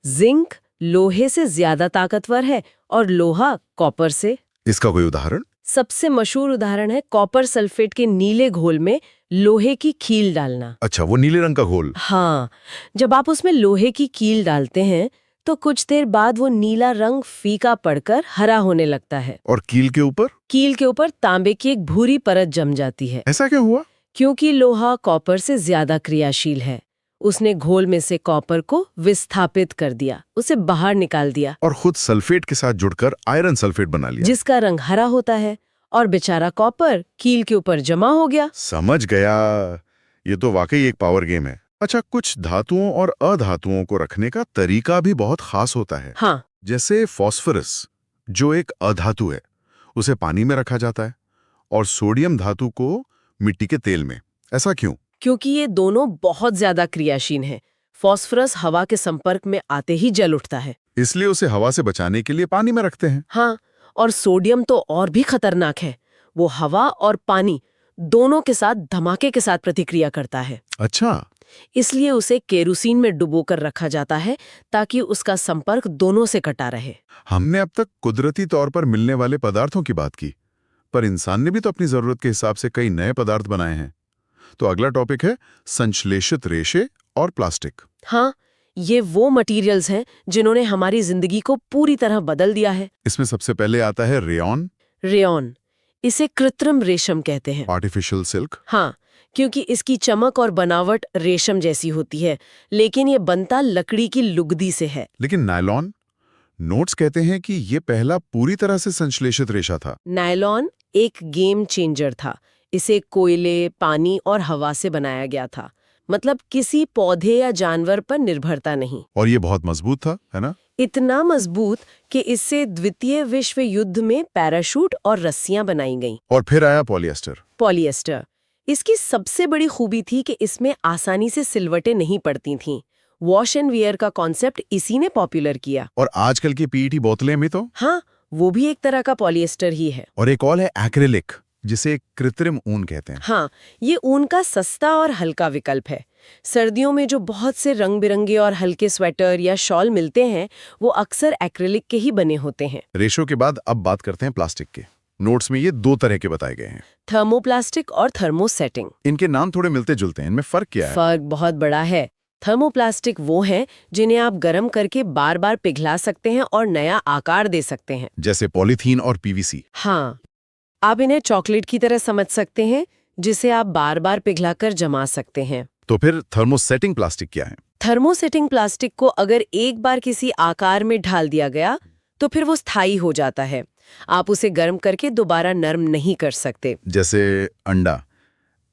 [SPEAKER 2] जिंक लोहे से ज्यादा ताकतवर है और लोहा कॉपर से।
[SPEAKER 3] इसका कोई उदाहरण?
[SPEAKER 2] सबसे मशहूर उदाहरण है कॉपर सल्फेट के नीले घोल में लोहे की कील डालना।
[SPEAKER 3] अच्छा, वो नीले रंग का घोल।
[SPEAKER 2] हाँ, जब आप उसमें लोहे की कील डालते हैं तो कुछ देर बाद वो नीला रंग फीका पड़कर हरा होने लगता है।
[SPEAKER 3] और कील के ऊपर?
[SPEAKER 2] कील के ऊपर तांबे की एक भूरी परत जम जाती है।
[SPEAKER 3] ऐसा क्या हुआ?
[SPEAKER 2] क्योंकि लोहा कॉपर से ज्यादा क्रियाशील है। उसने घोल में से कॉपर को विस्थापित कर दिया, उसे बाहर निकाल दिया
[SPEAKER 3] और खुद सल्फेट के साथ जुड़कर आयरन सल्फेट बना लिया,
[SPEAKER 2] जिसका रंग हरा होता है। और बेचारा कॉपर कील के ऊपर जमा हो गया।
[SPEAKER 3] समझ गया। ये तो वाकई एक पावर गेम है। अच्छा, कुछ धातुओं और अधातुओं को रखने का तरीका भी बहुत खास होता है।
[SPEAKER 2] हाँ,
[SPEAKER 3] जैसे फास्फोरस, जो एक अधातु है, उसे पानी में रखा जाता है, और सोडियम धातु को मिट्टी के तेल में। ऐसा क्यों?
[SPEAKER 2] क्योंकि ये दोनों बहुत ज्यादा क्रियाशील हैं। फास्फोरस हवा के संपर्क में आते ही जल उठता है,
[SPEAKER 3] इसलिए उसे हवा से बचाने के लिए पानी में रखते हैं।
[SPEAKER 2] हाँ, और सोडियम तो और भी खतरनाक है। वो हवा और पानी दोनों के साथ धमाके के साथ प्रतिक्रिया करता है।
[SPEAKER 3] अच्छा,
[SPEAKER 2] इसलिए उसे केरोसिन में डुबोकर रखा जाता है ताकि उसका संपर्क दोनों से कटा रहे।
[SPEAKER 3] हमने अब तक कुदरती तौर पर मिलने वाले पदार्थों की बात की, पर इंसान ने भी तो अपनी जरूरत के हिसाब से कई नए पदार्थ बनाए हैं। तो अगला टॉपिक है संश्लेषित रेशे और प्लास्टिक।
[SPEAKER 2] हाँ, ये वो मटेरियल्स हैं जिन्होंने हमारी जिंदगी को पूरी तरह बदल दिया है।
[SPEAKER 3] इसमें सबसे पहले आता है रेयॉन।
[SPEAKER 2] रेयॉन, इसे कृत्रिम रेशम कहते हैं।
[SPEAKER 3] Artificial silk.
[SPEAKER 2] हाँ, क्योंकि इसकी चमक और बनावट रेशम जैसी होती है, लेकिन ये बनता लकड़ी की लुगदी से है।
[SPEAKER 3] लेकिन नायलॉन, नोट्स कहते हैं कि ये पहला पूरी तरह से संश्लेषित रेशा था।
[SPEAKER 2] नायलॉन एक गेम चेंजर था। इसे कोयले, पानी और हवा से बनाया गया था। मतलब किसी पौधे या जानवर पर निर्भरता नहीं।
[SPEAKER 3] और ये बहुत मजबूत था, है ना?
[SPEAKER 2] इतना मजबूत कि इससे द्वितीय विश्व युद्ध में पैराशूट और रस्सियां बनाई गईं।
[SPEAKER 3] और फिर आया पॉलिएस्टर।
[SPEAKER 2] पॉलिएस्टर, इसकी सबसे बड़ी खूबी थी कि इसमें आसानी से सिलवटें नहीं पड़ती थीं। वॉश एंड वियर का कॉन्सेप्ट इसी ने पॉपुलर किया।
[SPEAKER 3] और आजकल की पीईटी बोतलें भी तो।
[SPEAKER 2] हाँ, वो भी एक तरह का पॉलिएस्टर ही है।
[SPEAKER 3] और एक और है एक्रिलिक, जिसे कृत्रिम ऊन कहते हैं।
[SPEAKER 2] हाँ, ये ऊन का सस्ता और हल्का विकल्प है। सर्दियों में जो बहुत से रंग बिरंगे और हल्के स्वेटर या शॉल मिलते हैं, वो अक्सर एक्रिलिक के ही बने होते हैं।
[SPEAKER 3] रेशो के बाद अब बात करते हैं प्लास्टिक के। नोट्स में ये 2 तरह के बताए गए हैं,
[SPEAKER 2] थर्मोप्लास्टिक और थर्मोसेटिंग।
[SPEAKER 3] इनके नाम थोड़े मिलते जुलते हैं, इनमें फर्क क्या है?
[SPEAKER 2] फर्क बहुत बड़ा है। थर्मोप्लास्टिक वो हैं जिन्हें आप गर्म करके बार बार पिघला सकते हैं और नया आकार दे सकते हैं,
[SPEAKER 3] जैसे पॉलीथीन और पीवीसी।
[SPEAKER 2] हाँ, आप इन्हें चॉकलेट की तरह समझ सकते हैं, जिसे आप बार बार पिघलाकर जमा सकते हैं।
[SPEAKER 3] तो फिर थर्मोसेटिंग प्लास्टिक क्या है?
[SPEAKER 2] थर्मोसेटिंग प्लास्टिक को अगर एक बार किसी आकार में ढाल दिया गया तो फिर वो स्थायी हो जाता है। आप उसे गर्म करके दोबारा नरम नहीं कर सकते।
[SPEAKER 3] जैसे अंडा,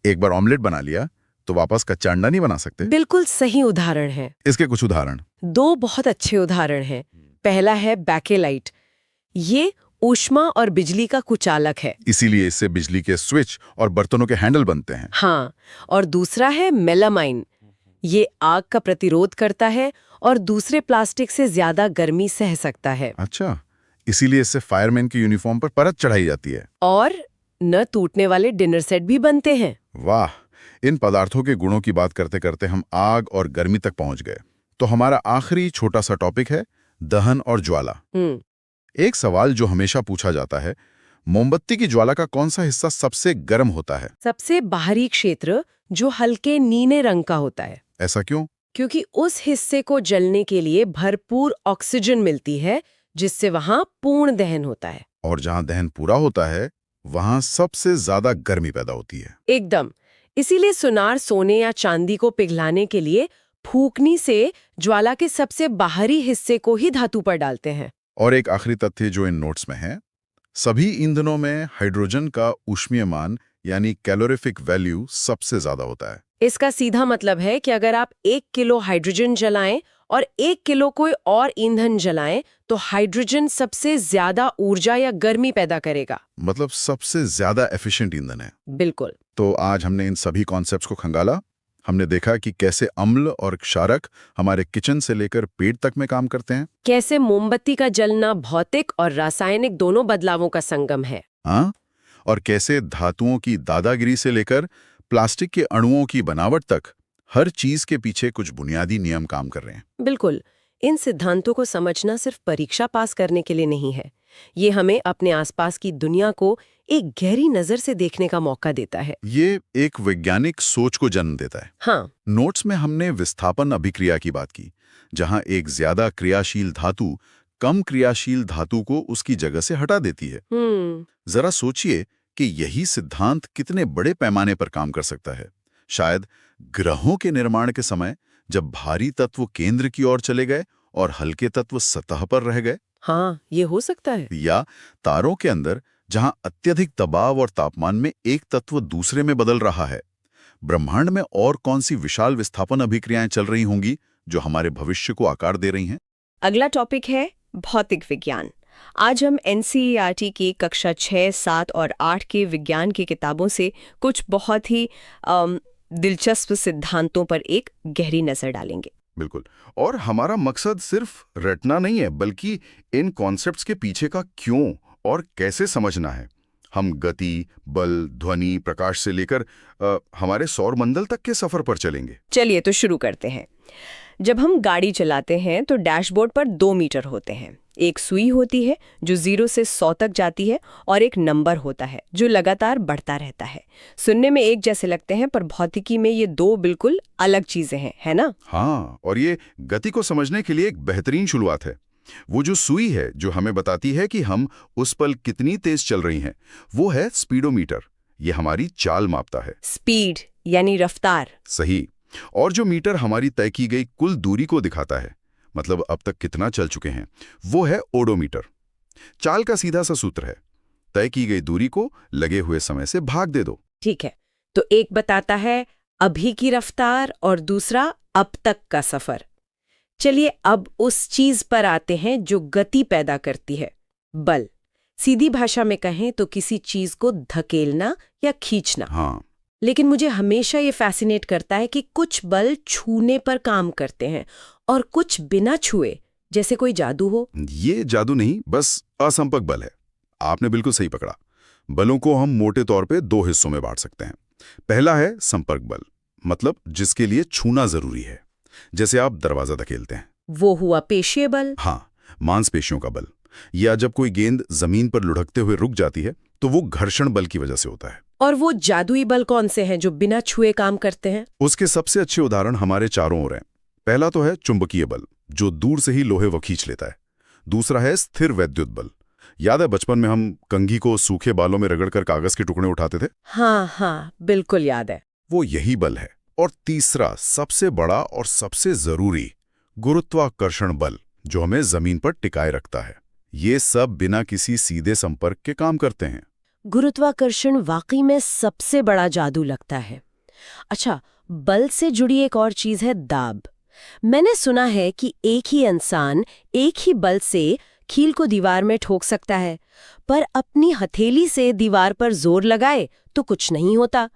[SPEAKER 3] एक बार ऑमलेट बना लिया तो वापस कच्चा अंडा नहीं बना सकते।
[SPEAKER 2] बिल्कुल सही उदाहरण है।
[SPEAKER 3] इसके कुछ उदाहरण।
[SPEAKER 2] 2 बहुत अच्छे उदाहरण हैं। पहला है बैकेलाइट। ये ऊष्मा और बिजली का कुचालक है।
[SPEAKER 3] इसीलिए इससे बिजली के स्विच और बर्तनों के हैंडल बनते हैं।
[SPEAKER 2] हाँ, और दूसरा है मेलामाइन। ये आग का प्रतिरोध करता है और दूसरे प्लास्टिक से ज्यादा गर्मी सह सकता है।
[SPEAKER 3] अच्छा, इसीलिए इससे फायरमैन की यूनिफॉर्म पर परत चढ़ाई जाती है।
[SPEAKER 2] और न टूटने वाले डिनर सेट भी बनते हैं।
[SPEAKER 3] वाह, इन पदार्थों के गुणों की बात करते करते हम आग और गर्मी तक पहुंच गए। तो हमारा आखिरी छोटा सा टॉपिक है दहन और ज्वाला। एक सवाल जो हमेशा पूछा जाता है, मोमबत्ती की ज्वाला का कौन सा हिस्सा सबसे गर्म होता है?
[SPEAKER 2] सबसे बाहरी क्षेत्र, जो हल्के नीले रंग का होता है।
[SPEAKER 3] ऐसा क्यों?
[SPEAKER 2] क्योंकि उस हिस्से को जलने के लिए भरपूर ऑक्सीजन मिलती है, जिससे वहां पूर्ण दहन होता है।
[SPEAKER 3] और जहां दहन पूरा होता है वहां सबसे ज्यादा गर्मी पैदा होती है।
[SPEAKER 2] एकदम। इसीलिए सुनार सोने या चांदी को पिघलाने के लिए फूकनी से ज्वाला के सबसे बाहरी हिस्से को ही धातु पर डालते हैं।
[SPEAKER 3] और एक आखिरी तथ्य जो इन नोट्स में है, सभी ईंधनों में हाइड्रोजन का ऊष्मीय मान यानी कैलोरीफिक वैल्यू सबसे ज्यादा होता है।
[SPEAKER 2] इसका सीधा मतलब है कि अगर आप 1 किलो हाइड्रोजन जलाएं और 1 किलो कोई और ईंधन जलाएं, तो हाइड्रोजन सबसे ज्यादा ऊर्जा या गर्मी पैदा करेगा।
[SPEAKER 3] मतलब सबसे ज्यादा एफिशिएंट ईंधन है।
[SPEAKER 2] बिल्कुल।
[SPEAKER 3] तो आज हमने इन सभी कॉन्सेप्ट्स को खंगाला। हमने देखा कि कैसे अम्ल और क्षारक हमारे किचन से लेकर पेट तक में काम करते हैं।
[SPEAKER 2] कैसे मोमबत्ती का जलना भौतिक और रासायनिक दोनों बदलावों का संगम है।
[SPEAKER 3] हाँ, और कैसे धातुओं की दादागिरी से लेकर प्लास्टिक के अणुओं की बनावट तक हर चीज के पीछे कुछ बुनियादी नियम काम कर रहे हैं।
[SPEAKER 2] बिल्कुल। इन सिद्धांतों को समझना सिर्फ परीक्षा पास करने के लिए नहीं है। ये हमें अपने आसपास की दुनिया को एक गहरी नजर से देखने का मौका देता है।
[SPEAKER 3] ये एक वैज्ञानिक सोच को जन्म देता है।
[SPEAKER 2] हाँ,
[SPEAKER 3] नोट्स में हमने विस्थापन अभिक्रिया की बात की, जहां एक ज्यादा क्रियाशील धातु कम क्रियाशील धातु को उसकी जगह से हटा देती है। जरा सोचिए कि यही सिद्धांत कितने बड़े पैमाने पर काम कर सकता है। शायद ग्रहों के निर्माण के समय जब भारी तत्व केंद्र की ओर चले गए और हल्के तत्व सतह पर रह गए।
[SPEAKER 2] हाँ, ये हो सकता है।
[SPEAKER 3] या तारों के अंदर जहां अत्यधिक दबाव और तापमान में एक तत्व दूसरे में बदल रहा है। ब्रह्मांड में और कौन सी विशाल विस्थापन अभिक्रियाएं चल रही होंगी जो हमारे भविष्य को आकार दे रही हैं?
[SPEAKER 4] अगला टॉपिक है भौतिक विज्ञान। आज हम एनसीईआरटी की कक्षा 6, 7 और 8 के विज्ञान की किताबों से कुछ बहुत ही दिलचस्प सिद्धांतों पर एक गहरी नजर डालेंगे।
[SPEAKER 5] बिल्कुल। और हमारा मकसद सिर्फ रटना नहीं है, बल्कि इन कॉन्सेप्ट्स के पीछे का क्यों और कैसे समझना है। हम गति, बल, ध्वनि, प्रकाश से लेकर हमारे सौरमंडल तक के सफर पर चलेंगे।
[SPEAKER 4] चलिए तो शुरू करते हैं। जब हम गाड़ी चलाते हैं तो डैशबोर्ड पर 2 मीटर होते हैं। एक सुई होती है जो 0 से 100 तक जाती है और एक नंबर होता है जो लगातार बढ़ता रहता है। सुनने में एक जैसे लगते हैं, पर भौतिकी में ये 2 बिल्कुल अलग चीजें हैं, है ना?
[SPEAKER 5] हाँ, और ये गति को समझने के लिए एक बेहतरीन शुरुआत है। वो जो सुई है जो हमें बताती है कि हम उस पल कितनी तेज चल रही हैं, वो है स्पीडोमीटर। ये हमारी चाल मापता है।
[SPEAKER 4] स्पीड यानी रफ्तार।
[SPEAKER 5] सही। और जो मीटर हमारी तय की गई कुल दूरी को दिखाता है, मतलब अब तक कितना चल चुके हैं, वो है ओडोमीटर। चाल का सीधा सा सूत्र है, तय की गई दूरी को लगे हुए समय से भाग दे दो।
[SPEAKER 2] ठीक है, तो एक बताता है अभी की रफ्तार और दूसरा अब तक का सफर। चलिए अब उस चीज पर आते हैं जो गति पैदा करती है, बल। सीधी भाषा में कहें तो किसी चीज को धकेलना या खींचना।
[SPEAKER 5] हाँ,
[SPEAKER 2] लेकिन मुझे हमेशा ये फैसिनेट करता है कि कुछ बल छूने पर काम करते हैं और कुछ बिना छुए, जैसे कोई जादू हो।
[SPEAKER 5] ये जादू नहीं, बस असंपर्क बल है। आपने बिल्कुल सही पकड़ा। बलों को हम मोटे तौर पे 2 हिस्सों में बांट सकते हैं। पहला है संपर्क बल, मतलब जिसके लिए छूना जरूरी है, जैसे आप दरवाजा धकेलते हैं।
[SPEAKER 2] वो हुआ पेशीय बल।
[SPEAKER 5] हाँ, मांसपेशियों का बल। या जब कोई गेंद जमीन पर लुढ़कते हुए रुक जाती है तो वो घर्षण बल की वजह से होता है।
[SPEAKER 2] और वो जादुई बल कौन से हैं जो बिना छुए काम करते हैं?
[SPEAKER 5] उसके सबसे अच्छे उदाहरण हमारे चारों ओर हैं। पहला तो है चुंबकीय बल, जो दूर से ही लोहे को खींच लेता है। दूसरा है स्थिर वैद्युत बल। याद है बचपन में हम कंघी को सूखे बालों में रगड़कर कागज के टुकड़े उठाते थे?
[SPEAKER 2] हाँ, बिल्कुल याद है।
[SPEAKER 5] वो यही बल है। और तीसरा, सबसे बड़ा और सबसे जरूरी, गुरुत्वाकर्षण बल, जो हमें जमीन पर टिकाए रखता है। ये सब बिना किसी सीधे संपर्क के काम करते हैं।
[SPEAKER 2] गुरुत्वाकर्षण वाकई में सबसे बड़ा जादू लगता है। अच्छा, बल से जुड़ी एक और चीज है दाब। मैंने सुना है कि एक ही इंसान एक ही बल से कील को दीवार में ठोक सकता है, पर अपनी हथेली से दीवार पर जोर लगाए तो कुछ नहीं होता।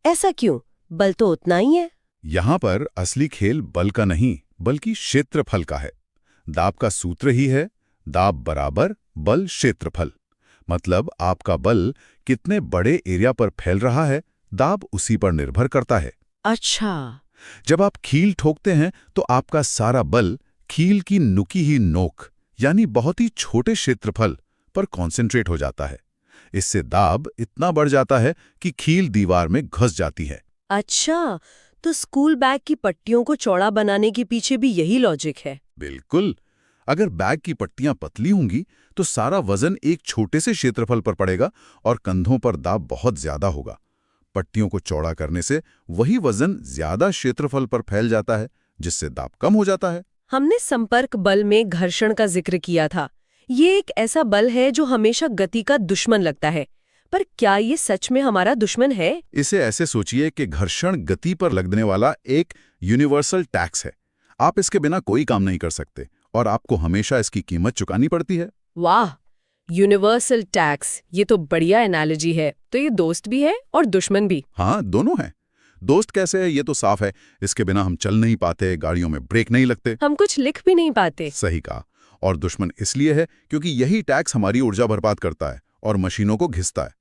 [SPEAKER 2] ऐसा क्यों? बल तो उतना ही है।
[SPEAKER 5] यहां पर असली खेल बल का नहीं, बल्कि क्षेत्रफल का है। दाब का सूत्र ही है दाब बराबर बल क्षेत्रफल। मतलब आपका बल कितने बड़े एरिया पर फैल रहा है, दाब उसी पर निर्भर करता है।
[SPEAKER 2] अच्छा,
[SPEAKER 5] जब आप कील ठोकते हैं तो आपका सारा बल कील की नुकी ही नोक, यानी बहुत ही छोटे क्षेत्रफल पर कॉन्सेंट्रेट हो जाता है। इससे दाब इतना बढ़ जाता है कि कील दीवार में घुस जाती है।
[SPEAKER 2] अच्छा, तो स्कूल बैग की पट्टियों को चौड़ा बनाने के पीछे भी यही लॉजिक है।
[SPEAKER 5] बिल्कुल। अगर बैग की पट्टियां पतली होंगी तो सारा वजन एक छोटे से क्षेत्रफल पर पड़ेगा और कंधों पर दाब बहुत ज्यादा होगा। पट्टियों को चौड़ा करने से वही वजन ज्यादा क्षेत्रफल पर फैल जाता है, जिससे दाब कम हो जाता है।
[SPEAKER 2] हमने संपर्क बल में घर्षण का जिक्र किया था। ये एक ऐसा बल है जो हमेशा गति का दुश्मन लगता है, पर क्या ये सच में हमारा दुश्मन है?
[SPEAKER 5] इसे ऐसे सोचिए कि घर्षण गति पर लगने वाला एक यूनिवर्सल टैक्स है। आप इसके बिना कोई काम नहीं कर सकते और आपको हमेशा इसकी कीमत चुकानी पड़ती है।
[SPEAKER 2] वाह, यूनिवर्सल टैक्स, ये तो बढ़िया एनालॉजी है। तो ये दोस्त भी है और दुश्मन भी।
[SPEAKER 5] हाँ, दोनों हैं। दोस्त कैसे है ये तो साफ है, इसके बिना हम चल नहीं पाते, गाड़ियों में ब्रेक नहीं लगते,
[SPEAKER 2] हम कुछ लिख भी नहीं पाते।
[SPEAKER 5] सही कहा। और दुश्मन इसलिए है क्योंकि यही टैक्स हमारी ऊर्जा बर्बाद करता है और मशीनों को घिसता है।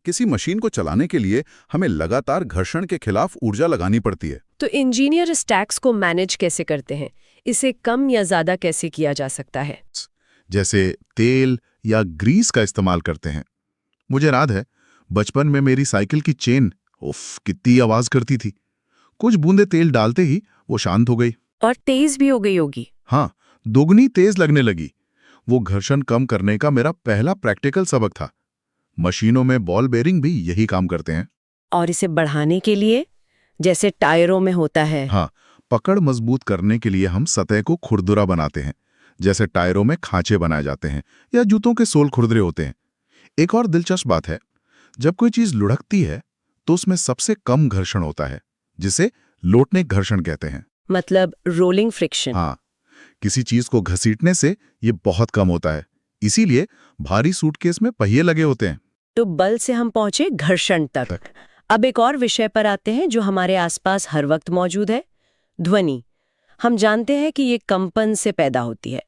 [SPEAKER 5] किसी मशीन को चलाने के लिए हमें लगातार घर्षण के खिलाफ ऊर्जा लगानी पड़ती है।
[SPEAKER 2] तो इंजीनियर इस टैक्स को मैनेज कैसे करते हैं? इसे कम या ज्यादा कैसे किया जा सकता है?
[SPEAKER 6] जैसे तेल या ग्रीस का इस्तेमाल करते हैं। मुझे याद है बचपन में मेरी साइकिल की चेन उफ कितनी आवाज करती थी। कुछ बूंदे तेल डालते ही वो शांत हो गई।
[SPEAKER 2] और तेज भी हो गई होगी।
[SPEAKER 6] हाँ, दोगुनी तेज लगने लगी। वो घर्षण कम करने का मेरा पहला प्रैक्टिकल सबक था। मशीनों में बॉल बेरिंग भी यही काम करते हैं।
[SPEAKER 2] और इसे बढ़ाने के लिए, जैसे टायरों में होता है।
[SPEAKER 6] हाँ, पकड़ मजबूत करने के लिए हम सतह को खुरदुरा बनाते हैं, जैसे टायरों में खांचे बनाए जाते हैं या जूतों के सोल खुरदरे होते हैं। एक और दिलचस्प बात है, जब कोई चीज लुढ़कती है तो उसमें सबसे कम घर्षण होता है, जिसे लोटने घर्षण कहते हैं।
[SPEAKER 2] मतलब रोलिंग फ्रिक्शन।
[SPEAKER 6] हाँ, किसी चीज को घसीटने से ये बहुत कम होता है। इसीलिए भारी सूटकेस में पहिए लगे होते हैं।
[SPEAKER 2] तो बल से हम पहुंचे घर्षण तक। अब एक और विषय पर आते हैं जो हमारे आसपास हर वक्त मौजूद है, ध्वनि। हम जानते हैं कि ये कंपन से पैदा होती है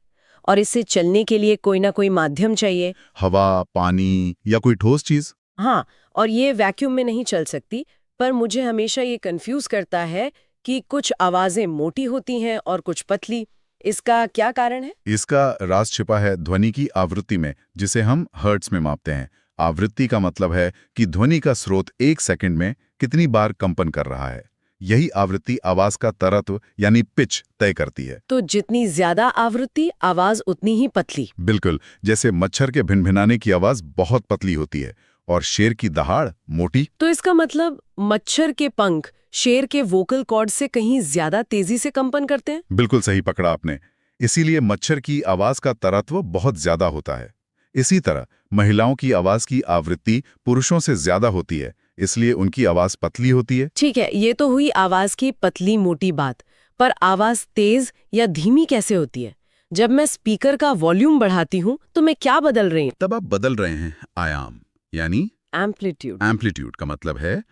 [SPEAKER 2] और इससे चलने के लिए कोई ना कोई माध्यम चाहिए।
[SPEAKER 6] हवा, पानी या कोई ठोस चीज।
[SPEAKER 2] हाँ, और ये वैक्यूम में नहीं चल सकती। पर मुझे हमेशा ये कंफ्यूज करता है कि कुछ आवाजें मोटी होती हैं और कुछ पतली। इसका क्या कारण है?
[SPEAKER 5] इसका राज छिपा है ध्वनि की आवृत्ति में, जिसे हम हर्ट्ज में मापते हैं। आवृत्ति का मतलब है कि ध्वनि का स्रोत 1 सेकंड में कितनी बार कंपन कर रहा है। यही आवृत्ति आवाज का तरत्व यानी पिच तय करती है।
[SPEAKER 2] तो जितनी ज्यादा आवृत्ति, आवाज उतनी ही पतली।
[SPEAKER 5] बिल्कुल, जैसे मच्छर के भिनभिनाने की आवाज बहुत पतली होती है और शेर की दहाड़ मोटी।
[SPEAKER 2] तो इसका मतलब मच्छर के पंख शेर के वोकल कॉर्ड से कहीं ज्यादा तेजी से कंपन करते हैं।
[SPEAKER 5] बिल्कुल सही पकड़ा आपने। इसीलिए मच्छर की आवाज का तरत्व बहुत ज्यादा होता है। इसी तरह महिलाओं की आवाज की आवृत्ति पुरुषों से ज्यादा होती है,
[SPEAKER 3] इसलिए उनकी आवाज पतली होती है।
[SPEAKER 2] ठीक है, ये तो हुई आवाज की पतली मोटी बात, पर आवाज तेज या धीमी कैसे होती है? जब मैं स्पीकर का वॉल्यूम बढ़ाती हूँ तो मैं क्या बदल रही हूँ?
[SPEAKER 1] तब आप बदल रहे हैं आयाम, यानी
[SPEAKER 2] एम्पलीट्यूड।
[SPEAKER 1] एम्पलीट्यूड का मतलब है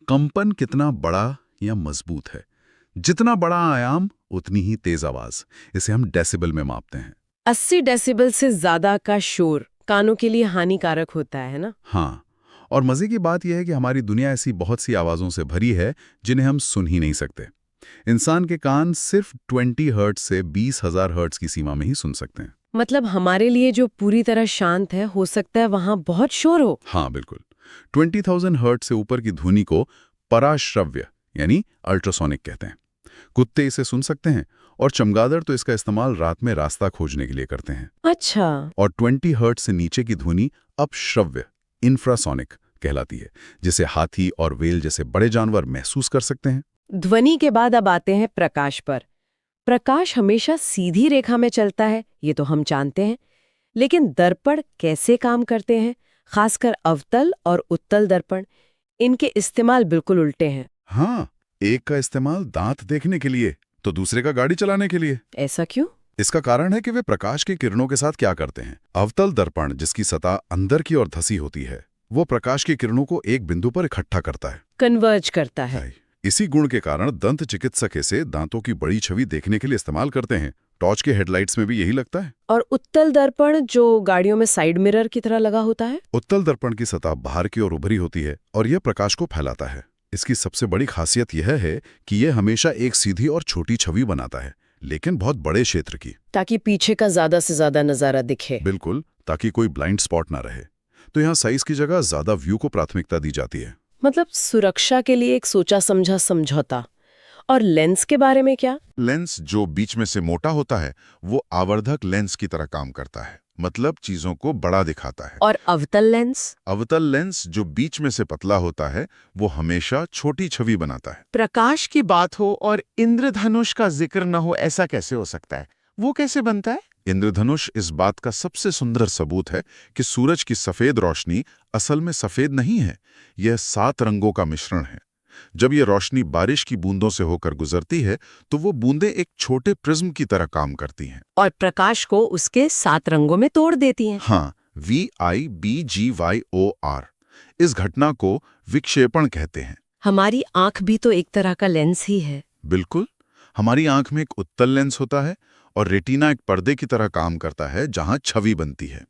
[SPEAKER 1] कंपन कितना बड़ा या मजबूत है। जितना बड़ा आयाम उतनी ही तेज आवाज। इसे हम डेसिबल में मापते हैं।
[SPEAKER 2] 80 डेसिबल से ज्यादा का शोर कानों के लिए हानिकारक होता है ना?
[SPEAKER 1] हाँ, और मजे की बात यह है कि हमारी दुनिया ऐसी बहुत सी आवाजों से भरी है जिन्हें हम सुन ही नहीं सकते। इंसान के कान सिर्फ 20 हर्ट्ज से 20,000 हर्ट्ज की सीमा में ही सुन सकते हैं।
[SPEAKER 2] मतलब हमारे लिए जो पूरी तरह शांत है, हो सकता है वहां बहुत शोर हो।
[SPEAKER 1] हाँ बिल्कुल। 20,000 हर्ट्ज से ऊपर की ध्वनि को पराश्रव्य यानी अल्ट्रासोनिक कहते हैं। कुत्ते इसे सुन सकते हैं और चमगादड़ तो इसका इस्तेमाल रात में रास्ता खोजने के लिए करते हैं।
[SPEAKER 2] अच्छा।
[SPEAKER 1] और 20 हर्ट्ज से नीचे की ध्वनि अपश्रव्य इंफ्रासोनिक कहलाती है, जिसे हाथी और व्हेल जैसे बड़े जानवर महसूस कर सकते हैं।
[SPEAKER 2] ध्वनि के बाद अब आते हैं प्रकाश पर। प्रकाश हमेशा सीधी रेखा में चलता है, ये तो हम जानते हैं, लेकिन दर्पण कैसे काम करते हैं, खासकर अवतल और उत्तल दर्पण, इनके इस्तेमाल बिल्कुल उल्टे हैं।
[SPEAKER 1] हाँ, एक का इस्तेमाल दांत देखने के लिए तो दूसरे का गाड़ी चलाने के लिए।
[SPEAKER 2] ऐसा क्यों?
[SPEAKER 1] इसका कारण है कि वे प्रकाश की किरणों के साथ क्या करते हैं। अवतल दर्पण, जिसकी सतह अंदर की ओर धसी होती है, वो प्रकाश की किरणों को एक बिंदु पर इकट्ठा करता है,
[SPEAKER 2] कन्वर्ज करता है।
[SPEAKER 1] इसी गुण के कारण दंत चिकित्सक इसे दांतों की बड़ी छवि देखने के लिए इस्तेमाल करते हैं। टॉर्च के हेडलाइट्स में भी यही लगता है।
[SPEAKER 2] और उत्तल दर्पण जो गाड़ियों में साइड मिरर की तरह लगा होता है?
[SPEAKER 1] उत्तल दर्पण की सतह बाहर की ओर उभरी होती है और यह प्रकाश को फैलाता है। इसकी सबसे बड़ी खासियत यह है कि यह हमेशा एक सीधी और छोटी छवि बनाता है, लेकिन बहुत बड़े क्षेत्र की,
[SPEAKER 2] ताकि पीछे का ज्यादा से ज्यादा नजारा दिखे।
[SPEAKER 1] बिल्कुल, ताकि कोई ब्लाइंड स्पॉट ना रहे। तो यहाँ साइज की जगह ज्यादा व्यू को प्राथमिकता दी जाती है।
[SPEAKER 2] मतलब सुरक्षा के लिए एक सोचा समझा समझौता। और लेंस के बारे में क्या?
[SPEAKER 5] लेंस जो बीच में से मोटा होता है वो आवर्धक लेंस की तरह काम करता है, मतलब चीजों को बड़ा दिखाता है।
[SPEAKER 2] और अवतल लेंस?
[SPEAKER 5] अवतल लेंस जो बीच में से पतला होता है वो हमेशा छोटी छवि बनाता है।
[SPEAKER 7] प्रकाश की बात हो और इंद्रधनुष का जिक्र न हो, ऐसा कैसे हो सकता है? वो कैसे बनता है?
[SPEAKER 5] इंद्रधनुष इस बात का सबसे सुंदर सबूत है कि सूरज की सफेद रोशनी असल में सफेद नहीं है, यह 7 रंगों का मिश्रण है। जब यह रोशनी बारिश की बूंदों से होकर गुजरती है तो वो बूंदें एक छोटे प्रिज्म की तरह काम करती हैं
[SPEAKER 2] और प्रकाश को उसके 7 रंगों में तोड़ देती हैं।
[SPEAKER 5] हाँ, VIBGYOR। इस घटना को विक्षेपण कहते हैं।
[SPEAKER 2] हमारी आंख भी तो एक तरह का लेंस ही है।
[SPEAKER 5] बिल्कुल, हमारी आंख में एक उत्तल लेंस होता है और रेटिना एक पर्दे की तरह काम करता है जहां छवि बनती है।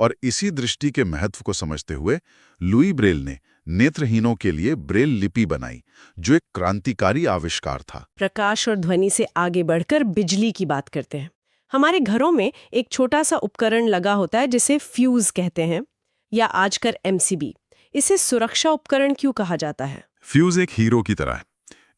[SPEAKER 5] और इसी दृष्टि के महत्व को समझते हुए लुई ब्रेल ने नेत्रहीनों के लिए ब्रेल लिपि बनाई, जो एक क्रांतिकारी आविष्कार था।
[SPEAKER 2] प्रकाश और ध्वनि से आगे बढ़कर बिजली की बात करते हैं। हमारे घरों में एक छोटा सा उपकरण लगा होता है जिसे फ्यूज कहते हैं, या आजकल MCB। इसे सुरक्षा उपकरण क्यों कहा जाता है?
[SPEAKER 1] फ्यूज एक हीरो की तरह है।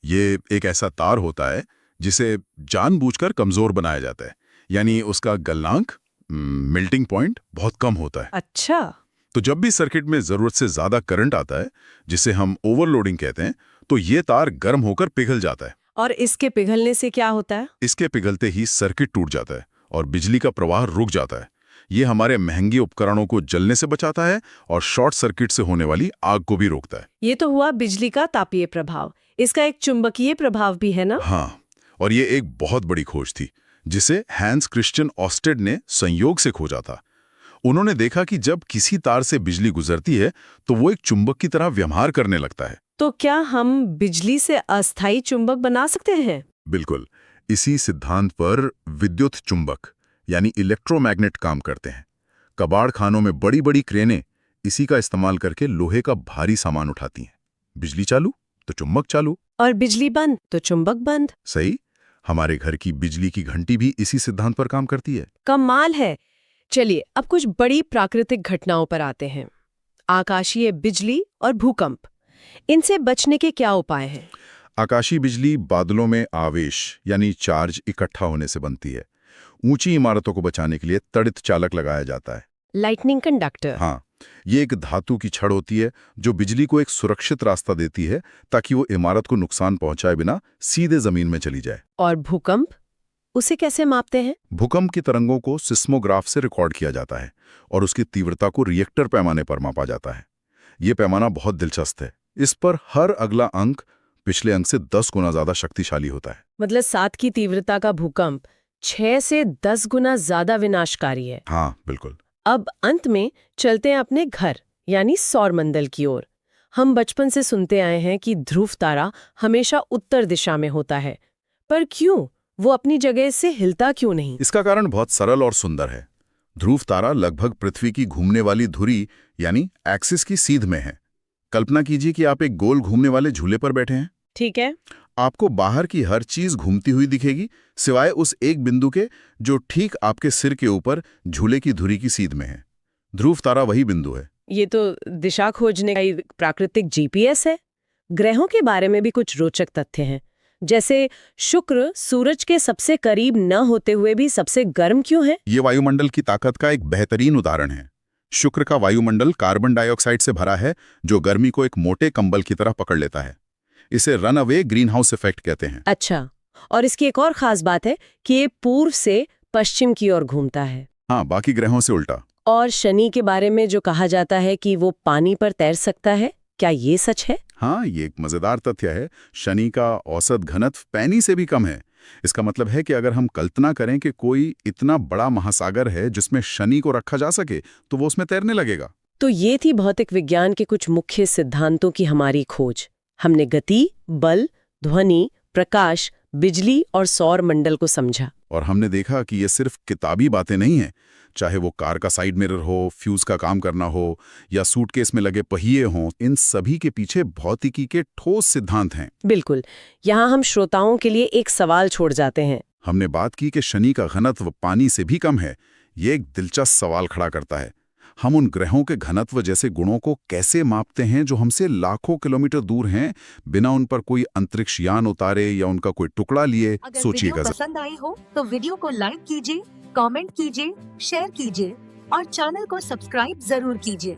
[SPEAKER 1] ये एक ऐसा तार होता है जिसे जानबूझकर कमजोर बनाया जाता है, यानी उसका गलनांक मेल्टिंग पॉइंट बहुत कम होता है।
[SPEAKER 2] अच्छा।
[SPEAKER 1] तो जब भी सर्किट में जरूरत से ज्यादा करंट आता है, जिसे हम ओवरलोडिंग कहते हैं, तो ये तार गर्म होकर पिघल जाता है।
[SPEAKER 2] और इसके पिघलने से क्या होता है?
[SPEAKER 1] इसके पिघलते ही सर्किट टूट जाता है और बिजली का प्रवाह रुक जाता है। ये हमारे महंगे उपकरणों को जलने से बचाता है और शॉर्ट सर्किट से होने वाली आग को भी रोकता है।
[SPEAKER 2] ये तो हुआ बिजली का तापीय प्रभाव। इसका एक चुंबकीय प्रभाव भी है ना?
[SPEAKER 1] हाँ, और ये एक बहुत बड़ी खोज थी जिसे हैंस क्रिश्चियन ऑस्टेड ने संयोग से खोजा था। उन्होंने देखा कि जब किसी तार से बिजली गुजरती है तो वो एक चुंबक की तरह व्यवहार करने लगता है।
[SPEAKER 2] तो क्या हम बिजली से अस्थायी चुंबक बना सकते हैं?
[SPEAKER 1] बिल्कुल, इसी सिद्धांत पर विद्युत चुंबक यानी इलेक्ट्रोमैग्नेट काम करते हैं। कबाड़ खानों में बड़ी बड़ी क्रेनें इसी का इस्तेमाल करके लोहे का भारी सामान उठाती हैं। बिजली चालू तो चुंबक चालू,
[SPEAKER 2] और बिजली बंद तो चुंबक बंद।
[SPEAKER 1] सही। हमारे घर की बिजली की घंटी भी इसी सिद्धांत पर काम करती है।
[SPEAKER 2] कमाल है। चलिए अब कुछ बड़ी प्राकृतिक घटनाओं पर आते हैं। आकाशीय बिजली और भूकंप, इनसे बचने के क्या उपाय हैं?
[SPEAKER 1] आकाशीय बिजली बादलों में आवेश यानी चार्ज इकट्ठा होने से बनती है। ऊंची इमारतों को बचाने के लिए तड़ित चालक लगाया जाता है।
[SPEAKER 2] Lightning conductor.
[SPEAKER 1] हाँ, ये एक धातु की छड़ होती है जो बिजली को एक सुरक्षित रास्ता देती है ताकि वो इमारत को नुकसान पहुंचाए बिना सीधे जमीन में चली जाए।
[SPEAKER 2] और भूकंप, उसे कैसे मापते हैं?
[SPEAKER 1] भूकंप की तरंगों को सिस्मोग्राफ से रिकॉर्ड किया जाता है और उसकी तीव्रता को रिएक्टर पैमाने पर मापा जाता है। ये पैमाना बहुत दिलचस्प है। इस पर हर अगला अंक पिछले अंक से 10 गुना ज्यादा शक्तिशाली होता है।
[SPEAKER 2] मतलब 7 की तीव्रता का भूकंप 6 से 10 गुना ज्यादा विनाशकारी है।
[SPEAKER 1] हाँ, बिल्कुल।
[SPEAKER 2] अब अंत में चलते हैं अपने घर यानी सौरमंडल की ओर। हम बचपन से सुनते आए हैं कि ध्रुव तारा हमेशा उत्तर दिशा में होता है, पर क्यों? वो अपनी जगह से हिलता क्यों नहीं?
[SPEAKER 1] इसका कारण बहुत सरल और सुंदर है। ध्रुव तारा लगभग पृथ्वी की घूमने वाली धुरी यानी एक्सिस की सीध में है। कल्पना कीजिए कि आप एक गोल घूमने वाले झूले पर बैठे हैं।
[SPEAKER 2] ठीक है।
[SPEAKER 1] आपको बाहर की हर चीज घूमती हुई दिखेगी सिवाय उस एक बिंदु के जो ठीक आपके सिर के ऊपर झूले की धुरी की सीध में है। ध्रुव तारा वही बिंदु है।
[SPEAKER 2] ये तो दिशा खोजने का एक प्राकृतिक जीपीएस है। ग्रहों के बारे में भी कुछ रोचक तथ्य हैं, जैसे शुक्र सूरज के सबसे करीब न होते हुए भी सबसे गर्म क्यों है?
[SPEAKER 1] ये वायुमंडल की ताकत का एक बेहतरीन उदाहरण है। शुक्र का वायुमंडल कार्बन डाइऑक्साइड से भरा है, जो गर्मी को एक मोटे कंबल की तरह पकड़ लेता है। इसे run away green house effect कहते हैं।
[SPEAKER 2] अच्छा, और इसकी एक और खास बात है कि ये पूर्व से पश्चिम की ओर घूमता है।
[SPEAKER 1] हाँ, बाकी ग्रहों से उल्टा।
[SPEAKER 2] और शनि के बारे में जो कहा जाता है कि वो पानी पर तैर सकता है, क्या ये सच है?
[SPEAKER 1] हाँ, ये एक मजेदार तथ्य है। शनि का औसत घनत्व पैनी से भी कम है। इसका मतलब है कि अगर हम कल्पना करें कि कोई इतना बड़ा महासागर है जिसमें शनि को रखा जा सके, तो वो उसमें तैरने लगेगा।
[SPEAKER 2] तो ये थी भौतिक विज्ञान के कुछ मुख्य सिद्धांतों की हमारी खोज। हमने गति, बल, ध्वनि, प्रकाश, बिजली और सौर मंडल को समझा।
[SPEAKER 1] और हमने देखा कि ये सिर्फ किताबी बातें नहीं हैं। चाहे वो कार का साइड मिरर हो, फ्यूज का काम करना हो या सूटकेस में लगे पहिए हों, इन सभी के पीछे भौतिकी के ठोस सिद्धांत हैं।
[SPEAKER 2] बिल्कुल। यहाँ हम श्रोताओं के लिए एक सवाल छोड़ जाते हैं।
[SPEAKER 1] हमने बात की कि शनि का घनत्व पानी से भी कम है। ये एक दिलचस्प सवाल खड़ा करता है। हम उन ग्रहों के घनत्व जैसे गुणों को कैसे मापते हैं जो हमसे लाखों किलोमीटर दूर हैं, बिना उन पर कोई अंतरिक्ष यान उतारे या उनका कोई टुकड़ा लिए? सोचिएगा।
[SPEAKER 8] वीडियो पसंद आई हो तो वीडियो को लाइक कीजिए, कमेंट कीजिए, शेयर कीजिए और चैनल को सब्सक्राइब जरूर कीजिए।